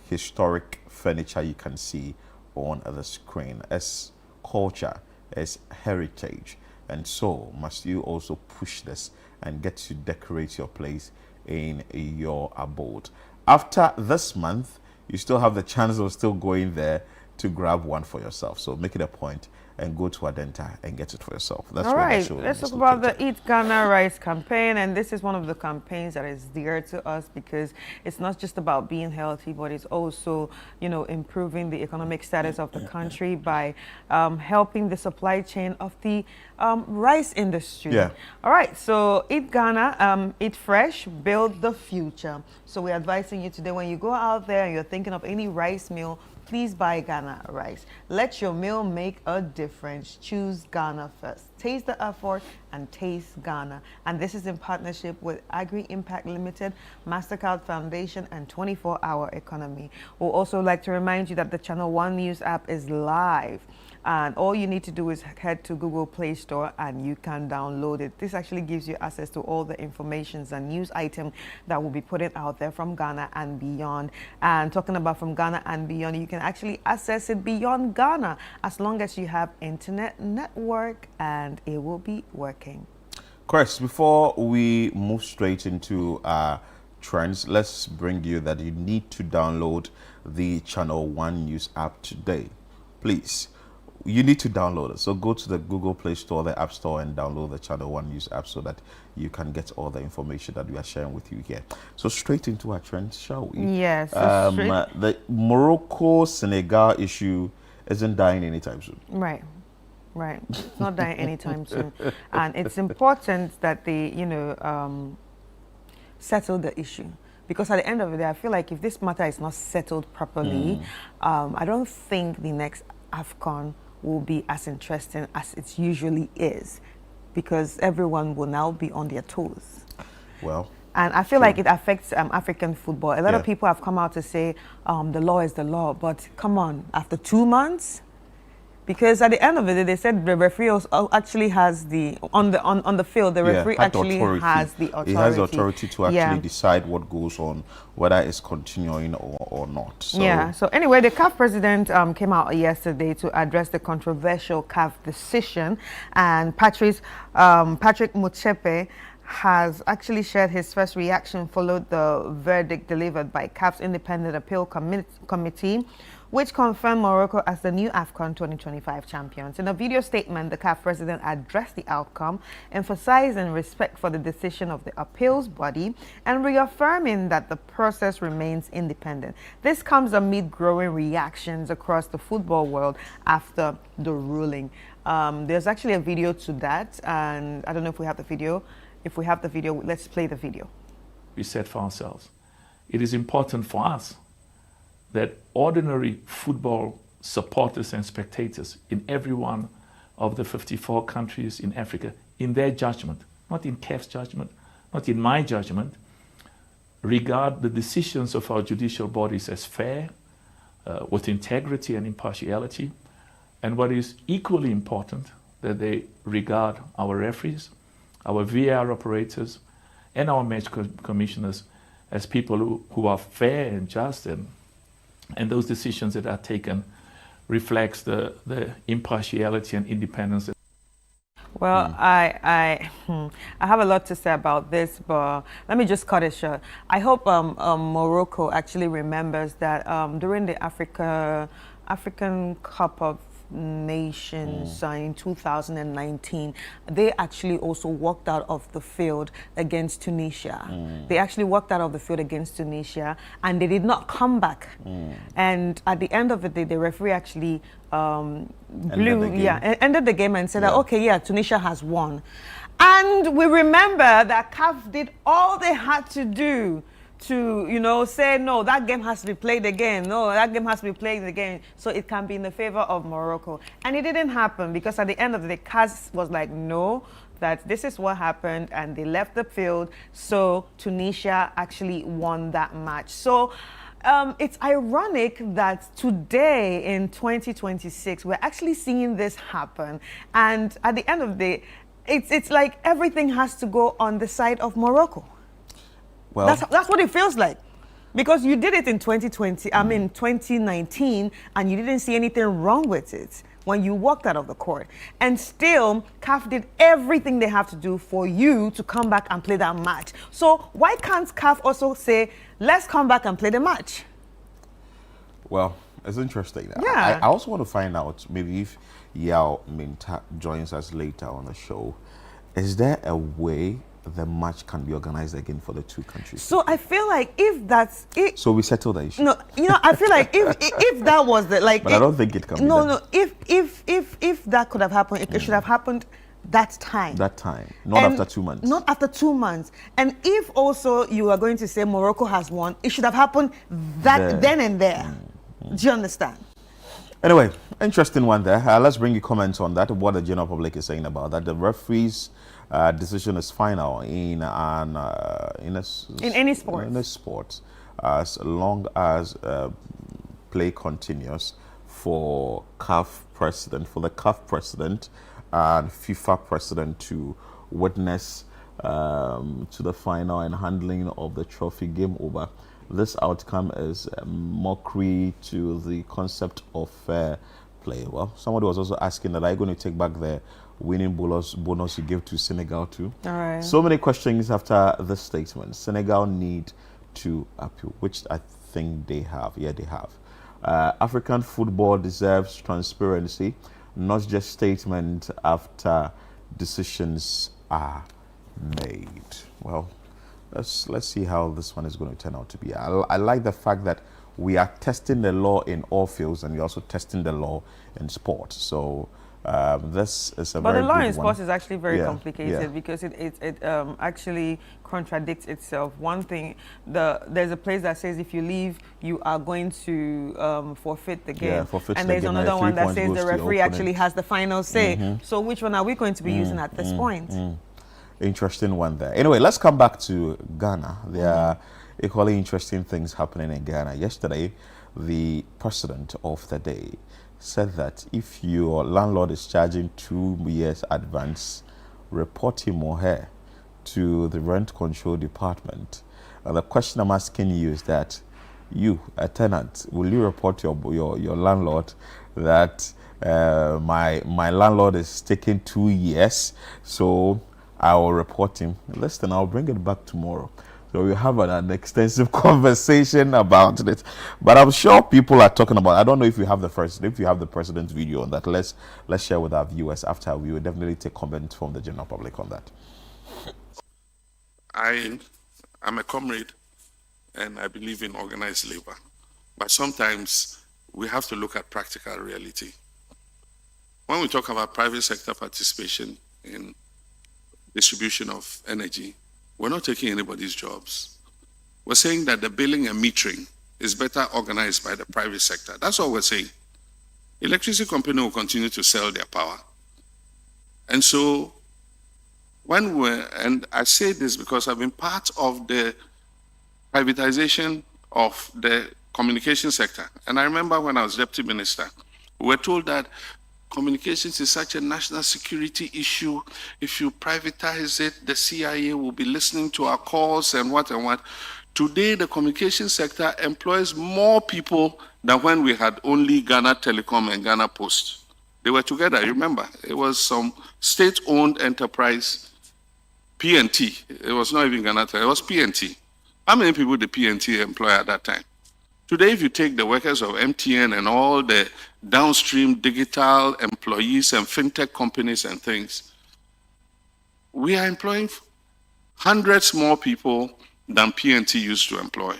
historic furniture you can see on the screen. As culture, as heritage, and so must you also push this and get to decorate your place in your abode. After this month, you still have the chance of still going there to grab one for yourself. So make it a point and go to Adenta and get it for yourself. That's all what right. the show Let's is talk about located. the Eat Ghana Rice campaign, and this is one of the campaigns that is dear to us because it's not just about being healthy, but it's also, you know, improving the economic status of the country by helping the supply chain of the rice industry. Yeah. All right. So Eat Ghana, eat fresh, build the future. So we're advising you today, when you go out there and you're thinking of any rice meal, please buy Ghana rice. Let your meal make a difference. Choose Ghana first. Taste the effort and taste Ghana. And this is in partnership with Agri Impact Limited, MasterCard Foundation, and 24-Hour Economy. We'll also like to remind you that the Channel One News app is live. And all you need to do is head to Google Play Store and you can download it. This actually gives you access to all the information and news items that will be putting out there from Ghana and beyond. And talking about from Ghana and beyond, you can actually access it beyond Ghana as long as you have internet network and it will be working. Chris, before we move straight into trends, let's bring you that you need to download the Channel One News app today. Please. You need to download it. So go to the Google Play Store, the App Store, and download the Channel One News app so that you can get all the information that we are sharing with you here. So straight into our trends, shall we? Yes. The Morocco-Senegal issue isn't dying anytime soon. Right. Right. It's not dying anytime soon. And it's important that they, you know, settle the issue. Because at the end of the day, I feel like if this matter is not settled properly, I don't think the next AFCON will be as interesting as it usually is, because everyone will now be on their toes. Well, and I feel like it affects African football. A lot of people have come out to say the law is the law, but come on, after 2 months, because at the end of the day, they said the referee actually has the on the field. The referee actually has the authority. He has the authority to actually decide what goes on, whether it's continuing or not. So yeah. So anyway, the CAF president came out yesterday to address the controversial CAF decision, and Patrick Motsepe has actually shared his first reaction following the verdict delivered by CAF's Independent Appeal Committee, which confirmed Morocco as the new AFCON 2025 champions. In a video statement, the CAF president addressed the outcome, emphasizing respect for the decision of the appeals body and reaffirming that the process remains independent. This comes amid growing reactions across the football world after the ruling. There's actually a video to that, and I don't know if we have the video. If we have the video, let's play the video. We said for ourselves, it is important for us that ordinary football supporters and spectators in every one of the 54 countries in Africa, in their judgment, not in CAF's judgment, not in my judgment, regard the decisions of our judicial bodies as fair, with integrity and impartiality, and what is equally important, that they regard our referees, our VAR operators, and our match commissioners as people who are fair and just, and those decisions that are taken reflects the impartiality and independence. Well, I have a lot to say about this, but let me just cut it short. I hope Morocco actually remembers that during the African Cup of Nations in 2019, they actually also walked out of the field against Tunisia. They actually walked out of the field against Tunisia, and they did not come back. And at the end of the day, the referee actually ended the game and said that, okay, Tunisia has won. And we remember that CAF did all they had to do to, you know, say, no, that game has to be played again. No, that game has to be played again. So it can be in the favor of Morocco. And it didn't happen, because at the end of the day, CAF was like, no, that this is what happened, and they left the field. So Tunisia actually won that match. So it's ironic that today in 2026, we're actually seeing this happen. And at the end of the day, it's like everything has to go on the side of Morocco. Well, that's what it feels like, because you did it in 2019, and you didn't see anything wrong with it when you walked out of the court. And still, CAF did everything they have to do for you to come back and play that match. So why can't CAF also say, let's come back and play the match? Well, it's interesting. Yeah. I also want to find out maybe if Yao Minta joins us later on the show. Is there a way the match can be organized again for the two countries? So I feel like if that's it. So we settle the issue. No, I feel like if that was the like. But I don't think it can. No. If that could have happened, it should have happened that time. That time, not after 2 months. Not after 2 months. And if also you are going to say Morocco has won, it should have happened then and there. Do you understand? Anyway, interesting one there. Let's bring you comments on that. What the general public is saying about that. The referee's decision is final in any sport. In a sport, as long as play continues for the CAF president and FIFA president to witness to the final and handling of the trophy game over. This outcome is a mockery to the concept of fair play. Well, somebody was also asking that, are you going to take back the winning bonus you gave to Senegal too? All right. So many questions after this statement. Senegal need to appeal, which I think they have. Yeah, they have. African football deserves transparency, not just statement after decisions are made. Well, let's see how this one is going to turn out to be. I like the fact that we are testing the law in all fields and we're also testing the law in sport. So this is a very good one. But the law in sports is actually very complicated because it actually contradicts itself. One thing, there's a place that says if you leave, you are going to forfeit the game. Yeah, forfeit and the there's game. another one that says the referee actually has the final say. So which one are we going to be using at this point? Interesting one there. Anyway, let's come back to Ghana. There are equally interesting things happening in Ghana. Yesterday, the president of the day said that if your landlord is charging 2 years advance, report him or her to the rent control department. And the question I'm asking you is that you, a tenant, will you report your landlord that my landlord is taking 2 years, so I will report him? Listen, I'll bring it back tomorrow. So we have an extensive conversation about it. But I'm sure people are talking about, I don't know if you have the president's video on that. Let's share with our viewers after. We will definitely take comments from the general public on that. I'm a comrade and I believe in organized labor. But sometimes we have to look at practical reality. When we talk about private sector participation in distribution of energy, we're not taking anybody's jobs. We're saying that the billing and metering is better organized by the private sector. That's all we're saying. Electricity company will continue to sell their power. And so, and I say this because I've been part of the privatization of the communication sector. And I remember when I was deputy minister, we were told that communications is such a national security issue. If you privatize it, the CIA will be listening to our calls and what and what. Today, the communication sector employs more people than when we had only Ghana Telecom and Ghana Post. They were together, remember. It was some state-owned enterprise, PNT. It was not even Ghana Telecom, it was PNT. How many people did PNT employ at that time? Today, if you take the workers of MTN and all the downstream digital employees and fintech companies and things, we are employing hundreds more people than PNT used to employ.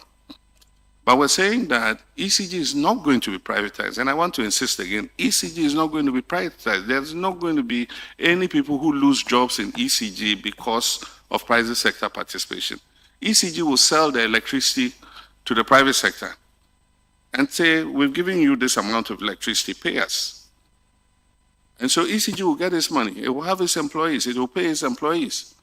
But we're saying that ECG is not going to be privatized. And I want to insist again, ECG is not going to be privatized. There's not going to be any people who lose jobs in ECG because of private sector participation. ECG will sell the electricity to the private sector and say, we've given you this amount of electricity, pay us. And so ECG will get its money. It will have its employees. It will pay its employees.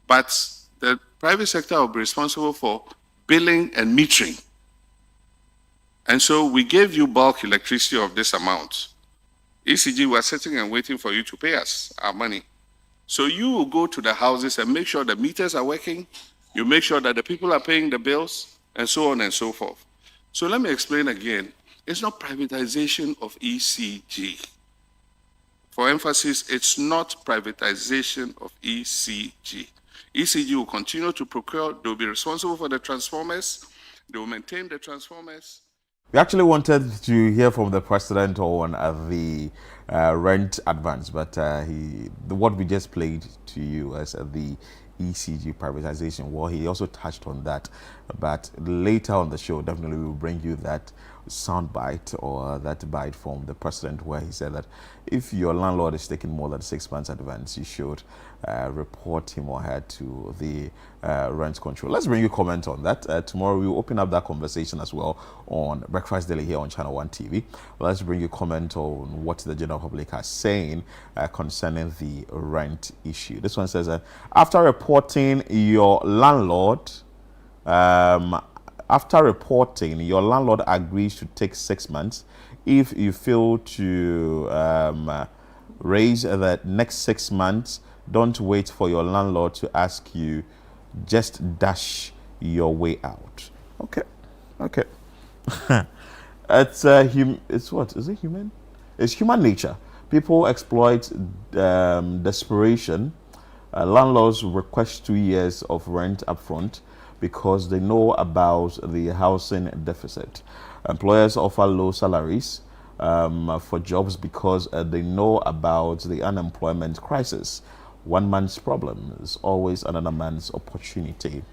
But the private sector will be responsible for billing and metering. And so we gave you bulk electricity of this amount. ECG was sitting and waiting for you to pay us our money. So you will go to the houses and make sure the meters are working. You make sure that the people are paying the bills, and so on and so forth. So let me explain again. It's not privatization of ECG. For emphasis, it's not privatization of ECG. ECG will continue to procure. They'll be responsible for the transformers. They will maintain the transformers. We actually wanted to hear from the president on the rent advance. But what we just played to you as the ECG privatization, well, he also touched on that. But later on the show, definitely we will bring you that sound bite or that bite from the president, where he said that if your landlord is taking more than 6 months advance, you should report him or her to the rent control. Let's bring you comment on that. Tomorrow we will open up that conversation as well on Breakfast Daily here on Channel 1 TV. Let's bring you comment on what the general public are saying concerning the rent issue. This one says that after reporting your landlord, agrees to take 6 months. If you fail to raise the next 6 months, don't wait for your landlord to ask you. Just dash your way out. Okay. It's what? Is it human? It's human nature. People exploit desperation. Landlords request 2 years of rent upfront because they know about the housing deficit. Employers offer low salaries for jobs because they know about the unemployment crisis. One man's problem is always another man's opportunity.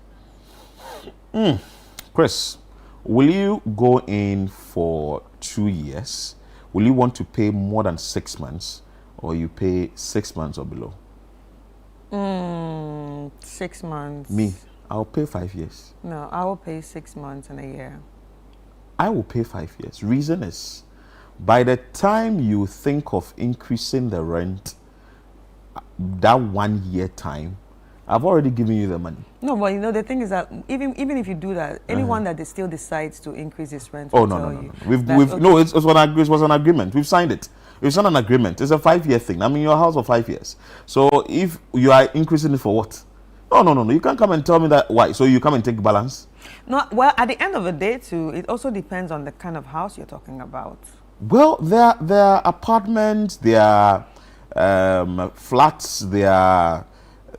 Chris, will you go in for 2 years? Will you want to pay more than 6 months, or you pay 6 months or below? 6 months. Me, I'll pay 5 years. No, I will pay 6 months and a year. I will pay 5 years. Reason is, by the time you think of increasing the rent, that 1 year time, I've already given you the money. No, but you know, the thing is that even if you do that, anyone that still decides to increase his rent Oh, will no. tell No. you. It was an agreement. We've signed it. We've signed an agreement. It's a 5-year thing. I'm in your house for 5 years. So if you are increasing it for what? No. You can't come and tell me that. Why? So you come and take balance? No, well, at the end of the day, too, it also depends on the kind of house you're talking about. Well, there are apartments, there are flats, there are,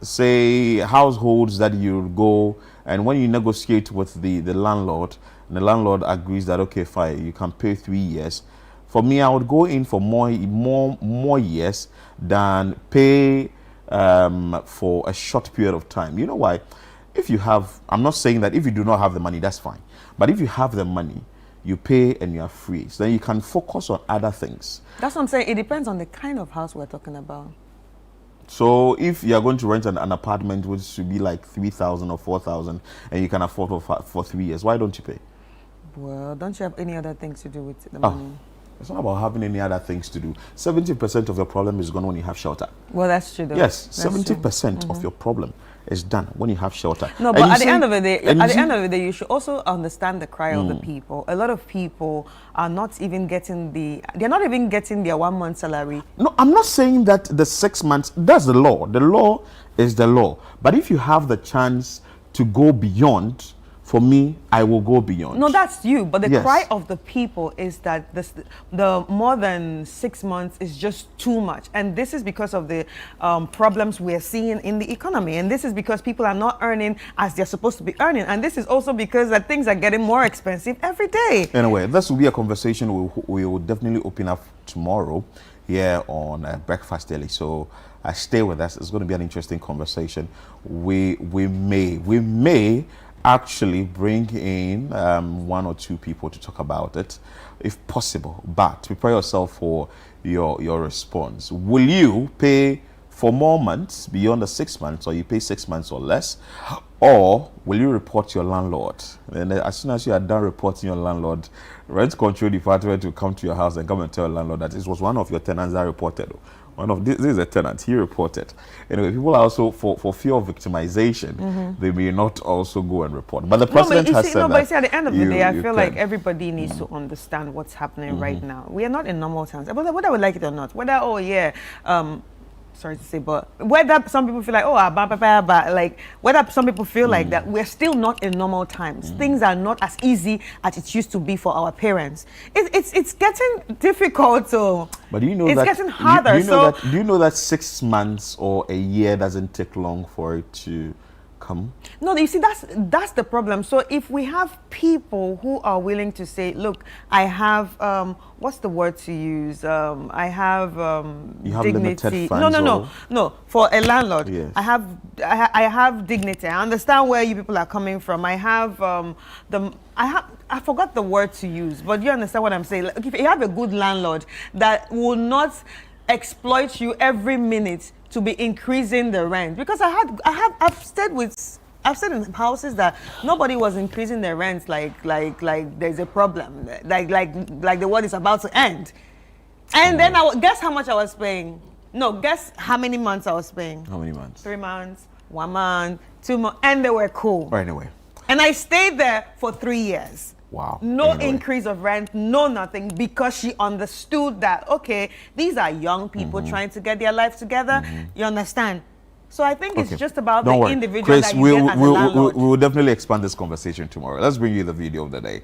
say, households that you go, and when you negotiate with the landlord, and the landlord agrees that, okay, fine, you can pay 3 years. For me, I would go in for more years than pay for a short period of time. You know why? If you have, I'm not saying that if you do not have the money, that's fine. But if you have the money, you pay and you are free. So then you can focus on other things. That's what I'm saying. It depends on the kind of house we're talking about. So if you are going to rent an apartment which should be like 3,000 or 4,000 and you can afford for 3 years, why don't you pay? Well, don't you have any other things to do with the money? It's not about having any other things to do. 70% of your problem is gone when you have shelter. Well, that's true, though. Yes, 70% of your problem is done when you have shelter. No, but at the end of the day, you should also understand the cry of the people. A lot of people are not even getting their 1 month salary. No, I'm not saying that the 6 months, that's the law. The law is the law. But if you have the chance to go beyond, for me, I will go beyond. No, that's you. But the Yes. cry of the people is that the more than 6 months is just too much. And this is because of the problems we're seeing in the economy. And this is because people are not earning as they're supposed to be earning. And this is also because that things are getting more expensive every day. Anyway, this will be a conversation we will definitely open up tomorrow here on Breakfast Daily. So stay with us. It's going to be an interesting conversation. We may actually bring in 1 or 2 people to talk about it, if possible. But prepare yourself for your response. Will you pay for more months beyond the 6 months, or you pay 6 months or less? Or will you report your landlord? And as soon as you are done reporting your landlord, rent control department will come to your house and come and tell your landlord that it was one of your tenants that reported. This is a tenant, he reported. Anyway, people are also, for fear of victimization, they may not also go and report. But the president has said that. But at the end of the day, I feel like everybody needs to understand what's happening right now. We are not in normal times. Whether we like it or not, sorry to say, but whether some people feel like, whether some people feel like that, we're still not in normal times. Things are not as easy as it used to be for our parents. It's getting difficult, so but do you know it's getting harder. Do you know that 6 months or a year doesn't take long for it to come. No, you see, that's the problem. So if we have people who are willing to say, look, I have what's the word to use? I have you have dignity. limited funds. No. For a landlord, yes. I have dignity. I understand where you people are coming from. I have I forgot the word to use, but you understand what I'm saying. Like, if you have a good landlord that will not exploit you every minute to be increasing the rent, because I've stayed in houses that nobody was increasing their rents like there's a problem, like the world is about to end. And then guess how much I was paying? No, guess how many months I was paying? How many months? 3 months, 1 month, 2 months, and they were cool. Right, anyway. And I stayed there for 3 years. Wow. No increase of rent, no nothing, because she understood that, okay, these are young people trying to get their life together. You understand? So I think it's just about the individual Chris, that you get as a landlord. we will definitely expand this conversation tomorrow. Let's bring you the video of the day.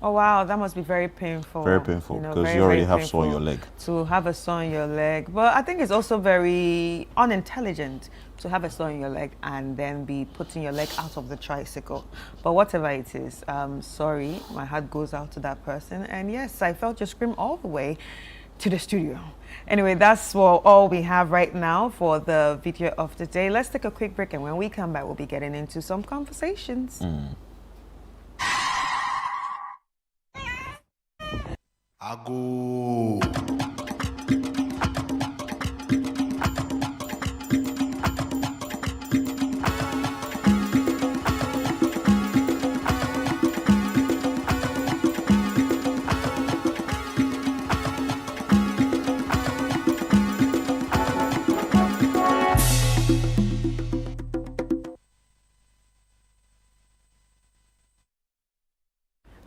Oh wow, that must be very painful. Very painful, because you already have sore on your leg. To have a sore on your leg. But I think it's also very unintelligent to have a sore on your leg and then be putting your leg out of the tricycle. But whatever it is, sorry, my heart goes out to that person. And yes, I felt your scream all the way to the studio. Anyway, that's all we have right now for the video of the day. Let's take a quick break, and when we come back, we'll be getting into some conversations. Ago.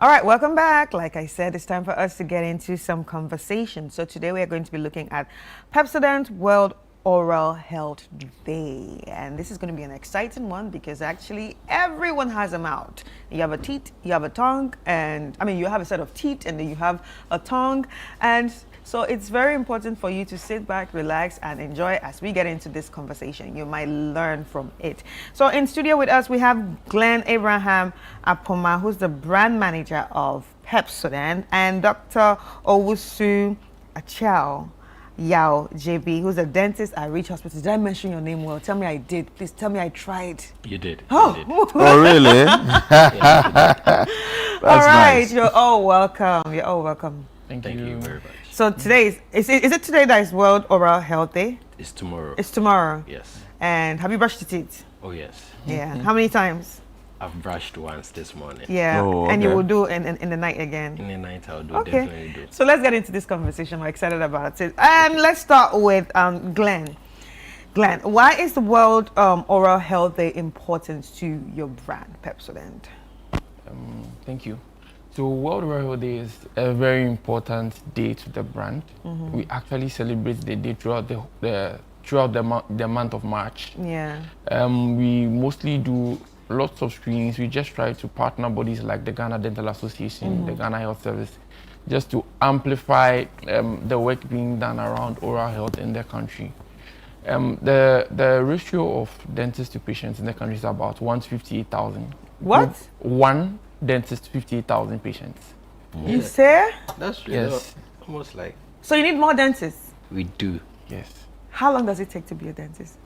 All right, welcome back. Like I said, it's time for us to get into some conversation. So today we are going to be looking at Pepsodent World Oral Health Day. And this is going to be an exciting one because actually everyone has a mouth. You have a teeth, you have a tongue, and I mean, you have a set of teeth and then you have a tongue. And so it's very important for you to sit back, relax, and enjoy as we get into this conversation. You might learn from it. So in studio with us, we have Glenn Abraham Apoma, who's the brand manager of Pepsodent, and Dr. Owusu Achao Yao JB, who's a dentist at Reach Hospital. Did I mention your name well? Tell me I did. Please tell me I tried. You did. Oh, you did. Oh really? That's all right. Nice. You're all welcome. You're all welcome. Thank you very much. So today is it today that is World Oral Health Day? It's tomorrow. It's tomorrow. Yes. And have you brushed your teeth? Oh yes. Yeah. How many times? I've brushed once this morning. Yeah. And you will do in the night again? In the night I'll do, Okay. definitely do. So let's get into this conversation. We're excited about it. And let's start with Glenn. Glenn, why is the World Oral Health Day important to your brand, Pepsodent? Thank you. So World Oral Health Day is a very important day to the brand. We actually celebrate the day throughout the month of March. Yeah. We mostly do lots of screenings. We just try to partner bodies like the Ghana Dental Association, the Ghana Health Service, just to amplify the work being done around oral health in the country. The ratio of dentists to patients in the country is about 1 to 58,000. What? 1 dentist to 58,000 patients. You say? That's really Yes. almost like So you need more dentists? we do. Yes. How long does it take to be a dentist?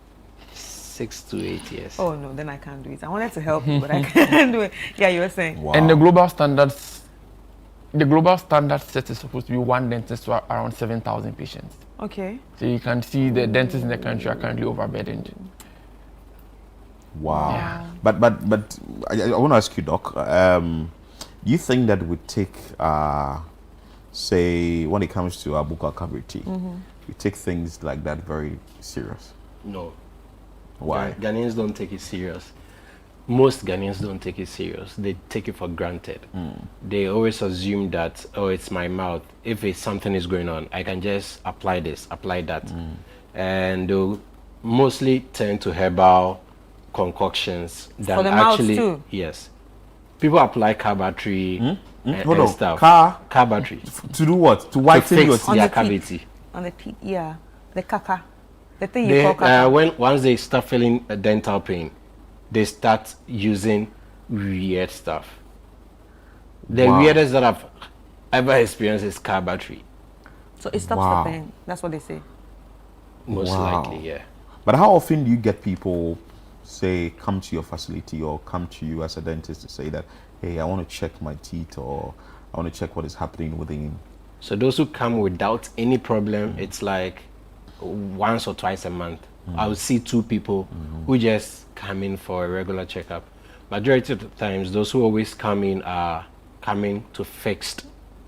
6 to 8 years. Oh no, then I can't do it. I wanted to help you, but I can't do it. Yeah, you were saying. And the global standard set is supposed to be one dentist to around 7,000 patients. Okay. So you can see the dentists in the country are currently overburdened. Wow. Yeah. But I want to ask you, Doc. Do you think that would take, say, when it comes to Abuka Kabiriti, we take things like that very serious? No. Why? Ghanaians don't take it serious. Most Ghanaians don't take it serious. They take it for granted. They always assume that, oh, it's my mouth. If something is going on, I can just apply this, apply that. And they'll mostly turn to herbal concoctions than for the actually. mouth too. Yes. People apply car battery and stuff. Car battery. To do what? To whiten your teeth. Their cavity. On the teeth, yeah. The kaka. The thing you call kaka. Once they start feeling dental pain, they start using weird stuff. The weirdest that I've ever experienced is car battery. So it stops the pain. That's what they say. Most likely, yeah. But how often do you get people, say, come to your facility or come to you as a dentist to say that, hey, I want to check my teeth or I want to check what is happening within? So those who come without any problem, it's like once or twice a month. I will see 2 people who just come in for a regular checkup. Majority of the times, those who always come in are coming to fix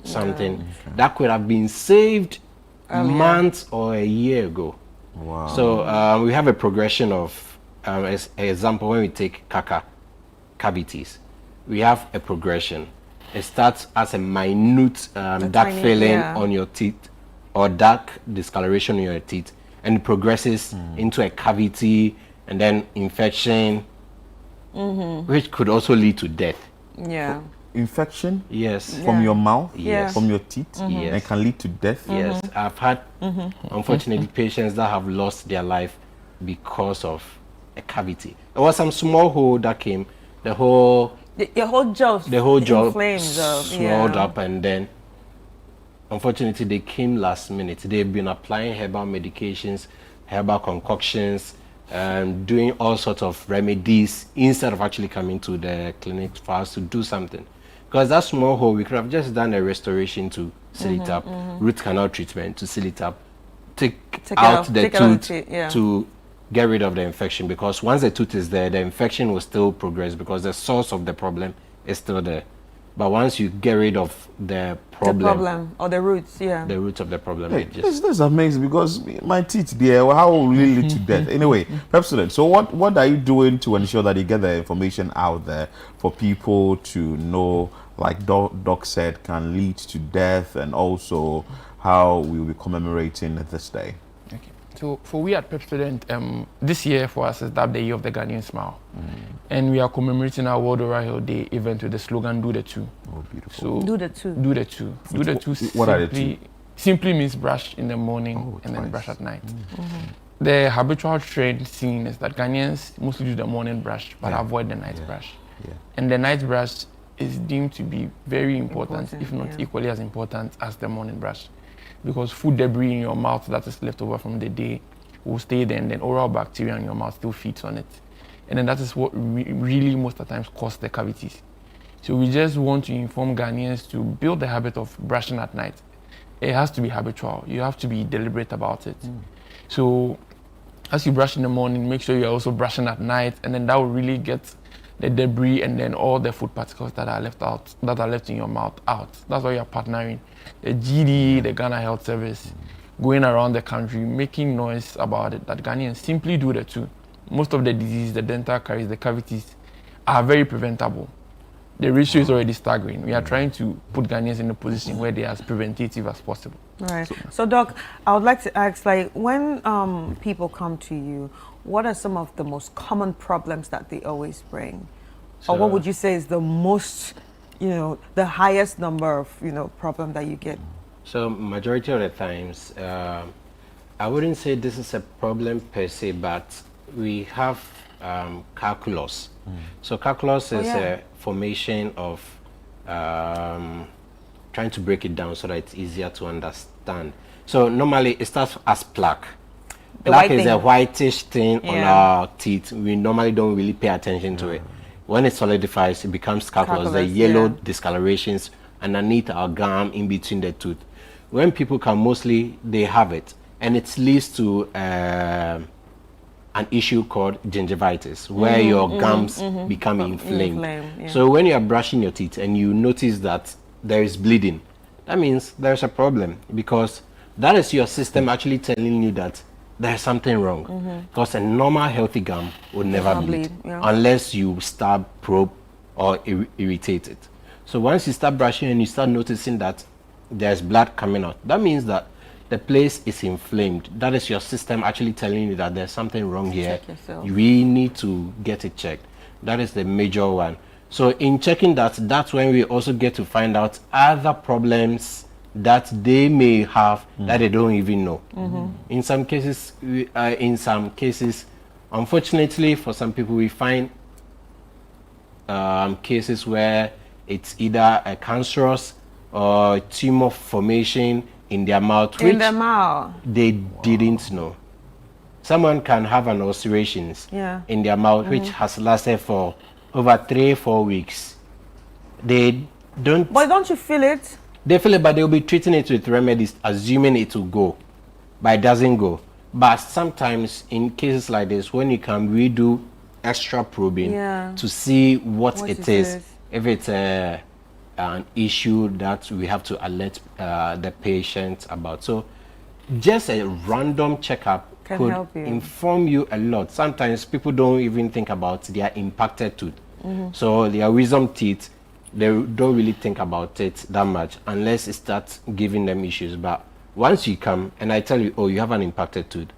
something that could have been saved months or a year ago. Wow. So we have a progression of, as an example, when we take cavities, we have a progression. It starts as a minute dark filling on your teeth or dark discoloration on your teeth, and it progresses into a cavity and then infection, which could also lead to death. Yeah. Infection? Yes. From your mouth? Yes. From your teeth? Yes. And can lead to death? Yes. I've had, unfortunately, patients that have lost their life because of a cavity. There was some small hole that came, your whole jaw swelled up, and then unfortunately they came last minute. They've been applying herbal medications, herbal concoctions, doing all sorts of remedies instead of actually coming to the clinic for us to do something. Because that small hole, we could have just done a restoration to seal it up, root canal treatment to seal it up, take out the tooth to get rid of the infection, because once the tooth is there, the infection will still progress because the source of the problem is still there. But once you get rid of the problem or the roots, the roots of the problem. Hey, that's amazing, because my teeth there, how will really lead to death? Anyway, Pepsodent, so what are you doing to ensure that you get the information out there for people to know, like Doc said, can lead to death, and also how we will be commemorating this day? So for we at Pepsodent, this year for us is the year of the Ghanaian smile. And we are commemorating our World Oral Health Day event with the slogan, Do the Two. Oh, beautiful. So Do the Two. Do the Two. Do the Two. What are the two? Simply means brush in the morning and then brush at night. The habitual trend seen is that Ghanaians mostly do the morning brush but avoid the night brush. And the night brush is deemed to be very important, if not equally as important as the morning brush. Because food debris in your mouth that is left over from the day will stay there, and then oral bacteria in your mouth still feeds on it. And then that is what really most of the times causes the cavities. So we just want to inform Ghanaians to build the habit of brushing at night. It has to be habitual. You have to be deliberate about it. So as you brush in the morning, make sure you're also brushing at night, and then that will really get the debris and then all the food particles that are left in your mouth out. That's why you're partnering the GD, the Ghana Health Service, going around the country, making noise about it, that Ghanaians simply do the two. Most of the diseases, the dental caries, the cavities, are very preventable. The ratio is already staggering. We are trying to put Ghanaians in a position where they are as preventative as possible. Right. So Doc, I would like to ask, like, when people come to you, what are some of the most common problems that they always bring? Or what would you say is the most, the highest number of, problem that you get? So majority of the times, I wouldn't say this is a problem per se, but we have calculus. So calculus is a formation of, trying to break it down so that it's easier to understand. So normally it starts as plaque. Plaque is a whitish thing on our teeth. We normally don't really pay attention to it. When it solidifies, it becomes calculus, the yellow discolorations underneath our gum in between the tooth. When people come, mostly they have it, and it leads to an issue called gingivitis, where your gums become inflamed. So when you are brushing your teeth and you notice that there is bleeding, that means there's a problem, because that is your system actually telling you that there's something wrong. Because a normal healthy gum would never bleed unless you stab, probe, or irritate it. So once you start brushing and you start noticing that there's blood coming out, that means that the place is inflamed. That is your system actually telling you that there's something wrong here. We need to get it checked. That is the major one. So in checking that, that's when we also get to find out other problems that they may have that they don't even know. In some cases, unfortunately for some people, we find cases where it's either a cancerous or tumor formation in their mouth, which they didn't know. Someone can have an ulceration in their mouth which has lasted for over 3-4 weeks. They don't. But don't you feel it? They feel it, but they'll be treating it with remedies, assuming it will go, but it doesn't go. But sometimes in cases like this, when you can redo extra probing to see what it is, if it's an issue that we have to alert the patient about. So just a random checkup could help you. inform you a lot. Sometimes people don't even think about their impacted tooth. So their wisdom teeth, they don't really think about it that much unless it starts giving them issues. But once you come and I tell you, oh, you have an impacted tooth,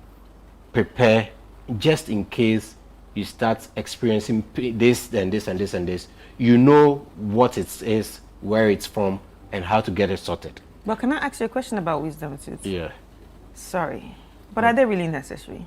prepare just in case you start experiencing this and this and this and this. You know what it is, where it's from, and how to get it sorted. But can I ask you a question about wisdom teeth? Yeah. Sorry, but are they really necessary?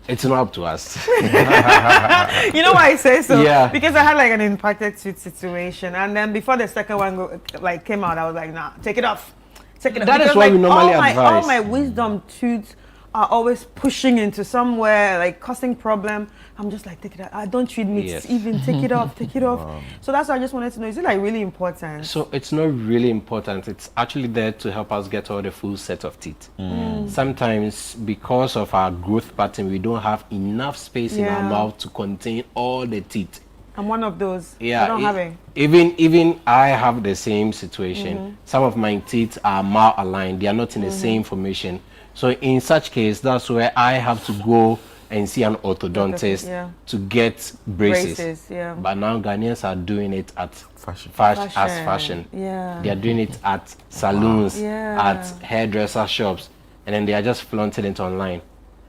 It's not up to us. You know why I say so? Yeah. Because I had like an impacted tooth situation, and then before the second one came out, I was like, nah, take it off. Take it off. That is what we normally advise. All my wisdom tooth are always pushing into somewhere, like causing problem. I'm just like, take it out. Don't treat me. Even take it off, take it off. Wow. So that's why I just wanted to know, is it like really important? So it's not really important. It's actually there to help us get all the full set of teeth. Sometimes because of our growth pattern, we don't have enough space in our mouth to contain all the teeth. I'm one of those. Yeah, I don't have it. Even I have the same situation. Some of my teeth are malaligned. They are not in the same formation. So in such case, that's where I have to go and see an orthodontist to get braces. But now Ghanaians are doing it at fashion. Yeah. They are doing it at salons, at hairdresser shops, and then they are just flaunting it online.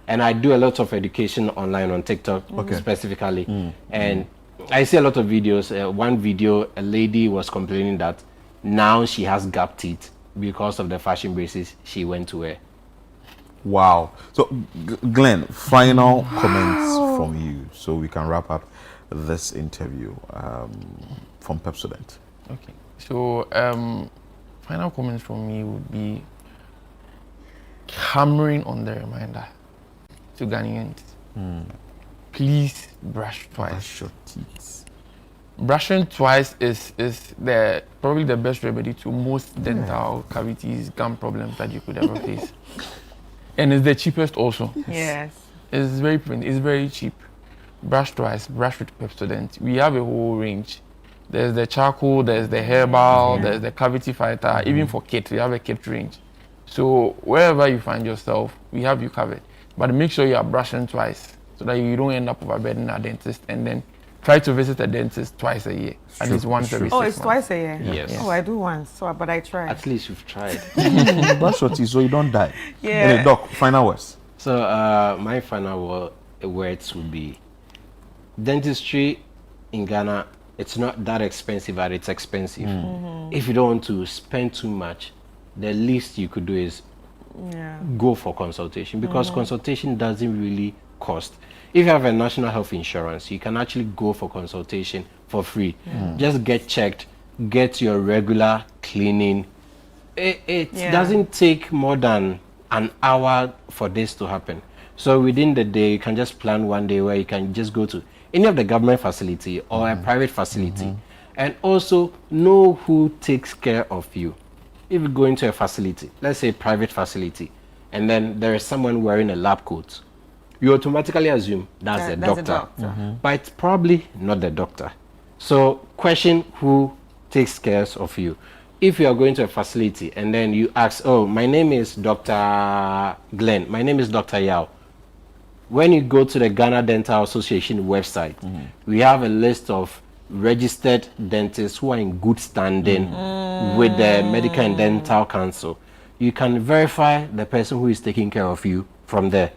And I do a lot of education online on TikTok specifically. And I see a lot of videos. One video, a lady was complaining that now she has gap teeth because of the fashion braces she went to wear. Wow. So, Glenn, final comments from you so we can wrap up this interview from Pepsodent. Okay. So, final comments from me would be hammering on the reminder to Ghanaians. Please brush twice. Brush your teeth. Brushing twice is probably the best remedy to most dental cavities, gum problems that you could ever face. And it's the cheapest also. Yes. It's very cheap. Brush twice, brush with Pepsodent. We have a whole range. There's the charcoal, there's the herbal, there's the cavity fighter. Even for kids, we have a kit range. So wherever you find yourself, we have you covered. But make sure you are brushing twice so that you don't end up overburdening a dentist, and then try to visit a dentist twice a year. At least once every 6 months. Oh, it's twice a year? Yes. Oh, I do once, but I try. At least you've tried. Brush your teeth so you don't die. Yeah. Anyway, Doc, final words. So my final words would be, dentistry in Ghana, it's not that expensive, but it's expensive. If you don't want to spend too much, the least you could do is go for consultation, because consultation doesn't really cost. If you have a national health insurance, you can actually go for consultation for free. Just get checked, get your regular cleaning. It doesn't take more than an hour for this to happen. So within the day, you can just plan one day where you can just go to any of the government facility or a private facility, and also know who takes care of you. If you go into a facility, let's say a private facility, and then there is someone wearing a lab coat, you automatically assume that's a doctor. But it's probably not the doctor. So question who takes care of you. If you are going to a facility and then you ask, oh, my name is Dr. Glenn, my name is Dr. Yao. When you go to the Ghana Dental Association website, we have a list of registered dentists who are in good standing with the Medical and Dental Council. You can verify the person who is taking care of you from there,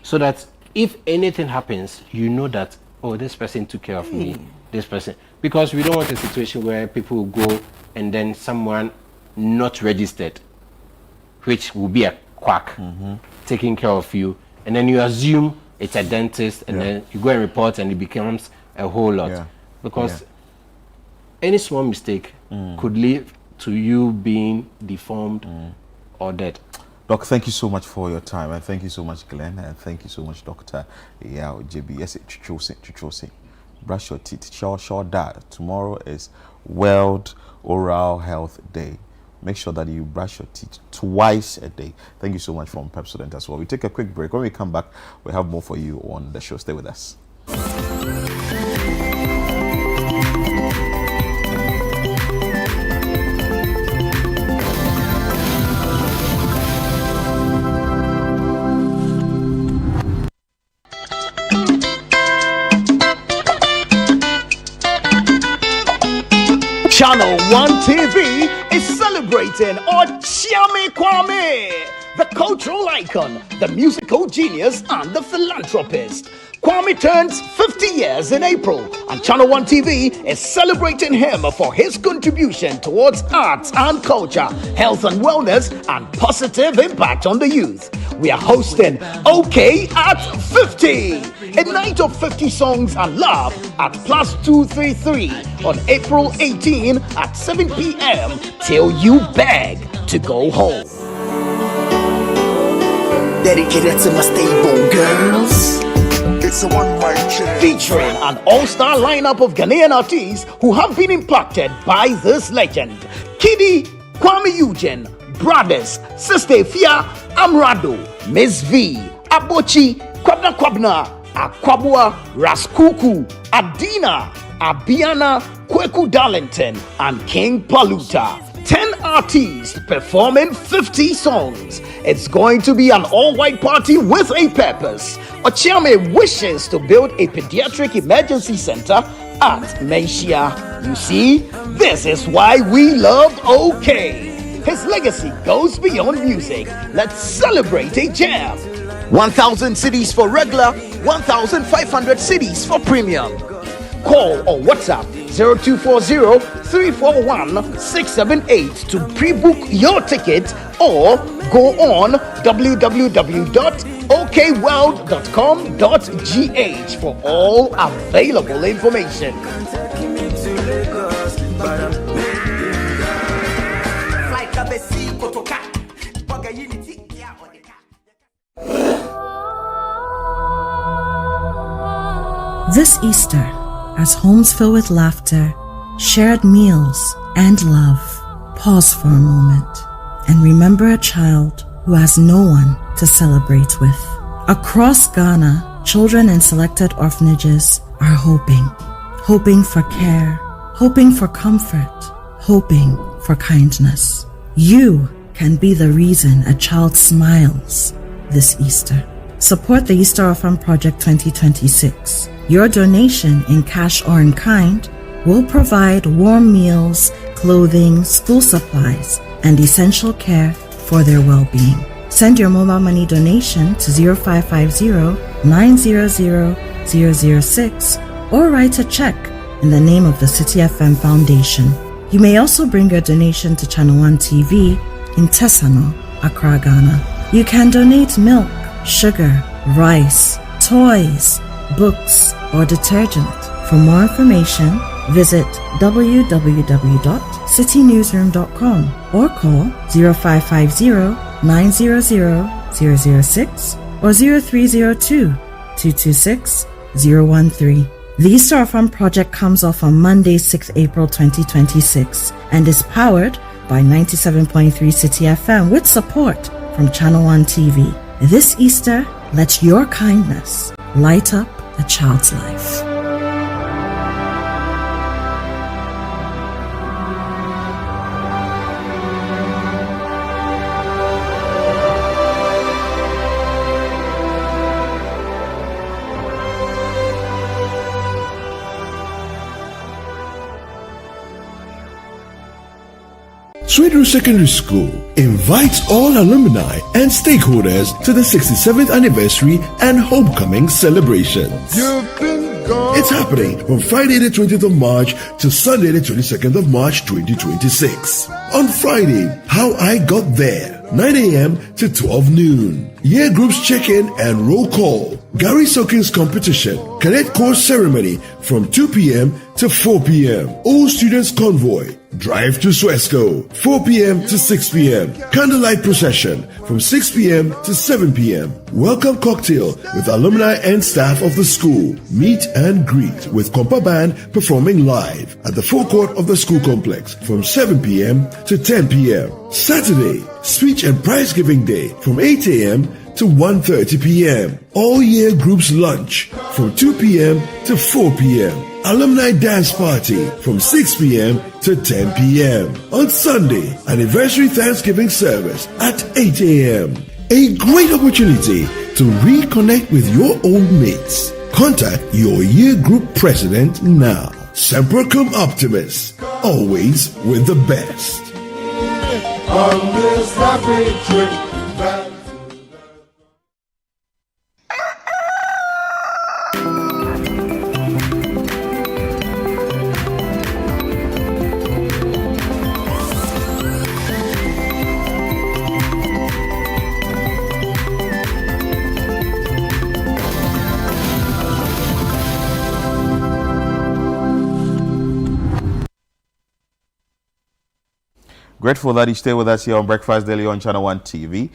so that if anything happens, you know that, oh, this person took care of me, this person. Because we don't want a situation where people will go and then someone not registered, which will be a quack, taking care of you, and then you assume it's a dentist, and then you go and report and it becomes a whole lot. Because any small mistake could lead to you being deformed or dead. Doc, thank you so much for your time, and thank you so much, Glenn, and thank you so much, Dr. Yao JB. Yes, Chuchosi. Brush your teeth. Sure, Dad. Tomorrow is World Oral Health Day. Make sure that you brush your teeth twice a day. Thank you so much from Pepsodent as well. We take a quick break. When we come back, we have more for you on the show. Stay with us. Channel 1 TV is celebrating Ochiame Kwame, the cultural icon, the musical genius, and the philanthropist. Kwame turns 50 years in April, and Channel 1 TV is celebrating him for his contribution towards arts and culture, health and wellness, and positive impact on the youth. We are hosting OK at 50, a night of 50 songs and love at Plus 233 on April 18 at 7 p.m. till you beg to go home. Dedicated to my stable girls. It's a one-mic check. Featuring an all-star lineup of Ghanaian artists who have been impacted by this legend. Kiddy, Kwame Eugene, Brothers, Sister Fia, Amrado, Miss V, Abochi, Kwabna, Akwabua, Raskuku, Adina, Abiana, Kweku Darlington, and King Paluta. 10 artists performing 50 songs. It's going to be an all-white party with a purpose. Ochiame wishes to build a pediatric emergency center at Menchia. You see, this is why we love OK. His legacy goes beyond music. Let's celebrate a jam. 1,000 cedis for regular, 1,500 cedis for premium. Call or WhatsApp 0240-341-678 to pre-book your ticket, or go on www.okworld.com.gh for all available information. This Easter, as homes fill with laughter, shared meals, and love, pause for a moment and remember a child who has no one to celebrate with. Across Ghana, children in selected orphanages are hoping for care, hoping for comfort, hoping for kindness. You can be the reason a child smiles this Easter. Support the Easter Orphan Project 2026. Your donation in cash or in kind will provide warm meals, clothing, school supplies, and essential care for their well-being. Send your mobile money donation to 0550-900-006 or write a check in the name of the City FM Foundation. You may also bring your donation to Channel 1 TV in Tesano, Accra, Ghana. You can donate milk, sugar, rice, toys, books, or detergent. For more information, visit www.citynewsroom.com or call 0550-900-006 or 0302-226-013. The Easter Fund project comes off on Monday, 6 April 2026 and is powered by 97.3 City FM with support from Channel One TV. This Easter, let your kindness light up a child's life. Sweetroot Secondary School invites all alumni and stakeholders to the 67th anniversary and homecoming celebrations. It's happening from Friday the 20th of March to Sunday the 22nd of March 2026. On Friday, How I Got There, 9 a.m. to 12 noon. Year groups check-in and roll call. Gary Sokins competition. Cadet course ceremony from 2 p.m. to 4 p.m. All students convoy. Drive to Swesco, 4 p.m. to 6 p.m. Candlelight procession from 6 p.m. to 7 p.m. Welcome cocktail with alumni and staff of the school. Meet and greet with Kompa Band performing live at the forecourt of the school complex from 7 p.m. to 10 p.m. Saturday, speech and prize giving day from 8 a.m. to 1:30 p.m. All year groups lunch from 2 p.m. to 4 p.m. Alumni dance party from 6 p.m. to 10 p.m. On Sunday, anniversary Thanksgiving service at 8 a.m. A great opportunity to reconnect with your old mates. Contact your year group president now. Semper Cum Optimus, always with the best. On this happy trip back. Grateful that you stay with us here on Breakfast Daily on Channel One TV.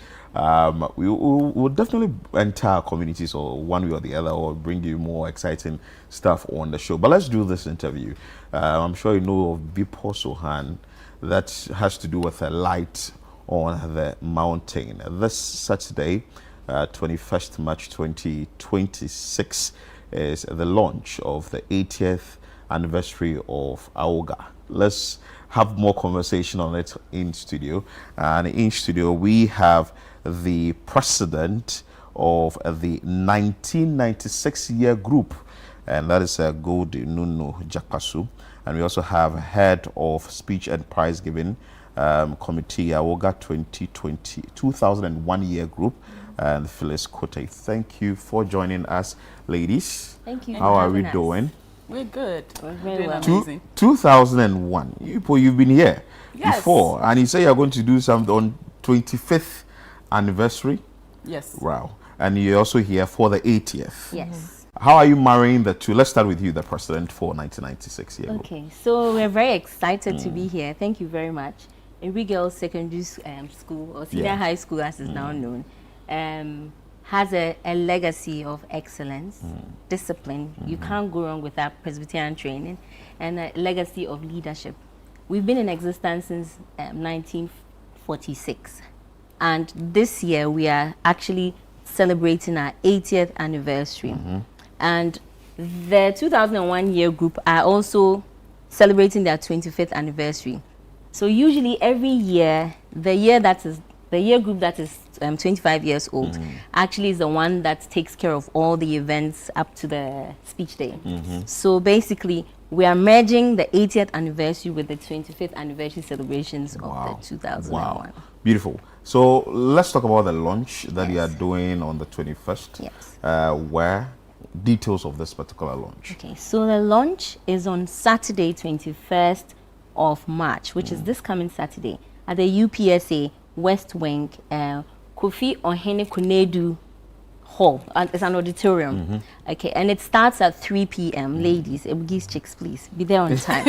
We will definitely enter our communities or one way or the other, or bring you more exciting stuff on the show. But let's do this interview. I'm sure you know of Bipo Sohan, that has to do with a light on the mountain. This Saturday, 21st March 2026, is the launch of the 80th anniversary of AOGA. Let's have more conversation on it in studio. And in studio, we have the president of the 1996 year group, and that is Gold Nunu Jakpasu. And we also have head of speech and prize giving committee, AOGA 2001 year group, and Phyllis Kote. Thank you for joining us, ladies. Thank you. How are we doing? We're good. We're very well. 2001. You've been here before, and you say you're going to do something on 25th anniversary. Yes. Wow. And you're also here for the 80th. Yes. How are you marrying the two? Let's start with you, the president for 1996 year. Okay, so we're very excited to be here. Thank you very much. Every Girls Secondary School, or Senior High School as is now known, has a legacy of excellence, discipline. You can't go wrong with that Presbyterian training, and a legacy of leadership. We've been in existence since 1946, and this year we are actually celebrating our 80th anniversary. And the 2001 year group are also celebrating their 25th anniversary. So usually every year, the year group that is 25 years old actually is the one that takes care of all the events up to the speech day. So basically, we are merging the 80th anniversary with the 25th anniversary celebrations of the 2001. Wow. Beautiful. So let's talk about the launch that you are doing on the 21st. Yes. Where details of this particular launch? Okay, so the launch is on Saturday, 21st of March, which is this coming Saturday at the UPSA West Wing, Kofi Ohene Kunedu Hall. It's an auditorium. Okay, and it starts at 3 p.m. Ladies, Ebugis chicks, please be there on time.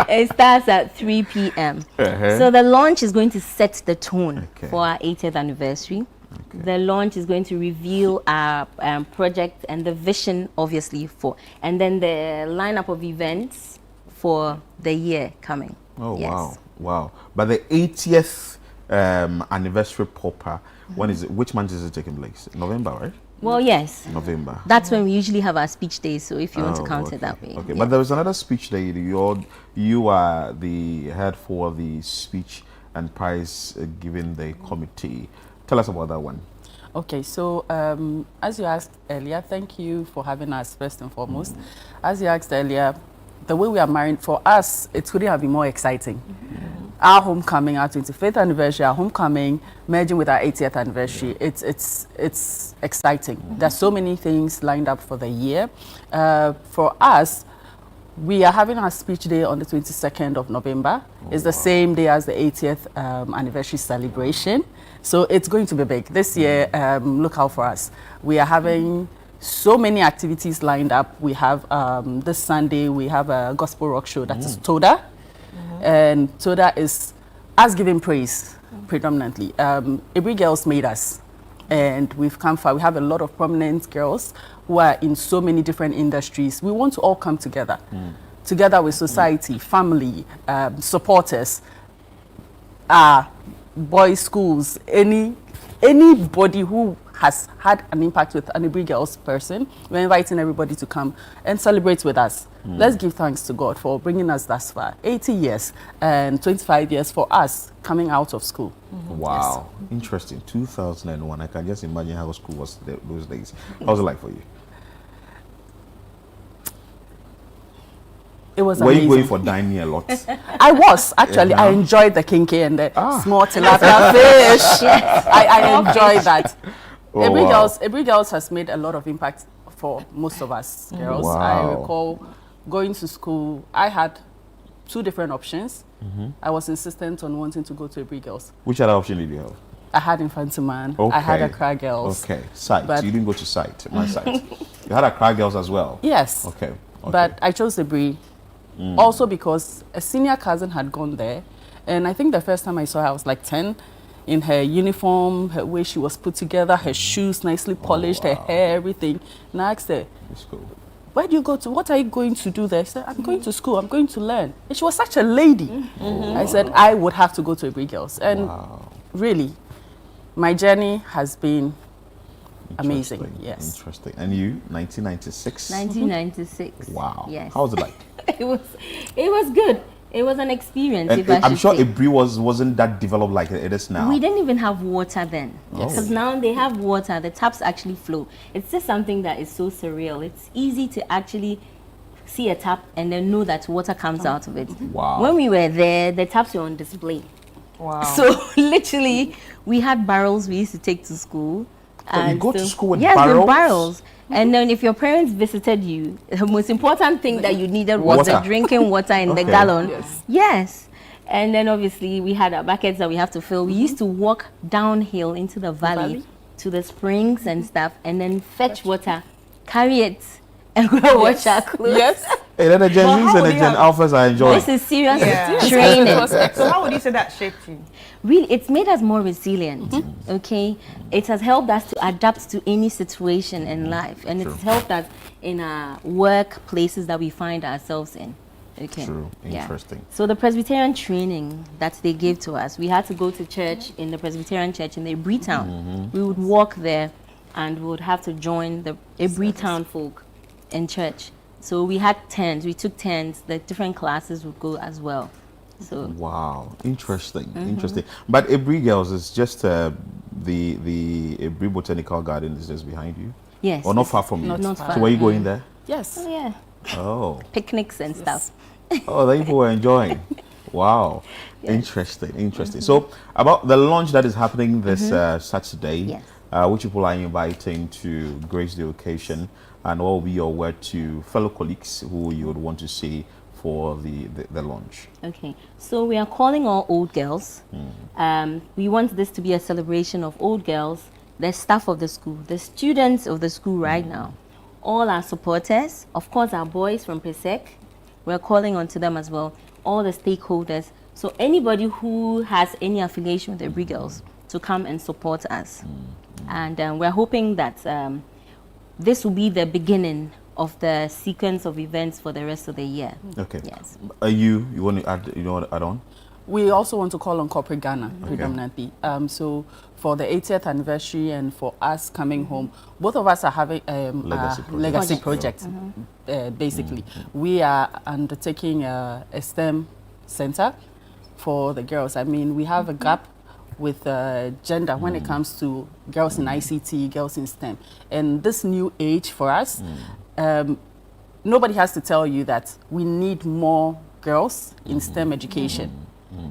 It starts at 3 p.m. So the launch is going to set the tone for our 80th anniversary. The launch is going to reveal our project and the vision, obviously, and then the lineup of events for the year coming. Oh, yes. wow. Wow. But the 80th anniversary Popper, when is it? Which month is it taking place? November, right? Well, yes. November. That's when we usually have our speech days, so if you want to count it that way. Okay, yeah. but there was another speech day. You are the head for the speech and prize giving the committee. Tell us about that one. Okay, so as you asked earlier, thank you for having us first and foremost. As you asked earlier, the way we are married, for us, it couldn't have been more exciting. Our homecoming, our 25th anniversary, our homecoming, merging with our 80th anniversary, it's exciting. There's so many things lined up for the year. For us, we are having our speech day on the 22nd of November. It's the same day as the 80th anniversary celebration. So it's going to be big. This year, look out for us. We are having so many activities lined up. We have this Sunday, we have a gospel rock show that is Toda. And Toda is us giving praise predominantly. Every Girls made us, and we've come far. We have a lot of prominent girls who are in so many different industries. We want to all come together, together with society, family, supporters, boys' schools, anybody who has had an impact with an Ibri Girls person. We're inviting everybody to come and celebrate with us. Let's give thanks to God for bringing us thus far. 80 years and 25 years for us coming out of school. Wow, yes. Interesting. 2001. I can just imagine how school was those days. How was it like for you? It was Were amazing. you going for dining a lot? I was, actually. I enjoyed the kinky and the small tilapia fish. I enjoyed that. Oh, Every Girls has made a lot of impact for most of us girls. Wow. I recall going to school, I had 2 different options. I was insistent on wanting to go to Every Girls. Which other option did you have? I had Infantiman. Okay. I had Accra Girls. Okay, site. But You didn't go to site, my site. You had Accra Girls as well? Yes. Okay. But I chose Ebri also because a senior cousin had gone there. And I think the first time I saw her, I was like 10. In her uniform, her way she was put together, her shoes nicely polished, her hair, everything. And I asked her, where do you go to? What are you going to do there? She said, I'm going to school. I'm going to learn. And she was such a lady. I said, I would have to go to Ebri Girls. And really, my journey has been amazing. Yes. Interesting. And you, 1996? 1996. Wow. Yes. How was it like? It was good. It was an experience. And if I I'm should sure say. Ebri wasn't that developed like it is now. We didn't even have water then. Yes. Because now they have water, the taps actually flow. It's just something that is so surreal. It's easy to actually see a tap and then know that water comes out of it. Wow. When we were there, the taps were on display. Wow. So literally, we had barrels we used to take to school. So you go to school with yes, barrels? with barrels. And then if your parents visited you, the most important thing that you needed was the drinking water in the gallon. Yes. And then obviously we had our buckets that we have to fill. We used to walk downhill into the valley to the springs and stuff and then fetch water, carry it, and go wash our clothes. Yes. Hey, then the Gen Zs and the Gen Alphas are enjoying. This is serious training. So how would you say that shaped you? Really, it's made us more resilient, okay? It has helped us to adapt to any situation in life, and it's helped us in our workplaces that we find ourselves in, okay? True, interesting. So the Presbyterian training that they gave to us, we had to go to church in the Presbyterian church in the Ebri town. We would walk there, and we would have to join the Ebri town folk in church. So we had turns, we took turns, the different classes would go as well. So wow, interesting, interesting. But Ebri Girls is just the Ebri Botanical Garden is just behind you. Yes. Or not far from you. Not far. So were you going there? Yes. Oh yeah. Oh. Picnics and stuff. Oh, the people were enjoying. Wow, interesting, interesting. So about the launch that is happening this Saturday, which people are inviting to grace the occasion, and what will be your word to fellow colleagues who you would want to see for the launch? Okay, so we are calling all old girls. We want this to be a celebration of old girls, the staff of the school, the students of the school right now, all our supporters, of course our boys from PESEC, we're calling on to them as well, all the stakeholders. So anybody who has any affiliation with the Ebri Girls, to come and support us. And we're hoping that this will be the beginning of the sequence of events for the rest of the year. Okay. Yes. You want to add? You want to add on? We also want to call on corporate Ghana predominantly. So for the 80th anniversary and for us coming home, both of us are having legacy project. Basically, we are undertaking a STEM center for the girls. I mean, we have a gap with gender when it comes to girls in ICT, girls in STEM. And this new age for us, nobody has to tell you that we need more girls in STEM education.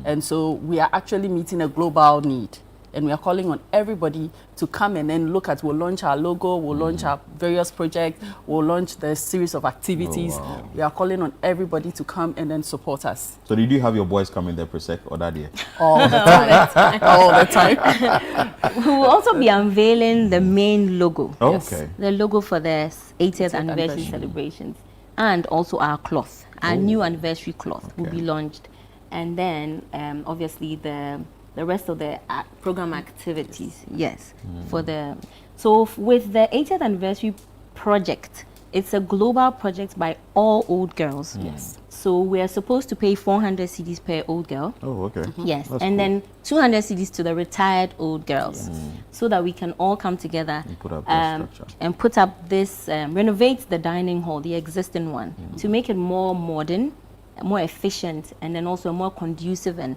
And so we are actually meeting a global need. And we are calling on everybody to come and then look at, we'll launch our logo, we'll launch our various projects, we'll launch the series of activities. We are calling on everybody to come and then support us. So did you have your boys come in there Presec or that year? All the time. All the time. We will also be unveiling the main logo. Oh, okay. The logo for the 80th anniversary celebrations. And also our cloth. Our new anniversary cloth will be launched. And then, obviously, the rest of the program activities, for the... So with the 80th anniversary project, it's a global project by all old girls. Yes. So we are supposed to pay 400 cedis per old girl. Oh, okay. Yes, That's and cool. then 200 cedis to the retired old girls, so that we can all come together And put up that structure. and put up this, renovate the dining hall, the existing one, to make it more modern, more efficient, and then also a more conducive and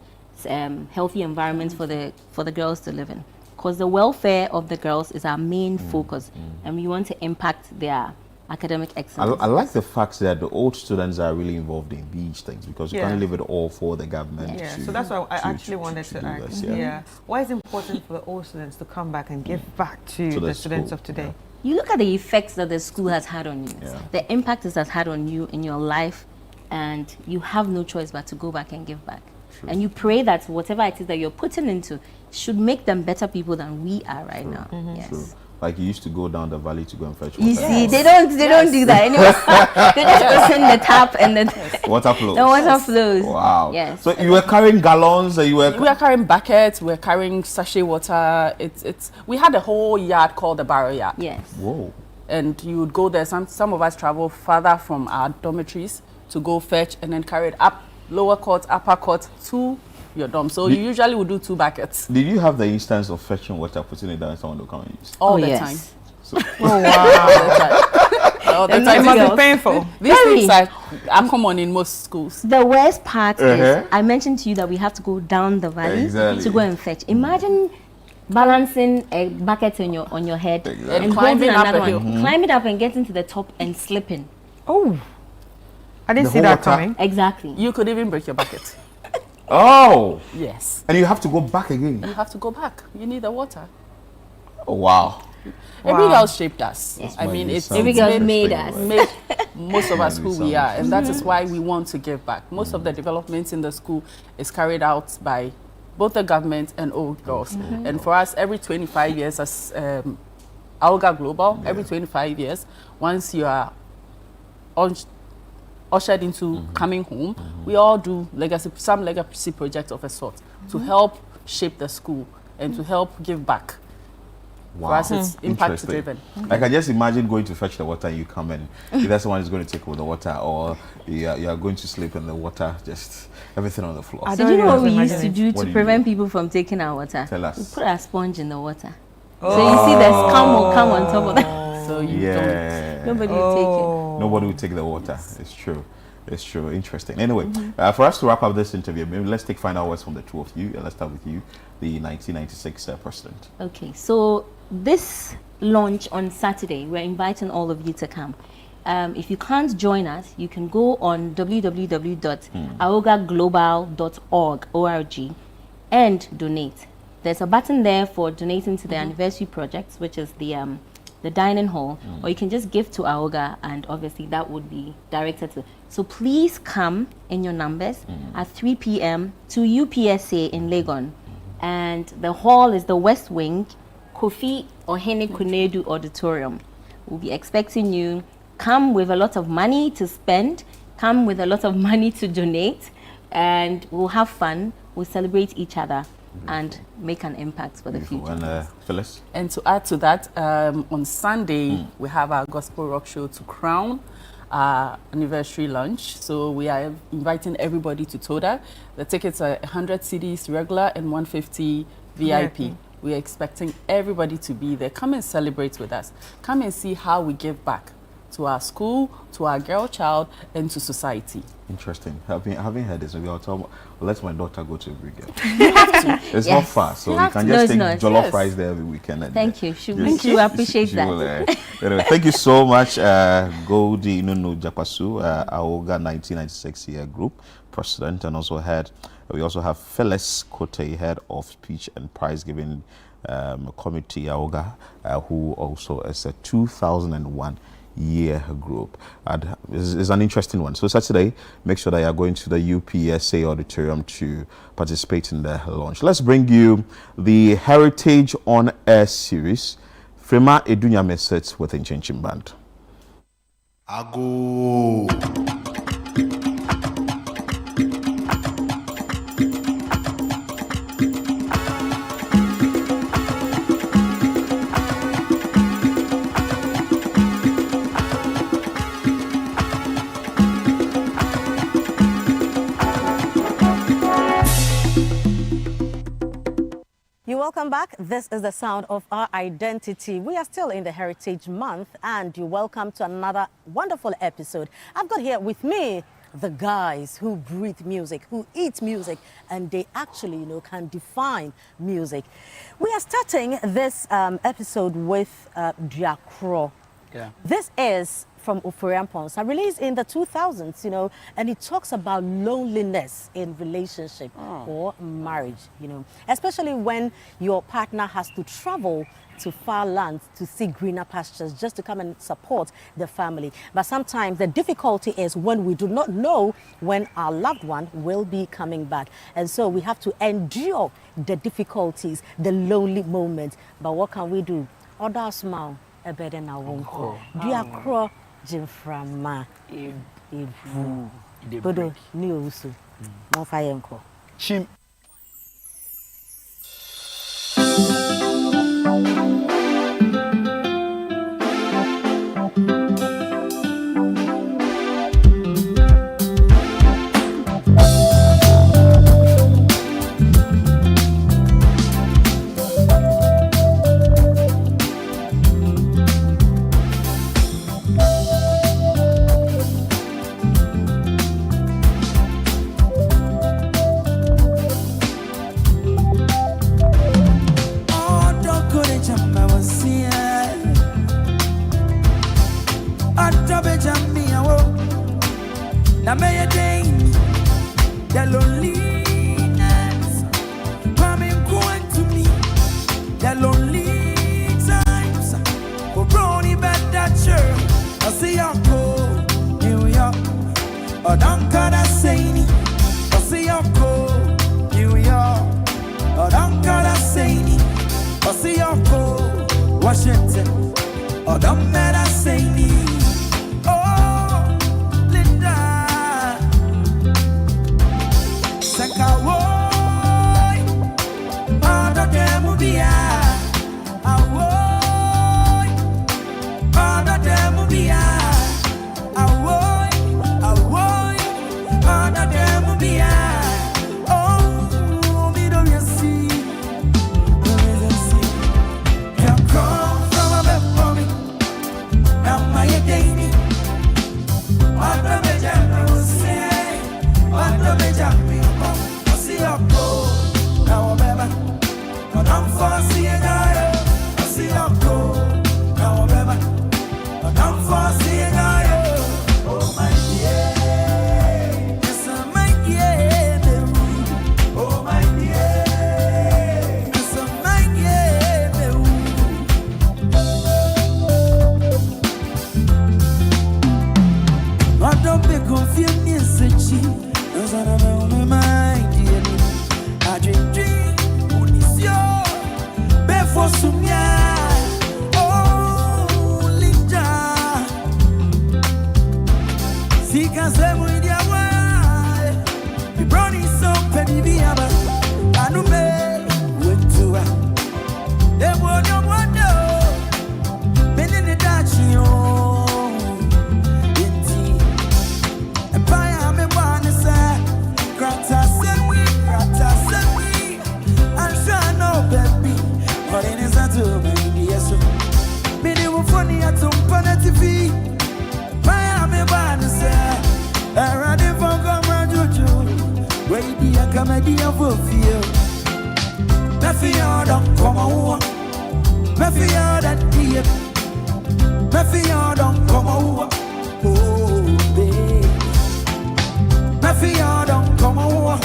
healthy environment for the girls to live in. Because the welfare of the girls is our main focus, and we want to impact their academic excellence. I like the fact that the old students are really involved in these things, because you can't leave it all for the government. Yeah, to, so that's why I actually to wanted to do ask. this, Why is it important for the old students to come back and give back to the students of today? You look at the effects that the school has had on you, the impact it has had on you in your life, and you have no choice but to go back and give back. And you pray that whatever it is that you're putting into should make them better people than we are right now. Yes. Like you used to go down the valley to go and fetch water. You see, they don't do that anymore. They just open the tap and the water flows. The water flows. Wow. Yes. So you were carrying gallons, or you were... We are carrying buckets, we're carrying sachet water. We had a whole yard called the barrel yard. Yes. Whoa. And you would go there. Some of us travel further from our dormitories to go fetch and then carry it up lower court, upper court to your dorm. So you usually would do 2 buckets. Did you have the instance of fetching water, putting it down, and someone will come and use? All the time. So Oh wow! All the time. It must be painful. These things are common in most schools. The worst part is, I mentioned to you that we have to go down the valley to go and fetch. Imagine balancing a bucket on your head and climbing holding up another a hill. one, climbing up and getting to the top and slipping. Oh, I didn't The see whole that water? coming. Exactly. You could even break your bucket. Oh. Yes. And you have to go back again. You have to go back. You need the water. Oh, wow. Every girl shaped us. This I might mean, be it's something Every girl made made us. most of us Might be who we are, and that is something. why we want to give back. Most of the development in the school is carried out by both the government and old girls. And for us, every 25 years as Aoga Global, every 25 years, once you are ushered into coming home, we all do some legacy project of a sort to help shape the school and to help give back. Wow. For us, it's impact Interesting. driven. I can just imagine going to fetch the water and you come in. Either someone is going to take over the water, or you are going to sleep in the water, just everything on the floor. Did you know what we used to do What to do you prevent people from taking our water? Tell us. We put our sponge in the water. So you see the scum will come on top of that. So you Yeah. Nobody will take Nobody will take the water. It's true. It's true. Interesting. Anyway, for us to wrap up this interview, maybe let's take final words from the two of you. Let's start with you, the 1996 president. Okay, so this launch on Saturday, we're inviting all of you to come. If you can't join us, you can go on www.aogaglobal.org and donate. There's a button there for donating to the anniversary projects, which is the dining hall, or you can just give to Aoga, and obviously that would be directed to. So please come in your numbers at 3 p.m. to UPSA in Legon, and the hall is the West Wing, Kofi Ohene Kunedu Auditorium. We'll be expecting you. Come with a lot of money to spend, come with a lot of money to donate, and we'll have fun. We'll celebrate each other. and make an impact for the future. And Phyllis? And to add to that, on Sunday, we have our Gospel Rock Show to crown our anniversary lunch. So we are inviting everybody to Toda. The tickets are 100 cedis regular and 150 VIP. We are expecting everybody to be there. Come and celebrate with us. Come and see how we give back to our school, to our girl child, and to society. Interesting. Having heard this, maybe I'll let my daughter go to Brigade. You have to. It's not far, so you can just take jollof rice there every weekend. And thank you. She appreciate that. Anyway, thank you so much, Goldie Nunu Japasu, Aoga 1996 year group president, and also we also have Phyllis Kote, head of speech and prize giving committee, Aoga, who also is a 2001 year group. And it's an interesting one. So Saturday, make sure that you are going to the UPSA auditorium to participate in the launch. Let's bring you the Heritage on Air series. Frema Edunyame sits with Inchinchim Band. Ago. Welcome back. This is the sound of our identity. We are still in the Heritage Month, and you're welcome to another wonderful episode. I've got here with me the guys who breathe music, who eat music, and they actually, can define music. We are starting this episode with Diakro. Yeah. This is from Oforiamponsa, released in the 2000s, and it talks about loneliness in relationship or marriage, especially when your partner has to travel to far lands to see greener pastures just to come and support the family. But sometimes the difficulty is when we do not know when our loved one will be coming back. And so we have to endure the difficulties, the lonely moments. But what can we do? Other smile, a better now won't go. Diakro Jimframa Ebu Bodo Niusu Monfayenko Chim. Brownie so penny, I know me. Ready a comedy of a fear. Mafia don't come on. Mafia that deep. Mafia don't come on. Oh, babe. Mafia don't come on.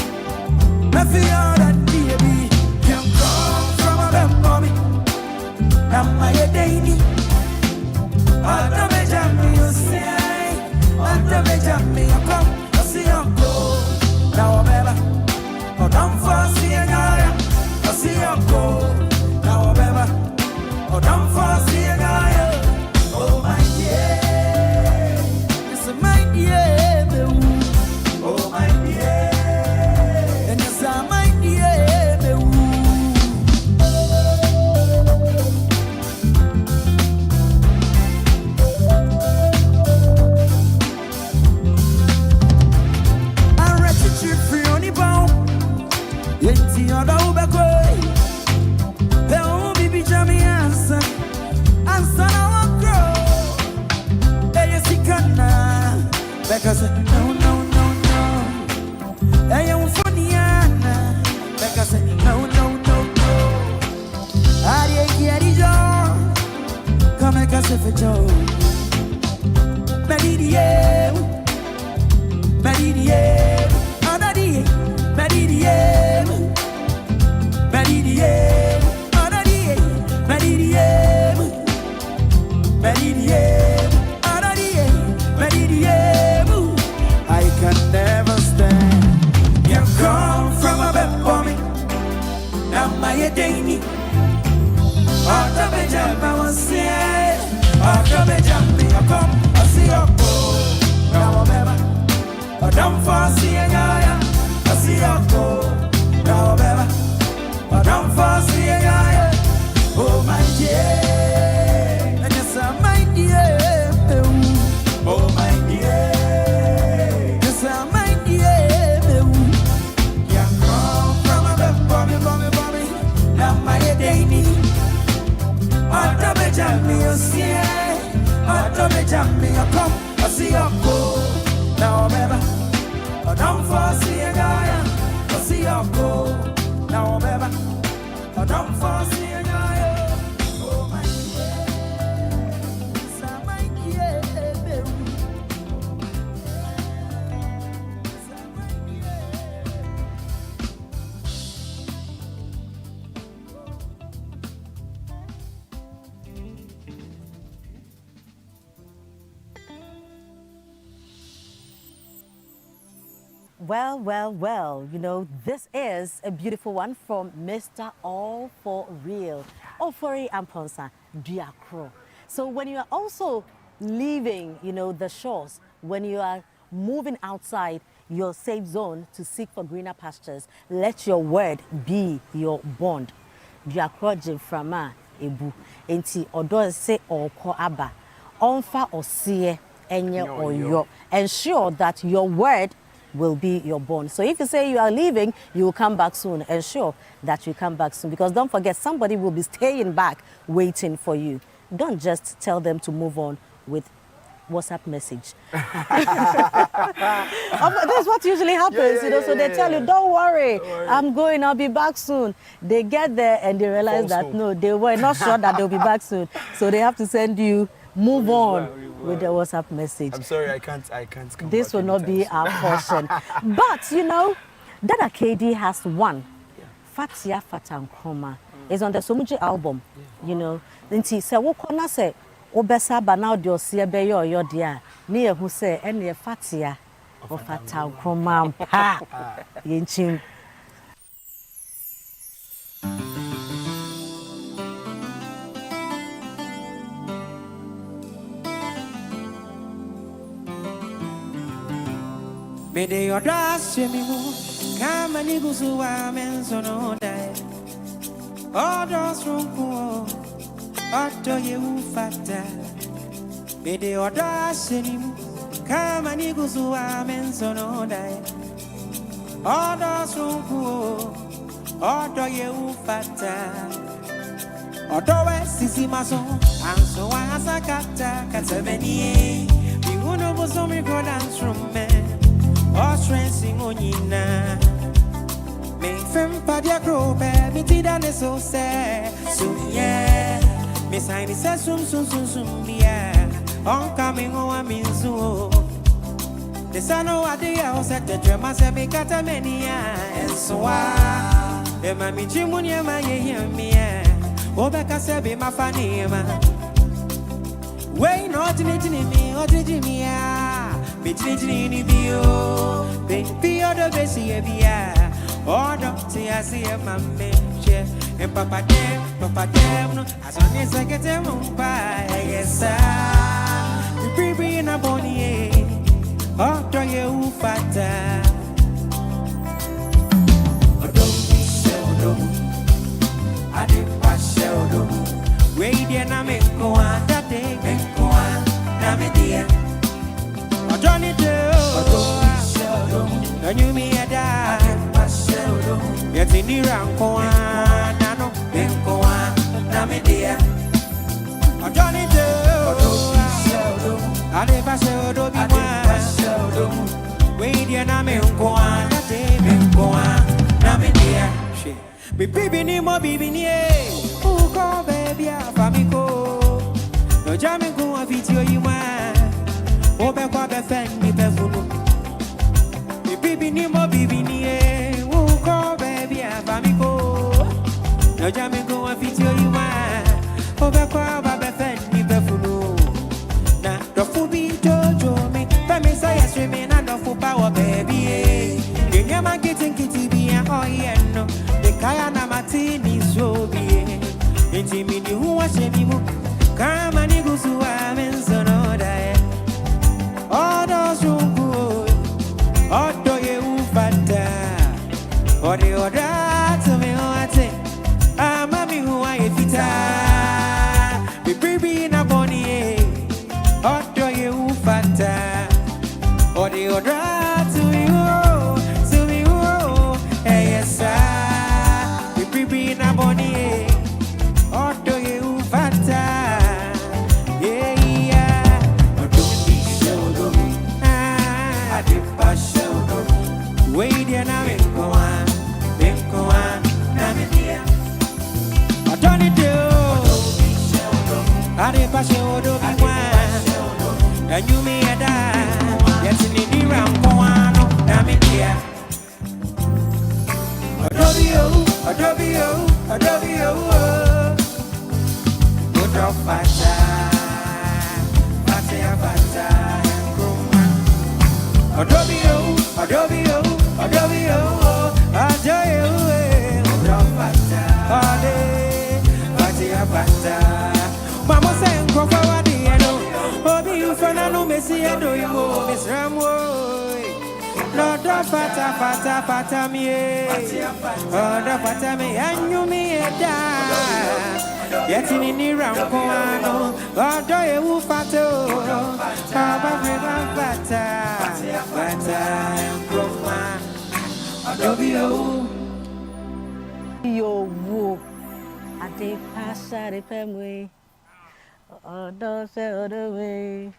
Mafia that baby. You come from a bad mommy. I'm my daily. After me jam me, you say. After me jam me, you come. I see you go. Now I'm ever. Oh, don't foresee a guy. I see you go. Now I'm ever. Oh, don't foresee a guy. Oh, my dear. It's my dear. Oh, my dear. And it's my dear. I'm ready to free on the bound. Yenti oda ubekwe. He won't be jammy answer. Answer now I grow. Hey, you see kana. Because no, no, no, no. Hey, you funny Anna. Because no, no, no, no. Arie kiari jo. Come and cast for Joe. Medidie. Medidie. Anadie. Medidie. Medidie. Anadie. Medidie. Medidie. Anadie. Medidie. I can never stand. You come from a bed for me. Now my daily. After me jam, I was say. After me jam, me I come. I see you go. Now I'm ever. I don't foresee a guy. I see you go. Now I'm ever. I don't foresee a guy. Oh my dear. And yes, I'm my dear. Oh my dear. Yes, I'm my dear. You come from a bed for me. Now my daily. After me jam me, you see. After me jam me, you come. I see you go. Now I'm ever. I don't foresee a guy. I see you go. Now I'm ever. I don't foresee a guy. Oh my dear. Yes, I'm my dear. Well, well, well, you know, this is a beautiful one from Mr. All For Real, Ofori Amponsa Diakro. So when you are also leaving, you know, the shores, when you are moving outside your safe zone to seek for greener pastures, let your word be your bond. Diakro Jimframa Ebu, Enti Odo Se Oko Aba, Onfa Osie Enye Oyo. Ensure that your word will be your bond. So if you say you are leaving, you will come back soon. Ensure that you come back soon, because don't forget, somebody will be staying back waiting for you. Don't just tell them to move on with WhatsApp message. That's what usually happens, you know. So they tell you, don't worry, I'm going, I'll be back soon. They get there and they realize that no, they were not sure that they'll be back soon. So they have to send you, move on with the WhatsApp message. I'm sorry, I can't come This will not be our portion. But you know, Dada KD has one. Fatia Fatankroma is on the Somuji album. You know, then she said, "What can I say? Obesa banao dio siebe yo dia. Ni who say any Fatia or Fatankroma pa yinchin." Mede yodash me mo, kama niguzu wa menzo no dai. Odos runku, oto ye ufata. Mede yodash me mo, kama niguzu wa menzo no dai. Odos runku, oto ye ufata. Odo we sisi maso, anso wa hasakata katemeni. Bihuno bozo mi go dance from me. Oh, strength sing on you now. Fadia grow, me tida ne so say, so yeah. Me sign it says soon, yeah. On coming home, I'm so. The son of what they are set the drama, say me kata many, and so the mammy Jimunia, my hear me, Obeka said, my funny man. Way not in it in me, or did you me? Between the bio, baby, or the best, yeah. Oh, don't I see a mammy, and Papa Dem, as long as I get them by, yes, sir. The baby in a bonnie, oh, do you fatter? Oh, don't be so, I did pass so, wait, and I make go on that day, make go on, Nammy dear. Oh, Johnny, don't you me a die? Yet in the rank one, Nano, Bencoa, Namidia. Oh, Johnny, I never showed up. Wait, and I'm in Coan, that day, Bencoa, Namidia. Be baby, more baby, who call baby, Famico. No jamming go on video you want. Oh, Becca, defend me, Befuno. Be baby, more baby, who call baby, Famico. No jamming go on video you want. Oh, Becca, defend me, Befuno. Now, the Fubi Jojo me, Famisa, yes, remain under full power, baby. You never getting kitty be an oh, no. Kayana Martini so be it. Intimini who was a mimu. Come and you so I'm in so no die. All those who go, all do you fata. Or the order to me, what say? I'm a me who I fita. Be baby in a bonnie. All do you fata. Or the order to me, yes, sir. In a bonnie, or do you fata? Yeah, or don't be so dumb. I did pass so dumb. Wait, and I'm in Coan, Namidia. I don't need to. I did pass so dumb. And you may die. Yes, in the round Coan, Namidia. Adobio, good of Fata, Matea Fata, Adobio, good of Fata, Ade, Matea Fata. Mama saying, go forward, Obi, you for no Messi, and do you move, Miss Ramwo. Lord, fata me, Lord, fata me, and you me a yet in the Ramcoano, Lord, do you fato, fata, Yo, woo, I take pass the family, oh, don't say other way,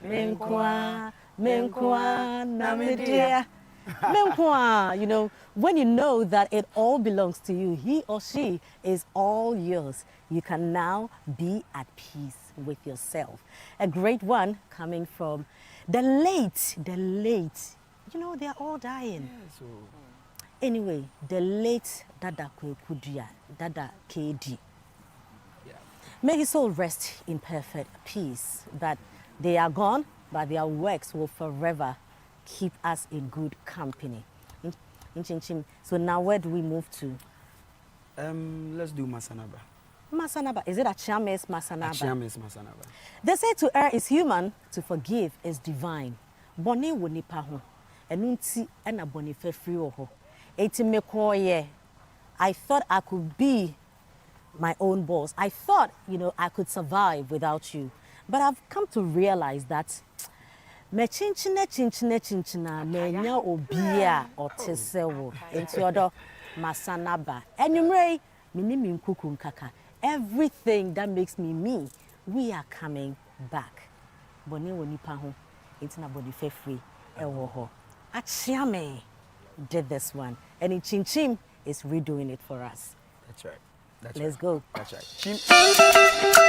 Menkwa, Namidia. Menkwa, you know, when you know that it all belongs to you, he or she is all yours, you can now be at peace with yourself. A great one coming from the late, you know, they are all dying. Yeah, so. Anyway, the late Dada Kwekudia, Dada KD. Yeah. May his soul rest in perfect peace, that they are gone, but their works will forever keep us in good company. So now where do we move to? Let's do Masanaba. Masanaba, is it Achiames Masanaba? Achiames Masanaba. They say to err is human, to forgive is divine. Boni wo nipa ho, enunti ena boni fe free ho. Eti me koye. I thought I could be my own boss. I thought, you know, I could survive without you. But I've come to realize that me chinchina menya obia otesewo enti odo Masanaba. Enumre minimi nkuku nkaka. Everything that makes me me, we are coming back. Boni wo nipa ho, enti na body fe free ewo ho. Achiame did this one. And in Chinchim, is redoing it for us. That's right. Let's go. That's right.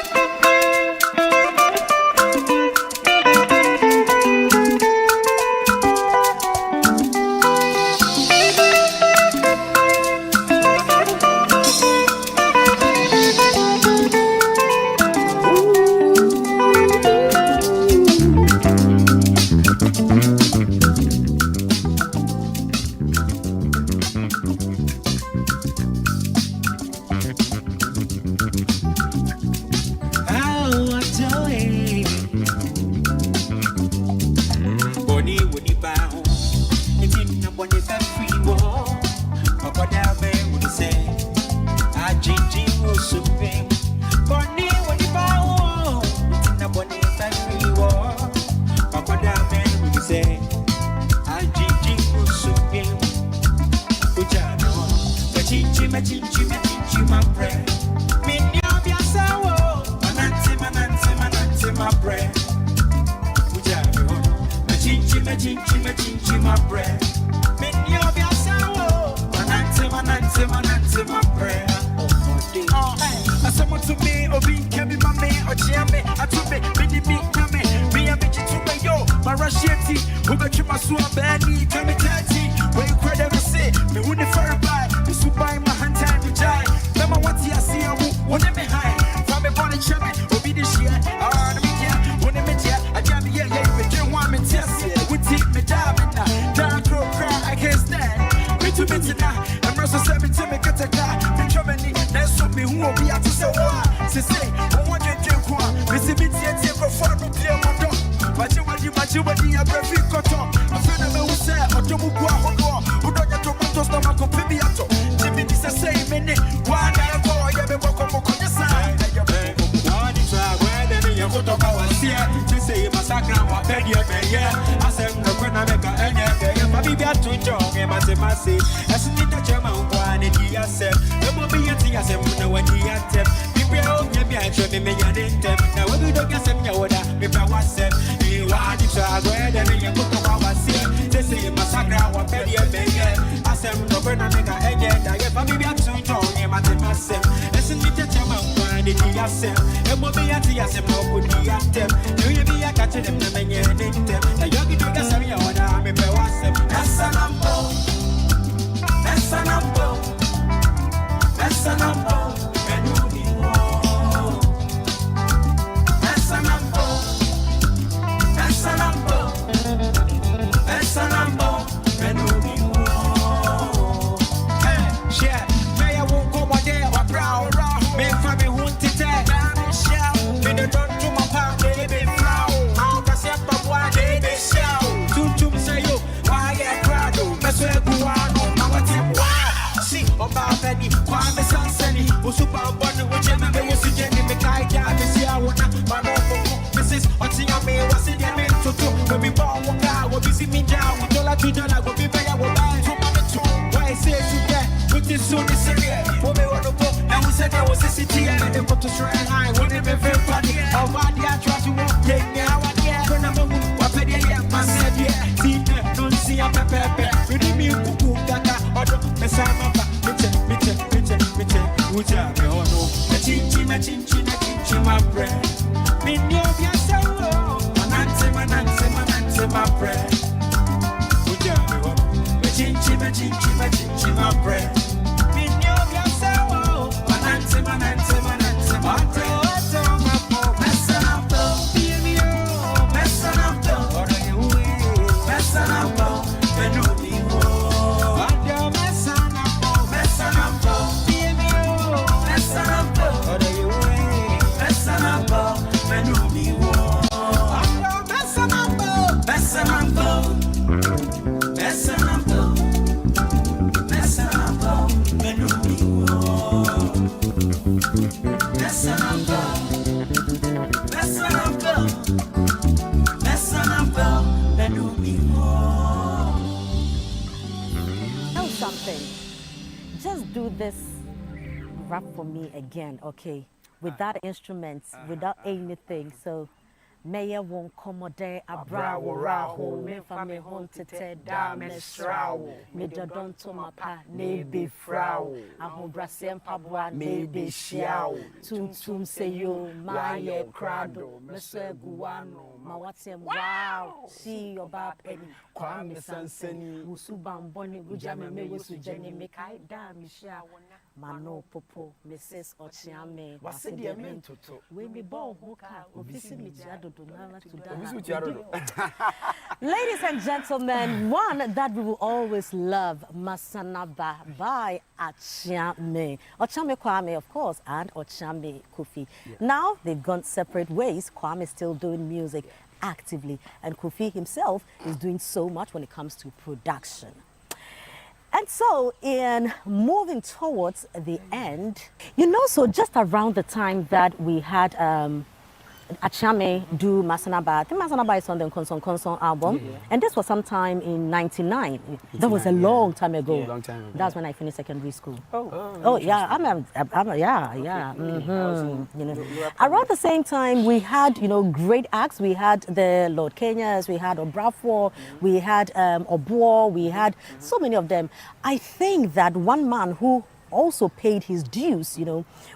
Rap for me again, okay, with that instrument, without anything. So Meye won komode abrawo raho me fa me hon tete da me srawo me dodon to mapa ne be frawo ahobrasem pabwa ne be shiao tum se yo maye krado me se guano ma watem wow see your ba penny kwa me sansani usuba mboni gujame me wesujene me kai da me shiao Mano popo, Mrs. Ochiame, Wasidia Mentoto. We be born hoka, obisi mijiado donala to Ladies and gentlemen, one that we will always love, Masanaba by Ochiame. Ochiame Kwame, of course, and Ochiame Kofi. Yeah. Now they've gone separate ways. Kwame is still doing music actively, and Kofi himself is doing so much when it comes to production. And so, in moving towards the end, so just around the time that we had Achame do Masanaba, I think Masanaba is on the Konson album, and this was sometime in '99. That was a long time ago. Yeah, long time ago. That's when I finished secondary school. Oh yeah, Around the same time, we had great acts. We had the Lord Kenyas, we had Obrafour, we had Obuo, we had so many of them. I think that one man who also paid his dues.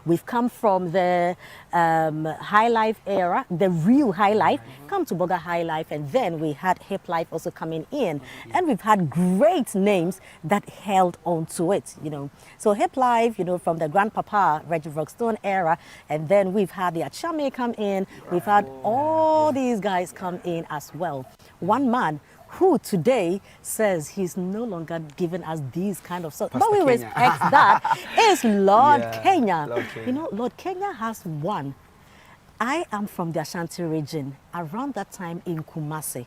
We've come from the high life era, the real high life, come to Boga High Life, and then we had Hip Life also coming in, and we've had great names that held on to it. So Hip Life, from the Grandpapa Reggie Rockstone era, and then we've had the Achame come in, we've had all these guys come in as well. One man who today says he's no longer giving us these kind of songs. But we respect that, is Lord Kenya. Lord Kenya. Lord Kenya has one. I am from the Ashanti region, around that time in Kumasi.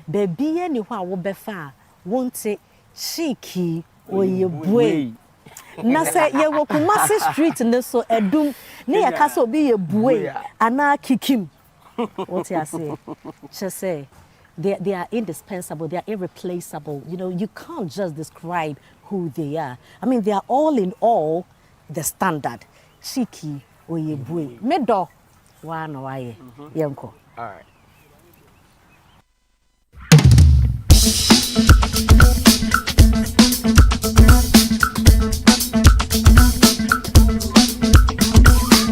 Baby, anyone will be far, won't say, cheeky or you boy. Na say ye wo Kumasi street ne so edum ne ya kaso be ye boy ana kikim. What you say? She say they are indispensable, they are irreplaceable. You can't just describe who they are. I mean, they are all in all the standard. Chiki oyebue. Medo. One waye. Yanko. All right.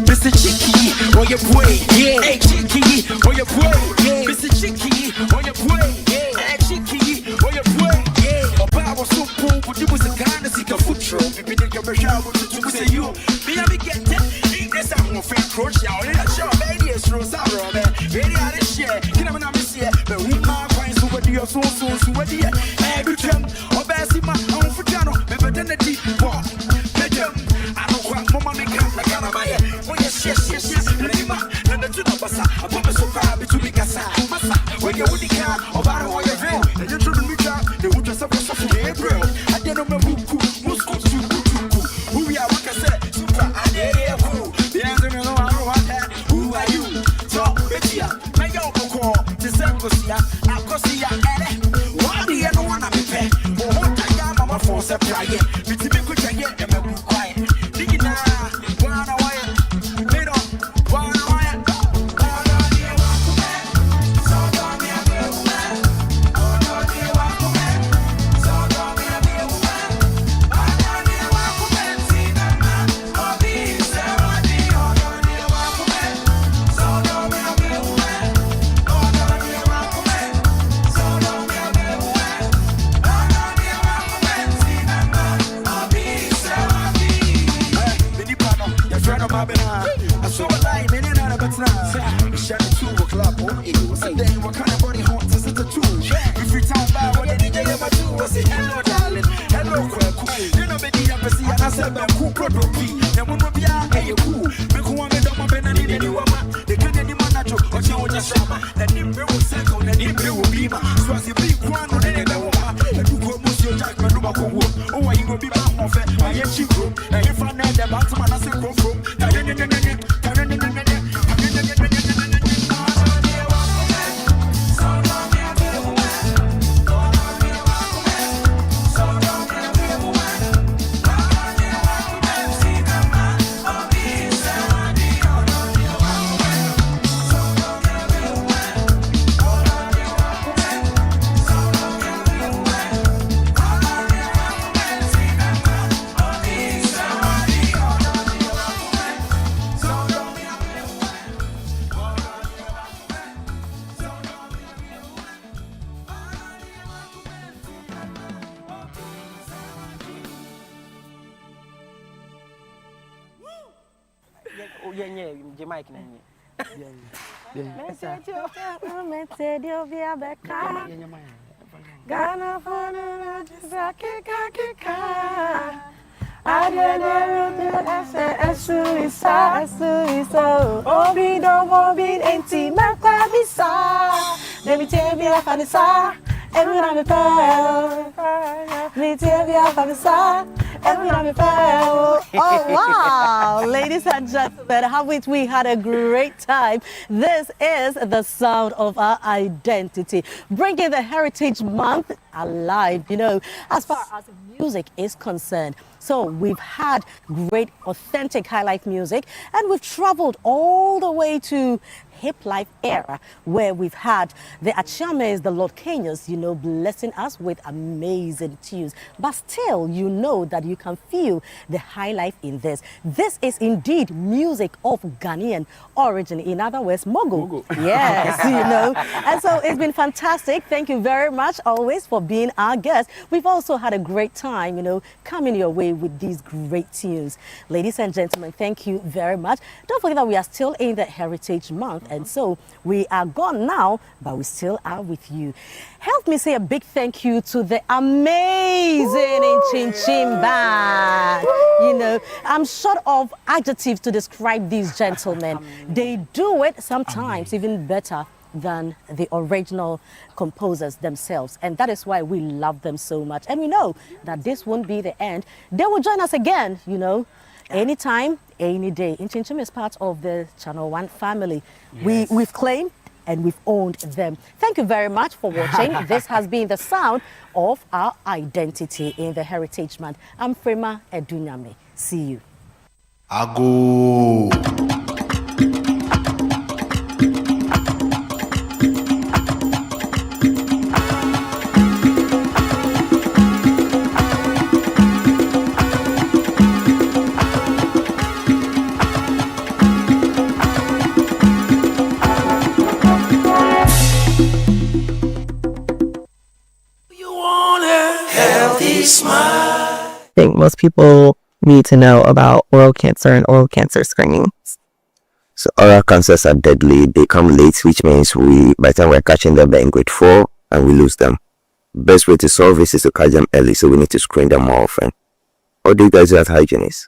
Mr. Chicky, on your way, yeah. Hey, Chicky, on your way, yeah. Mr. Chicky, on your way, yeah. Hey, Chicky, on your way, yeah. Oba was so cool, but you was a kind of sick of foot show. If you didn't shower, you say you. Me, I be getting it. There's a more fake crunch, y'all. In a show, baby, it's Rosa, man. Very out of share. You know, when I'm here, but who my points over the so what the hey, you can. Obasima, I'm for Jano, better than the deep walk. I don't want Mama make up like Anamaya. Oh, yes, Rima, and the Tunabasa. I promise so far between Mikasa, Massa. When you're with the car, or I don't want your veil, and you're trying to meet up, the wood just suffer from April. I don't know Musco, who we are, what I said, Super, and the answer, I don't want that. Who are you? Talk, Betia, my young call, the Sankosia, Akosia, and why do you know what I'm paying? Or what I got, Mama, for surprise. It's a big quiet, and I'm quiet. I saw a line, many another but now. It's shot at 2 o'clock. What's the day? What kind of body haunts is it a tool? If you talk about what did they ever do? I say, hello, darling. Hello, cool. You know, baby, I see I said, I'm cool, probably. Now, when we be out, hey, you cool. Make one of them, I need any woman. They can't any man at you, or you want to summer. That didn't be second, and didn't be with me. So as you be one, or any other woman. And you go, Monsieur Jack, my number one. Oh, you go be back off it. I ain't cheap room. And if I know the Batman, I say, go from. Ghana for Oh wow, ladies and gentlemen, haven't we had a great time? This is the sound of our identity, bringing the Heritage Month alive, you know, as far as music is concerned. So we've had great, authentic high life music, and we've traveled all the way to hip life era, where we've had the Achames, the Lord Kenyans, you know, blessing us with amazing tunes. But still, you know that you can feel the high life in this. This is indeed music of Ghanaian origin. In other words, Mogo. Yes, you know. And so it's been fantastic. Thank you very much always for being our guest. We've also had a great time, you know, coming your way with these great tunes. Ladies and gentlemen, thank you very much. Don't forget that we are still in the Heritage Month. And so we are gone now, but we still are with you. Help me say a big thank you to the amazing Chin Band. You know, I'm short of adjectives to describe these gentlemen. They do it sometimes even better than the original composers themselves, and that is why we love them so much. And we know that this won't be the end. They will join us again, you know, anytime, any day. Inchinchim is part of the Channel One family. Yes. We've claimed and we've owned them. Thank you very much for watching. This has been the sound of our identity in the Heritage Month. I'm Frema Edunyame. See you. Ago. I think most people need to know about oral cancer and oral cancer screening. So oral cancers are deadly. They come late, which means by the time we're catching them, they're in grade 4 and we lose them. Best way to solve this is to catch them early, so we need to screen them more often. What do you guys do as hygienists?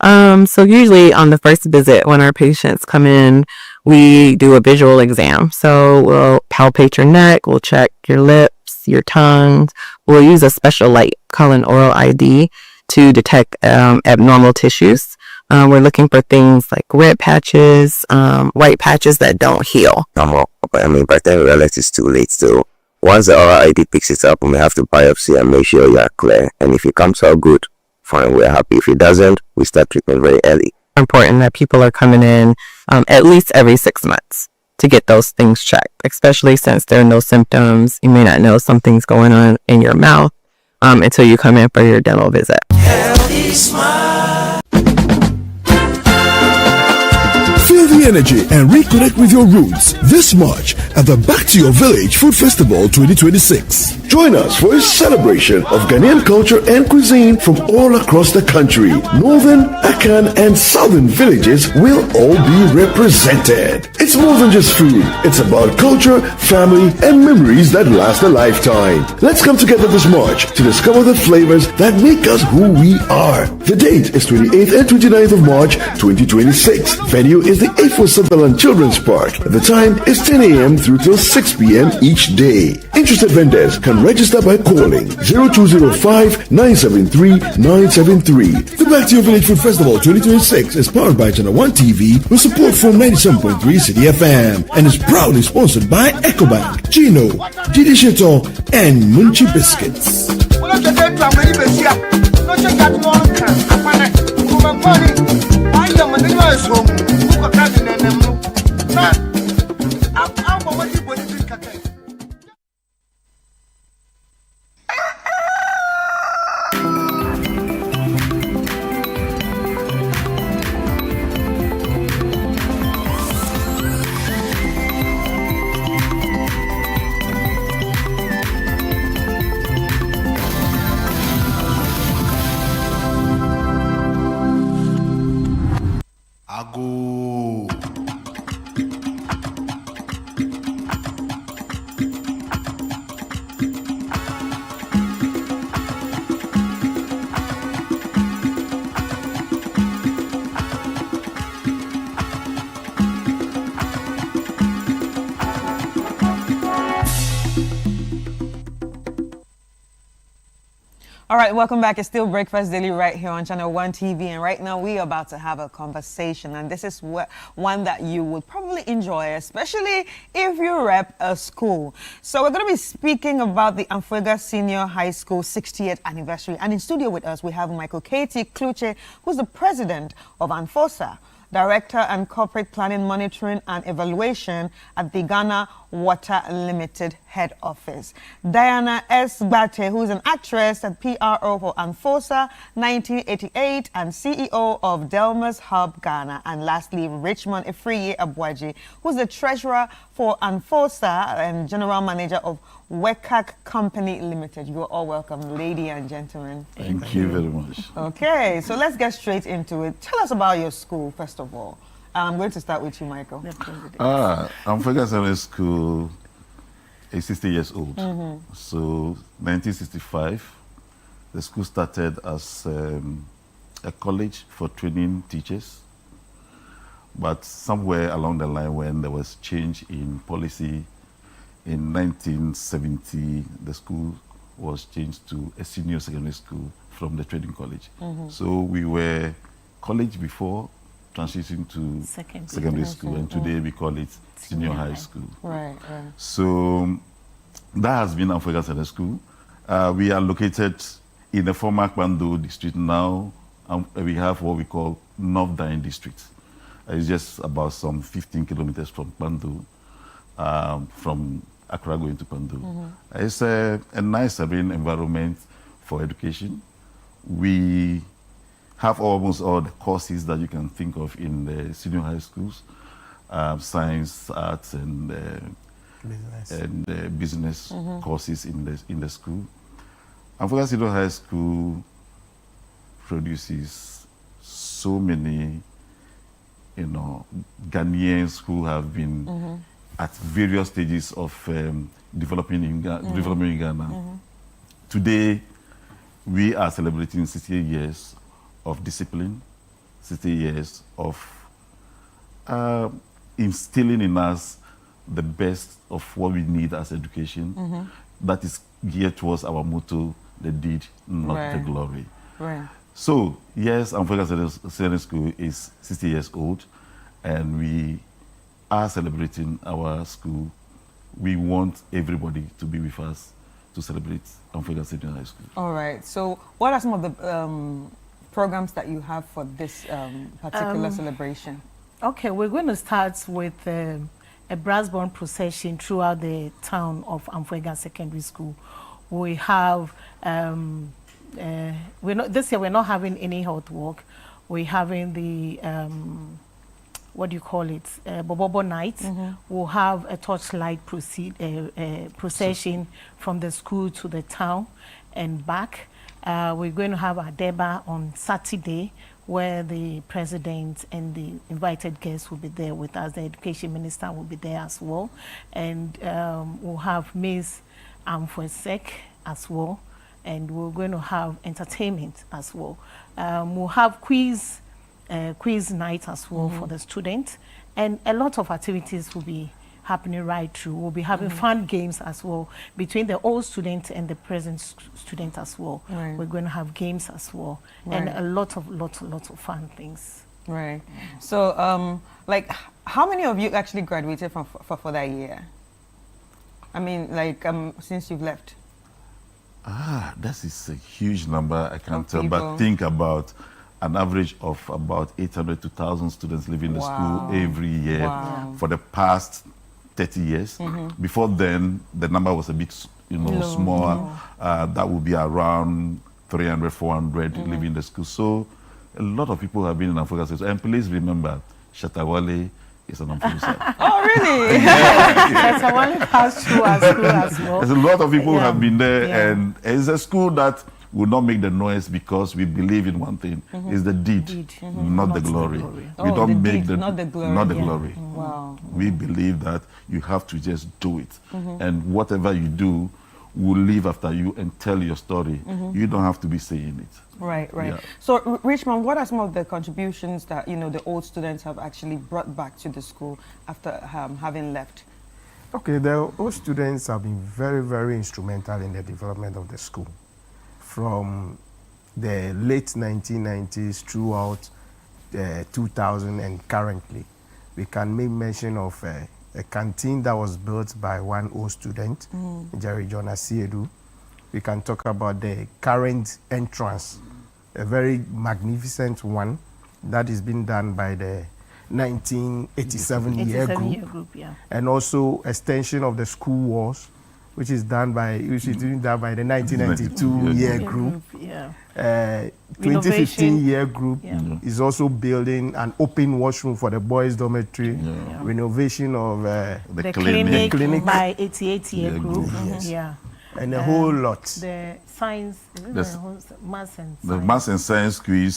So usually on the first visit, when our patients come in, we do a visual exam. So we'll palpate your neck, we'll check your lips, your tongue. We'll use a special light called an oral ID to detect abnormal tissues. We're looking for things like red patches, white patches that don't heal. Normal. But I mean, by the time we realize it's too late. So once the oral ID picks it up, we may have to biopsy and make sure you are clear. And if it comes out good, fine, we're happy. If it doesn't, we start treatment very early. Important that people are coming in at least every 6 months to get those things checked, especially since there are no symptoms. You may not know something's going on in your mouth until you come in for your dental visit. Healthy Smile. Feel the energy and reconnect with your roots this March at the Back to Your Village Food Festival 2026. Join us for a celebration of Ghanaian culture and cuisine from all across the country. Northern, Akan, and Southern villages will all be represented. It's more than just food. It's about culture, family, and memories that last a lifetime. Let's come together this March to discover the flavors that make us who we are. The date is 28th and 29th of March 2026. Venue is the 8th for Sutherland Children's Park. The time is 10 a.m. through till 6 p.m. each day. Interested vendors can register by calling 0205-973-973. The Back to Your Village Food Festival 2026 is powered by Channel One TV with support from 97.3 City FM and is proudly sponsored by Ecobank, Gino, Didi Sheto, and Munchie Biscuits. Ago. All right, welcome back. It's still Breakfast Daily right here on Channel 1 TV. And right now we are about to have a conversation. And this is one that you would probably enjoy, especially if you rep a school. So we're going to be speaking about the Amfuega Senior High School 60th anniversary. And in studio with us, we have Michael Katie Kluche, who's the president of ANFOSA, Director and Corporate Planning, Monitoring and Evaluation at the Ghana Water Limited Head Office. Diana S. Bate, who is an actress at PRO for ANFOSA 1988 and CEO of Delmas Hub Ghana. And lastly, Richmond Efriye Abuaji, who's the Treasurer for ANFOSA and General Manager of WECAC Company Limited. You are all welcome, ladies and gentlemen. Thank you very much. Okay, so let's get straight into it. Tell us about your school, first of all. I'm going to start with you, Michael. Amfuega Senior School is 60 years old. So, 1965, the school started as a college for training teachers. But somewhere along the line, when there was change in policy, in 1970, the school was changed to a senior secondary school from the training college. So we were college before transitioning to secondary school, and today we call it senior high school. Right. So that has been Amfuega Senior School. We are located in the former Kpando district now. We have what we call North Dine district. It's just about some 15 kilometers from Kpando, from Accra going to Kpando. It's a nice serene environment for education. We have almost all the courses that you can think of in the senior high schools, science, arts, and business courses in the school. Amfuega Senior High School produces so many, Ghanaians who have been at various stages of development in Ghana. Today, we are celebrating 60 years of discipline, 60 years of instilling in us the best of what we need as education. That is geared towards our motto, the deed, not the glory. So, yes, Amfuega Senior School is 60 years old, and we are celebrating our school. We want everybody to be with us to celebrate Amfuega Senior High School. All right. So, what are some of the programs that you have for this particular celebration? Okay, we're going to start with a brass-band procession throughout the town of Amfuega Secondary School. We have, this year we're not having any health walk. We're having the, what do you call it, Bobobo night. We'll have a torchlight procession from the school to the town and back. We're going to have a Deba on Saturday, where the president and the invited guests will be there with us. The education minister will be there as well. And we'll have Ms. Amfuesek as well. And we're going to have entertainment as well. We'll have quiz night as well for the students. And a lot of activities will be happening right through. We'll be having fun games as well between the old student and the present student as well. We're going to have games as well, and a lot of fun things. Right. So, like, how many of you actually graduated for that year? I mean, like, since you've left. That is a huge number. I can't tell, but think about an average of about 800 to 1,000 students leaving the school every year for the past 30 years. Before then, the number was a bit, smaller. That would be around 300, 400 leaving the school. So a lot of people have been in Amfuega Senior School. And please remember, Shatawale is an Amfuega. Oh, really? Shatawale passed through our school as well. There's a lot of people who have been there, and it's a school that will not make the noise because we believe in one thing. It's the deed, not the glory. We Oh, don't the make deed, the not the glory. Not the Yeah. glory. Wow. We believe that you have to just do it. And whatever you do will live after you and tell your story. You don't have to be saying it. Right. Yeah. So, Richmond, what are some of the contributions that, you know, the old students have actually brought back to the school after having left? Okay, the old students have been very, very instrumental in the development of the school. From the late 1990s throughout 2000 and currently. We can make mention of a canteen that was built by one old student, Jerry John Asiedu. We can talk about the current entrance, a very magnificent one that is being done by the 1987 year group, yeah. and also extension of the school walls, which is being done by the 1992 year group. Yeah. 2015 year group is also building an open washroom for the boys' dormitory. Renovation of The clinic by 88 year group. Yeah. And a whole lot. The science, maths and The Maths and Science Quiz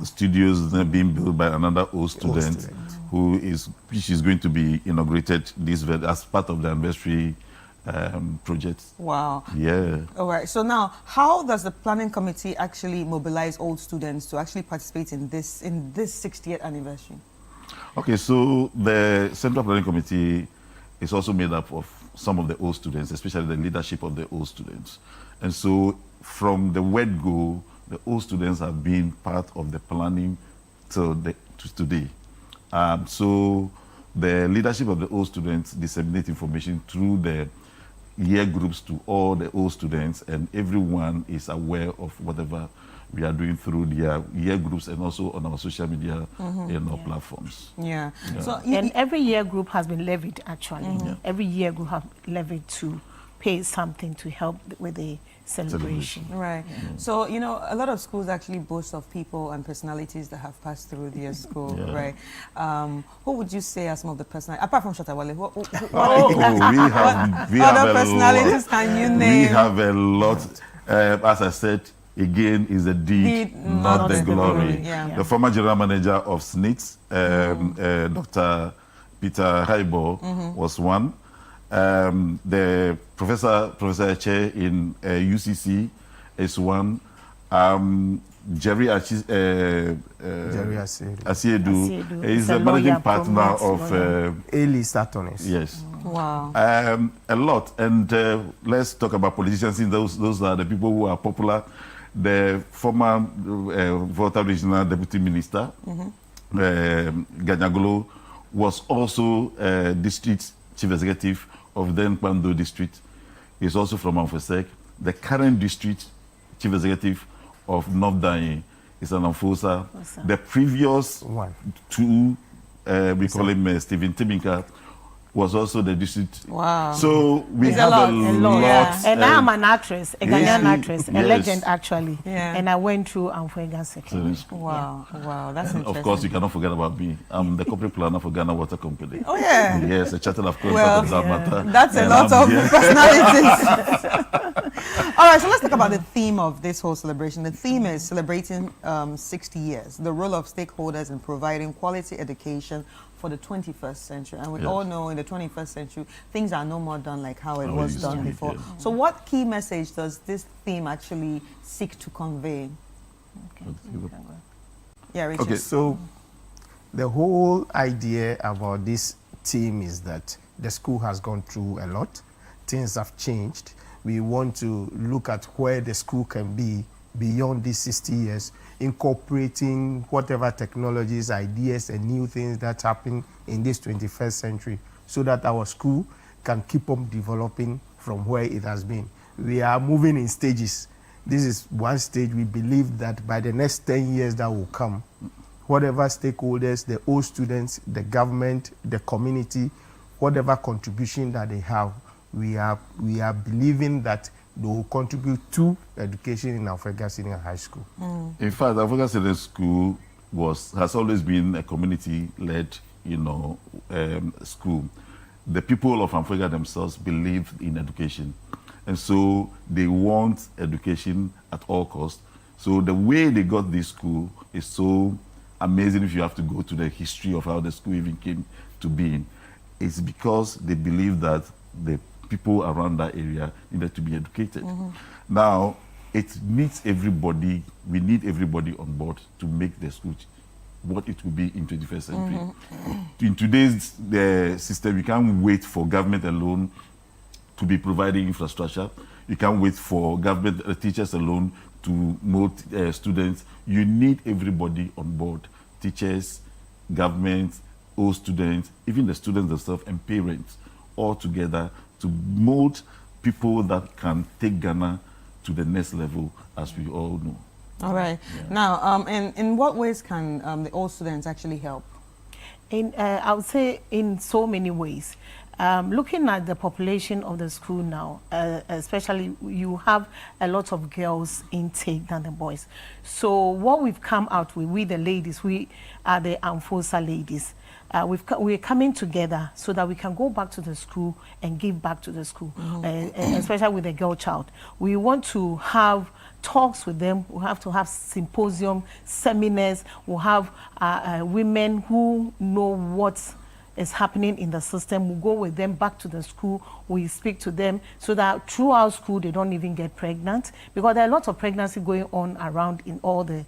studios being built by another old student, which is going to be inaugurated as part of the anniversary project. Wow. Yeah. All right. So now, how does the planning committee actually mobilize old students to actually participate in this 60th anniversary? Okay, so the Central Planning Committee is also made up of some of the old students, especially the leadership of the old students. And so from the word go, the old students have been part of the planning to today. So the leadership of the old students disseminate information through the year groups to all the old students, and everyone is aware of whatever we are doing through their year groups and also on our social media and our platforms. Yeah. So, and every year group has been levied, actually. Every year group have levied to pay something to help with the celebration. Right. So, you know, a lot of schools actually boast of people and personalities that have passed through their school, right? Who would you say are some of the personalities, apart from Shatawale? We what have other a personalities lot. can you name? We have a lot. As I said, again, is the deed, not the glory. The former general manager of SNITS, Dr. Peter Haibo, was one. The Professor Chair in UCC is one. Jerry Asiedu is the managing partner of A-list attorneys. Yes. Wow. A lot. And let's talk about politicians. Those are the people who are popular. The former Volta Regional Deputy Minister, Ganyagolo, was also district chief executive of then Pando district. He's also from Amfosek. The current district chief executive of North Danye is an Amfosa. The previous two, we call him Stephen Timinka, was also the district. Wow. So we It's have a lot. Yeah. And I'm an actress, a Ghanaian actress, a yes. legend actually. Yeah. And I went through Amfuega second. Wow. Wow. That's And interesting. of course, you cannot forget about me. I'm the corporate planner for Ghana Water Company. Oh, yeah. Yes, a chartered of course. Well, that's a And lot I'm of here. personalities. All right, so let's talk about the theme of this whole celebration. The theme is celebrating 60 years, the role of stakeholders in providing quality education for the 21st century. And we all know in the 21st century, things are no more done like how it was done before. So what key message does this theme actually seek to convey? Yeah, Richard. Okay, so the whole idea about this team is that the school has gone through a lot. Things have changed. We want to look at where the school can be beyond these 60 years, incorporating whatever technologies, ideas, and new things that happen in this 21st century so that our school can keep on developing from where it has been. We are moving in stages. This is one stage. We believe that by the next 10 years that will come, whatever stakeholders, the old students, the government, the community, whatever contribution that they have, we are believing that they will contribute to education in Alfrega Senior High School. In fact, Alfrega Senior School has always been a community-led, school. The people of Alfrega themselves believe in education, And so they want education at all costs. So the way they got this school is so amazing if you have to go to the history of how the school even came to being. It's because they believe that the people around that area needed to be educated. Now, it needs everybody, we need everybody on board to make the school what it will be in 21st century. In today's system, you can't wait for government alone to be providing infrastructure. You can't wait for government teachers alone to mold students. You need everybody on board. Teachers, government, all students, even the students themselves and parents, all together to mold people that can take Ghana to the next level, as we all know. All right. Yeah. Now, in what ways can the all students actually help? I would say in so many ways. Looking at the population of the school now, especially you have a lot of girls intake than the boys. So what we've come out with, we the ladies, we are the Amfosa ladies. We're coming together so that we can go back to the school and give back to the school, especially with the girl child. We want to have talks with them. We have to have symposium, seminars. We'll have women who know what is happening in the system. We'll go with them back to the school. We speak to them so that throughout school they don't even get pregnant, because there are lots of pregnancy going on around in all the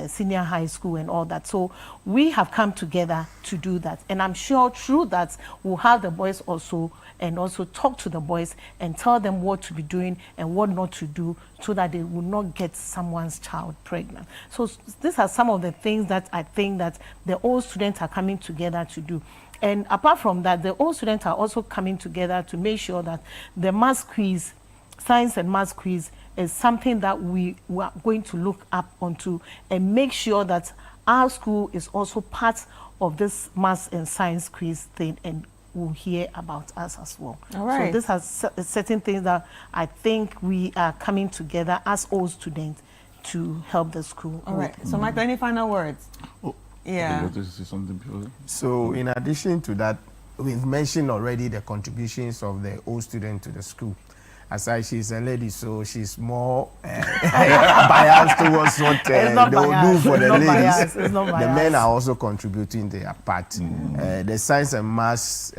senior high school and all that. So we have come together to do that, and I'm sure through that we'll have the boys also, and also talk to the boys and tell them what to be doing and what not to do, so that they will not get someone's child pregnant. So these are some of the things that I think that the old students are coming together to do. And apart from that, the old students are also coming together to make sure that the maths quiz, science and maths quiz, is something that we are going to look up onto and make sure that our school is also part of this maths and science quiz thing, and will hear about us as well. All right. So these are certain things that I think we are coming together as all students to help the school. All right. So Michael, any final words? Yeah. To say something before? So in addition to that, we've mentioned already the contributions of the old student to the school. Aside, she's a lady, so she's more biased towards what they will do for the ladies. The men are also contributing their part. The science and maths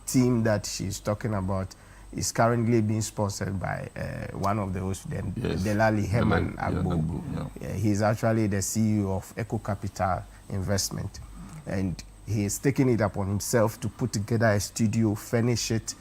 team that she's talking about is currently being sponsored by one of the old students, Delali Herman Agbo. He's actually the CEO of Eco Capital Investment, and he is taking it upon himself to put together a studio, furnish it,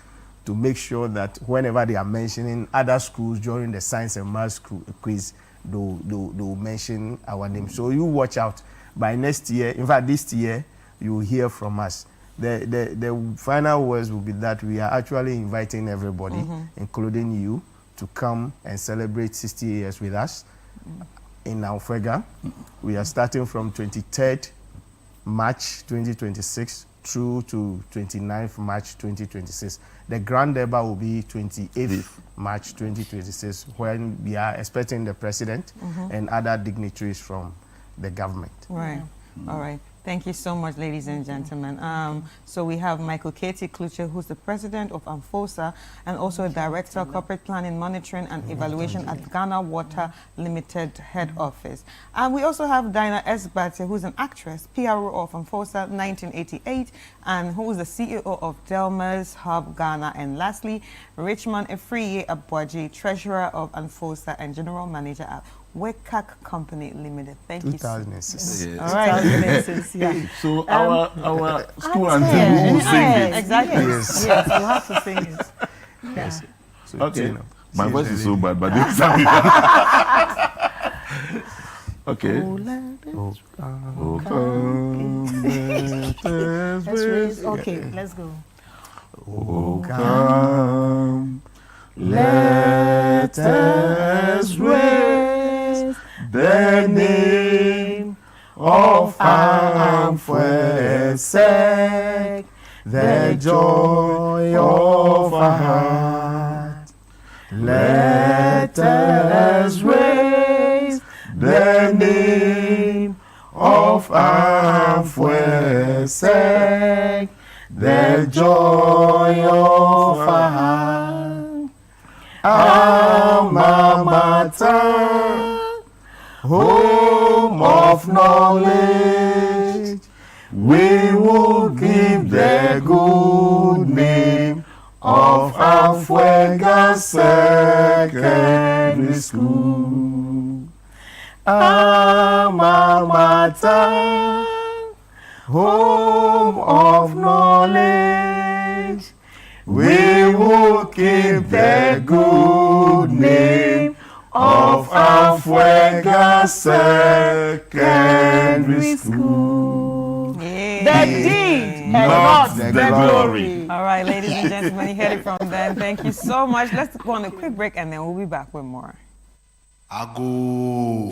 to make sure that whenever they are mentioning other schools during the science and maths quiz, they'll mention our name. So you watch out. By next year, in fact this year, you will hear from us. The final words will be that we are actually inviting everybody, including you, to come and celebrate 60 years with us in Alfrega. We are starting from 23rd March 2026 through to 29th March 2026. The Grand Deba will be 28th March 2026, when we are expecting the President and other dignitaries from the government. Right. All right. Thank you so much, ladies and gentlemen. So we have Michael Katie Klucher, who's the president of AMFOSA and also a director of corporate planning, monitoring and evaluation at Ghana Water Limited head office. And we also have Dinah S. Batte, who's an actress, PRO of AMFOSA 1988, and who is the CEO of Delmers Hub Ghana. And lastly, Richmond Efriye Abwaji, treasurer of AMFOSA and general manager at Wekak Company Limited. Thank you. 2006. Yes. All right. 2006, yeah. So our school anthem, who sing it? Exactly. Yes. Yes, you have to sing it. Yes. So okay. My voice is so bad, but this time. Okay. Okay, let's go. Oh, come, let us raise the name of Amfuesek, the joy of our heart. Let us raise the name of Amfuesek, the joy of our heart. home of knowledge. We will give the good name of Afuega Secondary School. Alma Mater, home of knowledge. We will keep the good name of Afuega Secondary School. The deed, not the glory. All right, ladies and gentlemen, you heard it from them. Thank you so much. Let's go on a quick break and then we'll be back with more. Ago.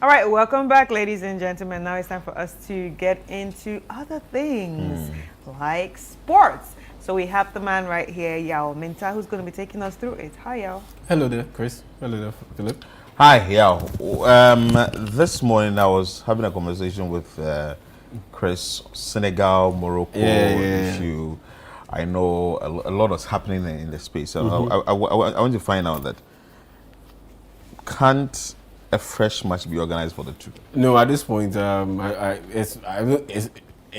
All right, welcome back, ladies and gentlemen. Now it's time for us to get into other things like sports. So we have the man right here, Yao Minta, who's going to be taking us through it. Hi, Yao. Hello there, Chris. Hello there, Philip. Hi, Yao. This morning I was having a conversation with Chris, Senegal, Morocco issue. I know a lot is happening in the space. So I want to find out that can't a fresh match be organized for the two? No, at this point, it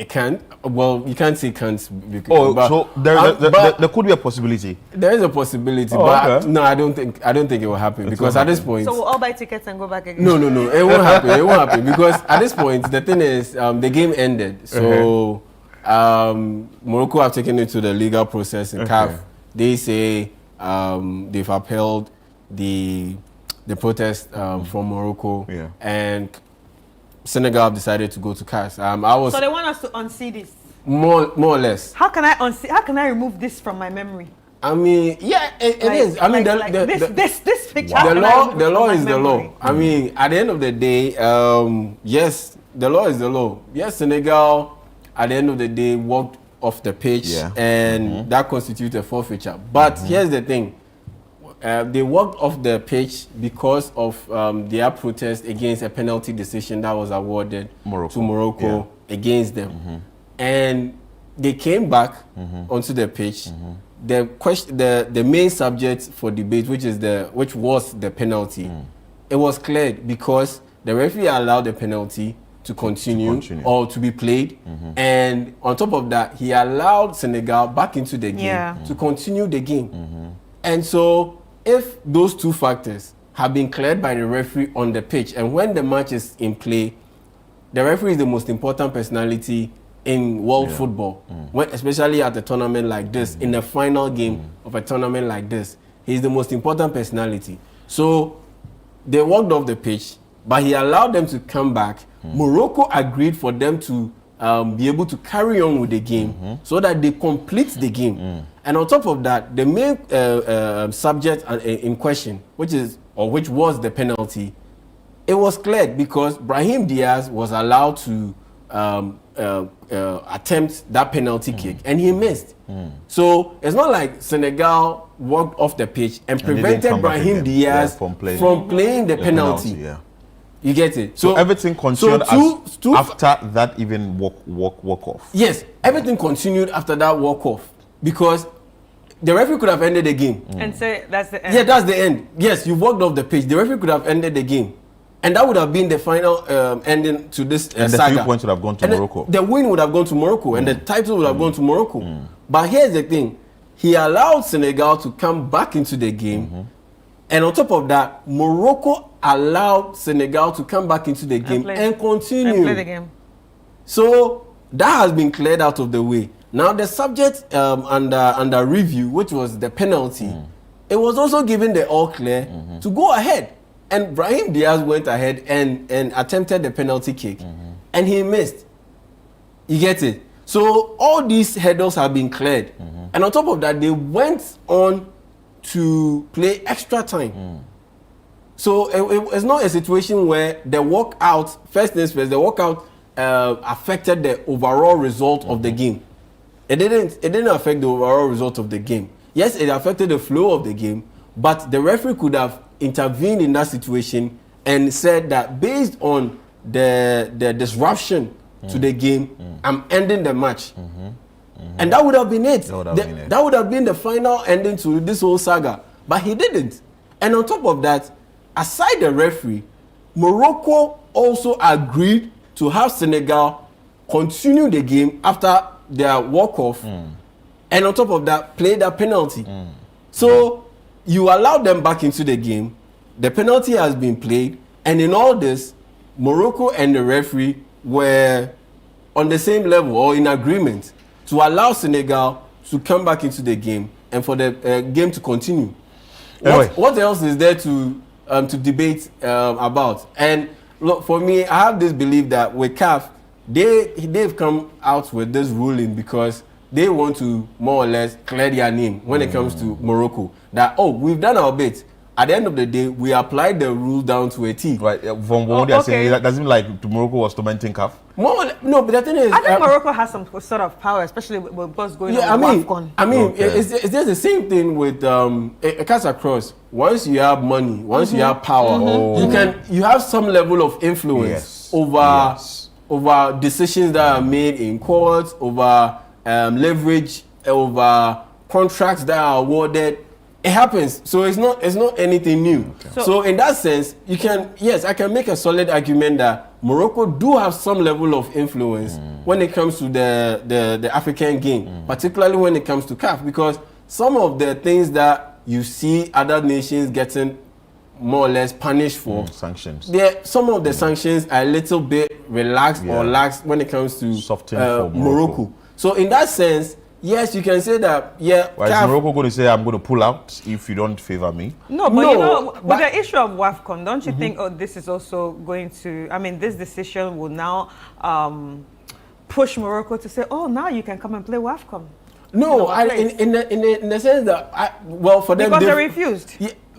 can't. Well, you can't say can't. Because, so there could be a possibility. There is a possibility, but no, I don't think it will happen because at this point. So we'll all buy tickets and go back again. No, it won't happen. It won't happen because at this point, the thing is, the game ended. So Morocco have taken it to the legal process in CAF. They say they've upheld the protest from Morocco, and Senegal have decided to go to CAF. So they want us to unsee this? More or less. How can I unsee? How can I remove this from my memory? I mean, yeah, it is. I mean, this picture. The law is the law. I mean, at the end of the day, yes, the law is the law. Yes, Senegal, at the end of the day, walked off the pitch, and that constitutes a forfeiture. But here's the thing. They walked off the pitch because of their protest against a penalty decision that was awarded to Morocco against them. And they came back onto the pitch. The main subject for debate, which was the penalty, it was cleared because the referee allowed the penalty to continue or to be played. And on top of that, he allowed Senegal back into the game to continue the game. And so if those two factors have been cleared by the referee on the pitch, and when the match is in play, the referee is the most important personality in world football, especially at a tournament like this, in the final game of a tournament like this. He's the most important personality. So they walked off the pitch, but he allowed them to come back. Morocco agreed for them to be able to carry on with the game so that they complete the game. And on top of that, the main subject in question, which was the penalty, it was cleared because Brahim Diaz was allowed to attempt that penalty kick, and he missed. So it's not like Senegal walked off the pitch and prevented Brahim Diaz from playing the penalty. You get it? So everything continued after that even walk off. Yes, everything continued after that walk off because the referee could have ended the game. And say that's the end. Yeah, that's the end. Yes, you walked off the pitch. The referee could have ended the game, and that would have been the final ending to this and saga. The 3 points would have gone to Morocco. The win would have gone to Morocco, and the title would have gone to Morocco. But here's the thing: he allowed Senegal to come back into the game. And on top of that, Morocco allowed Senegal to come back into the game and continue. And play the game. So that has been cleared out of the way. Now the subject under review, which was the penalty, it was also given the all clear to go ahead. And Brahim Diaz went ahead and attempted the penalty kick, and he missed. You get it? So all these hurdles have been cleared, and on top of that, they went on to play extra time. So it's not a situation where the walkout, first things first, the walkout affected the overall result of the game. It didn't affect the overall result of the game. Yes, it affected the flow of the game, but the referee could have intervened in that situation and said that based on the disruption to the game, I'm ending the match. And that would have been it. That would have been the final ending to this whole saga. But he didn't. And on top of that, aside the referee, Morocco also agreed to have Senegal continue the game after their walk-off. And on top of that, play that penalty. So you allow them back into the game. The penalty has been played. And in all this, Morocco and the referee were on the same level or in agreement to allow Senegal to come back into the game and for the game to continue. Anyway. What else is there to debate about? And look, for me, I have this belief that with CAF, they've come out with this ruling because they want to more or less clear their name when it comes to Morocco. That, oh, we've done our bit. At the end of the day, we applied the rule down to a T. Right. From what they're saying, that doesn't mean like Morocco was tormenting CAF. No, but the thing is, I think Morocco has some sort of power, especially with what's going on with WAFCON. I mean, it's just the same thing with it cuts across. Once you have money, once you have power, you have some level of influence over decisions that are made in courts, over leverage, over contracts that are awarded. It happens, so it's not anything new. So in that sense, I can make a solid argument that Morocco do have some level of influence when it comes to the African game, particularly when it comes to CAF, because some of the things that you see other nations getting more or less punished for sanctions. Some of the sanctions are a little bit relaxed or lax when it comes to Morocco. So in that sense, yes, you can say that. Why is Morocco going to say, I'm going to pull out if you don't favor me? No, but with the issue of WAFCON, don't you think, this is also going to, this decision will now push Morocco to say, oh, now you can come and play WAFCON? No, in the sense that, for them... Because they refused.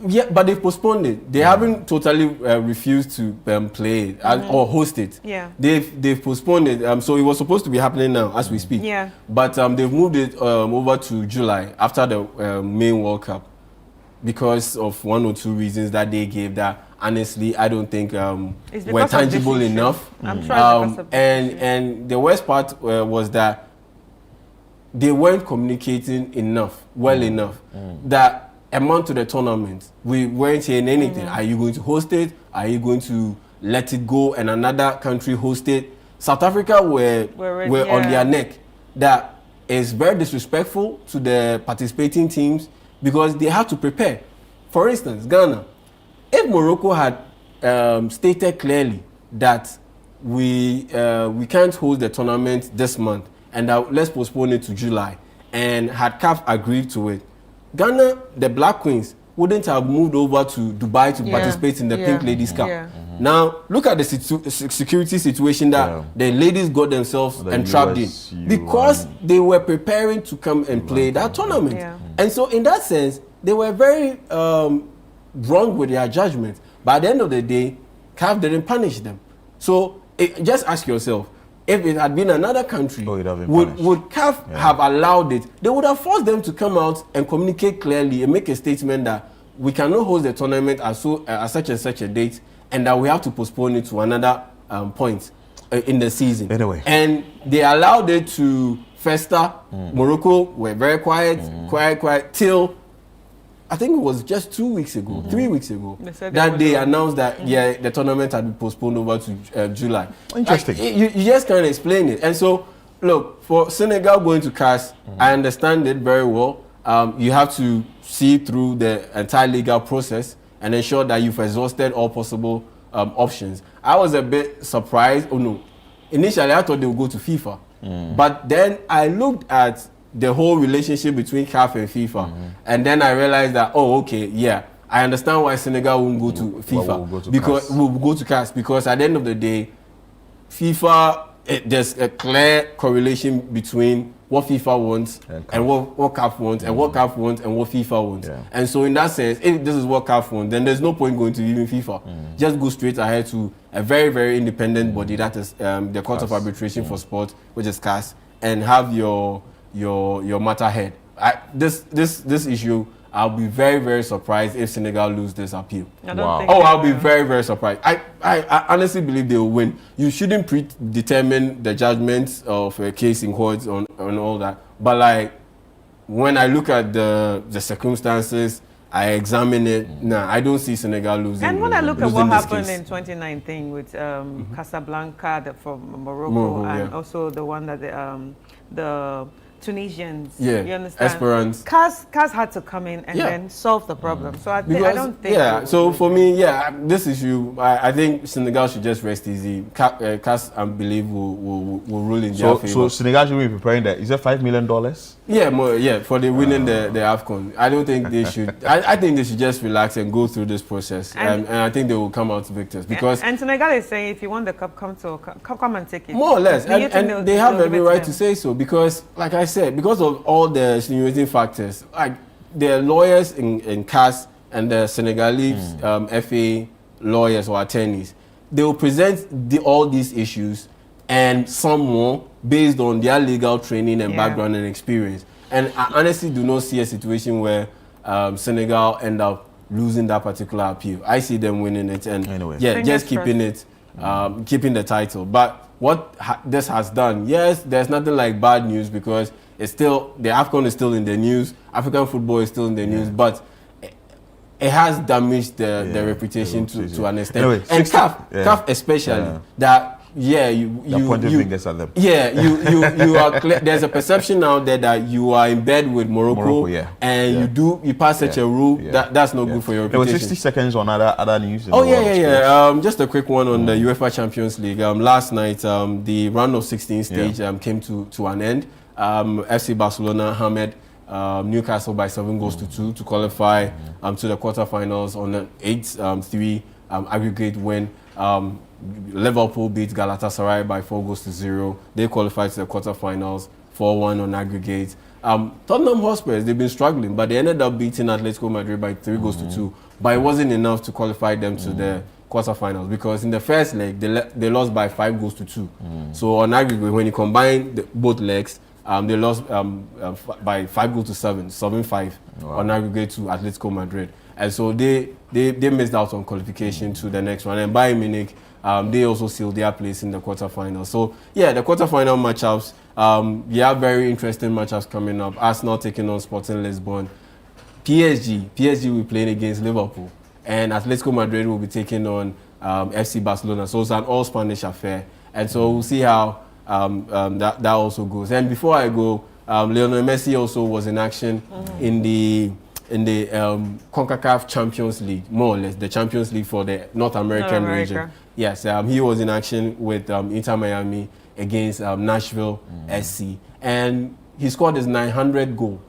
Yeah, but they've postponed it. They haven't totally refused to play it or host it. Yeah. They've postponed it. So it was supposed to be happening now as we speak. Yeah. But they've moved it over to July after the main World Cup because of one or two reasons that they gave that honestly I don't think were tangible enough. I'm sure and the worst part was that they weren't communicating enough, enough that a month to the tournament, we weren't saying anything. Are you going to host it? Are you going to let it go and another country host it? South Africa were on their neck. That is very disrespectful to the participating teams because they have to prepare. For instance, Ghana, if Morocco had stated clearly that we can't hold the tournament this month and that let's postpone it to July, and had CAF agreed to it, Ghana, the Black Queens, wouldn't have moved over to Dubai to participate in the Pink Ladies Cup. Now, look at the security situation that the ladies got themselves entrapped in because they were preparing to come and play that tournament. And so, in that sense, they were very wrong with their judgment. But at the end of the day, CAF didn't punish them. So, just ask yourself, if it had been another country, would CAF have allowed it? They would have forced them to come out and communicate clearly and make a statement that we cannot host the tournament at such and such a date and that we have to postpone it to another point in the season. Anyway. And they allowed it to fester. Morocco were very quiet till I think it was just 2 weeks ago, 3 weeks ago, that they announced that the tournament had been postponed over to July. Interesting. You just can't explain it. And so, look, for Senegal going to CAS, I understand it very well. You have to see through the entire legal process and ensure that you've exhausted all possible options. I was a bit surprised. Initially I thought they would go to FIFA, but then I looked at the whole relationship between CAF and FIFA, and then I realized that I understand why Senegal won't go to FIFA we'll go to CAS because at the end of the day, FIFA there's a clear correlation between what FIFA wants and what CAF wants and what CAF wants and what FIFA wants. And so in that sense, if this is what CAF wants, then there's no point going to even FIFA. Just go straight ahead to a very, very independent body that is the Court of Arbitration for Sport, which is CAS, and have your matter head. This issue, I'll be very, very surprised if Senegal lose this appeal. I'll be very, very surprised. I honestly believe they will win. You shouldn't predetermine the judgments of a case in courts on all that. But like, when I look at the circumstances, I examine it. I don't see Senegal losing. And when I look at what happened in 2019 with Casablanca from Morocco, and also the one that the Tunisians, you understand? Esperance. CAS had to come in and then solve the problem. So I don't think. So for me, this issue, I think Senegal should just rest easy. CAS, I believe, will rule in their favor. So Senegal should be preparing that. Is that $5 million? For the winning the AFCON. I don't think they should. I think they should just relax and go through this process, and I think they will come out victors because. And Senegal is saying, if you want the cup, come and take it. More or less, and they have every right to say so because, like I said, because of all the extenuating factors, like the lawyers in CAS and the Senegalese FA lawyers or attorneys, they will present all these issues and some more based on their legal training and background and experience. And I honestly do not see a situation where Senegal end up losing that particular appeal. I see them winning it and just keeping it, keeping the title. But what this has done, yes, there's nothing like bad news because it's still, the AFCON is still in the news, African football is still in the news, but it has damaged the reputation to an extent. Anyway, and CAF especially, that pointing fingers at them. You are clear. There's a perception out there that you are in bed with Morocco and you pass such a rule that's not good for your reputation. 60 seconds on other news. Just a quick one on the UEFA Champions League. Last night, the round of 16 stage came to an end. FC Barcelona hammered Newcastle by 7 goals to 2 to qualify to the quarterfinals on an 8-3 aggregate win. Liverpool beat Galatasaray by 4 goals to 0. They qualified to the quarterfinals, 4-1 on aggregate. Tottenham Hotspur, they've been struggling, but they ended up beating Atletico Madrid by 3 goals to 2. But it wasn't enough to qualify them to the quarterfinals because in the first leg, they lost by 5 goals to 2. So on aggregate, when you combine both legs, they lost by 5 goals to 7-5 on aggregate to Atletico Madrid. And so they missed out on qualification to the next one. And Bayern Munich, they also sealed their place in the quarterfinals. So, the quarterfinal matchups, very interesting matchups coming up. Arsenal taking on Sporting Lisbon. PSG will be playing against Liverpool. And Atletico Madrid will be taking on FC Barcelona. So it's an all-Spanish affair. And so we'll see how that also goes. And before I go, Lionel Messi also was in action in the CONCACAF Champions League, more or less, the Champions League for the North American region. Yes, he was in action with Inter Miami against Nashville SC. And he scored his 900th goal.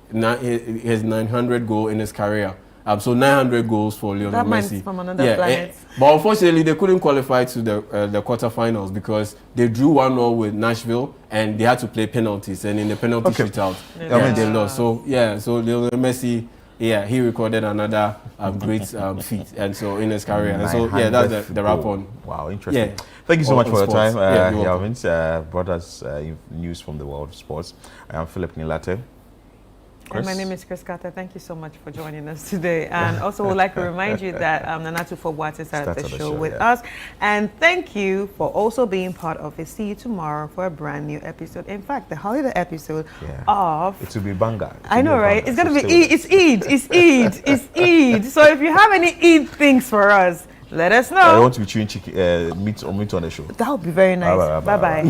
His 900th goal in his career. So 900 goals for Lionel Messi. From another planet. But unfortunately, they couldn't qualify to the quarterfinals because they drew 1-0 with Nashville and they had to play penalties. And in the penalty shootout, they lost. So Lionel Messi, he recorded another great feat, and so in his career. And so that's the wrap on. Wow, interesting. Thank you so much for your time, Yavin. Brought us news from the world of sports. I am Philip Nilate. And my name is Chris Carter. Thank you so much for joining us today. And also would like to remind you that Nanatu Fobuati started the show with us. And thank you for also being part of it. See you tomorrow for a brand new episode. In fact, the holiday episode of... It will be banger. I know, right? It's going to be Eid. It's Eid. It's Eid. It's Eid. So if you have any Eid things for us, let us know. I want to be chewing meat on the show. That would be very nice. Bye-bye.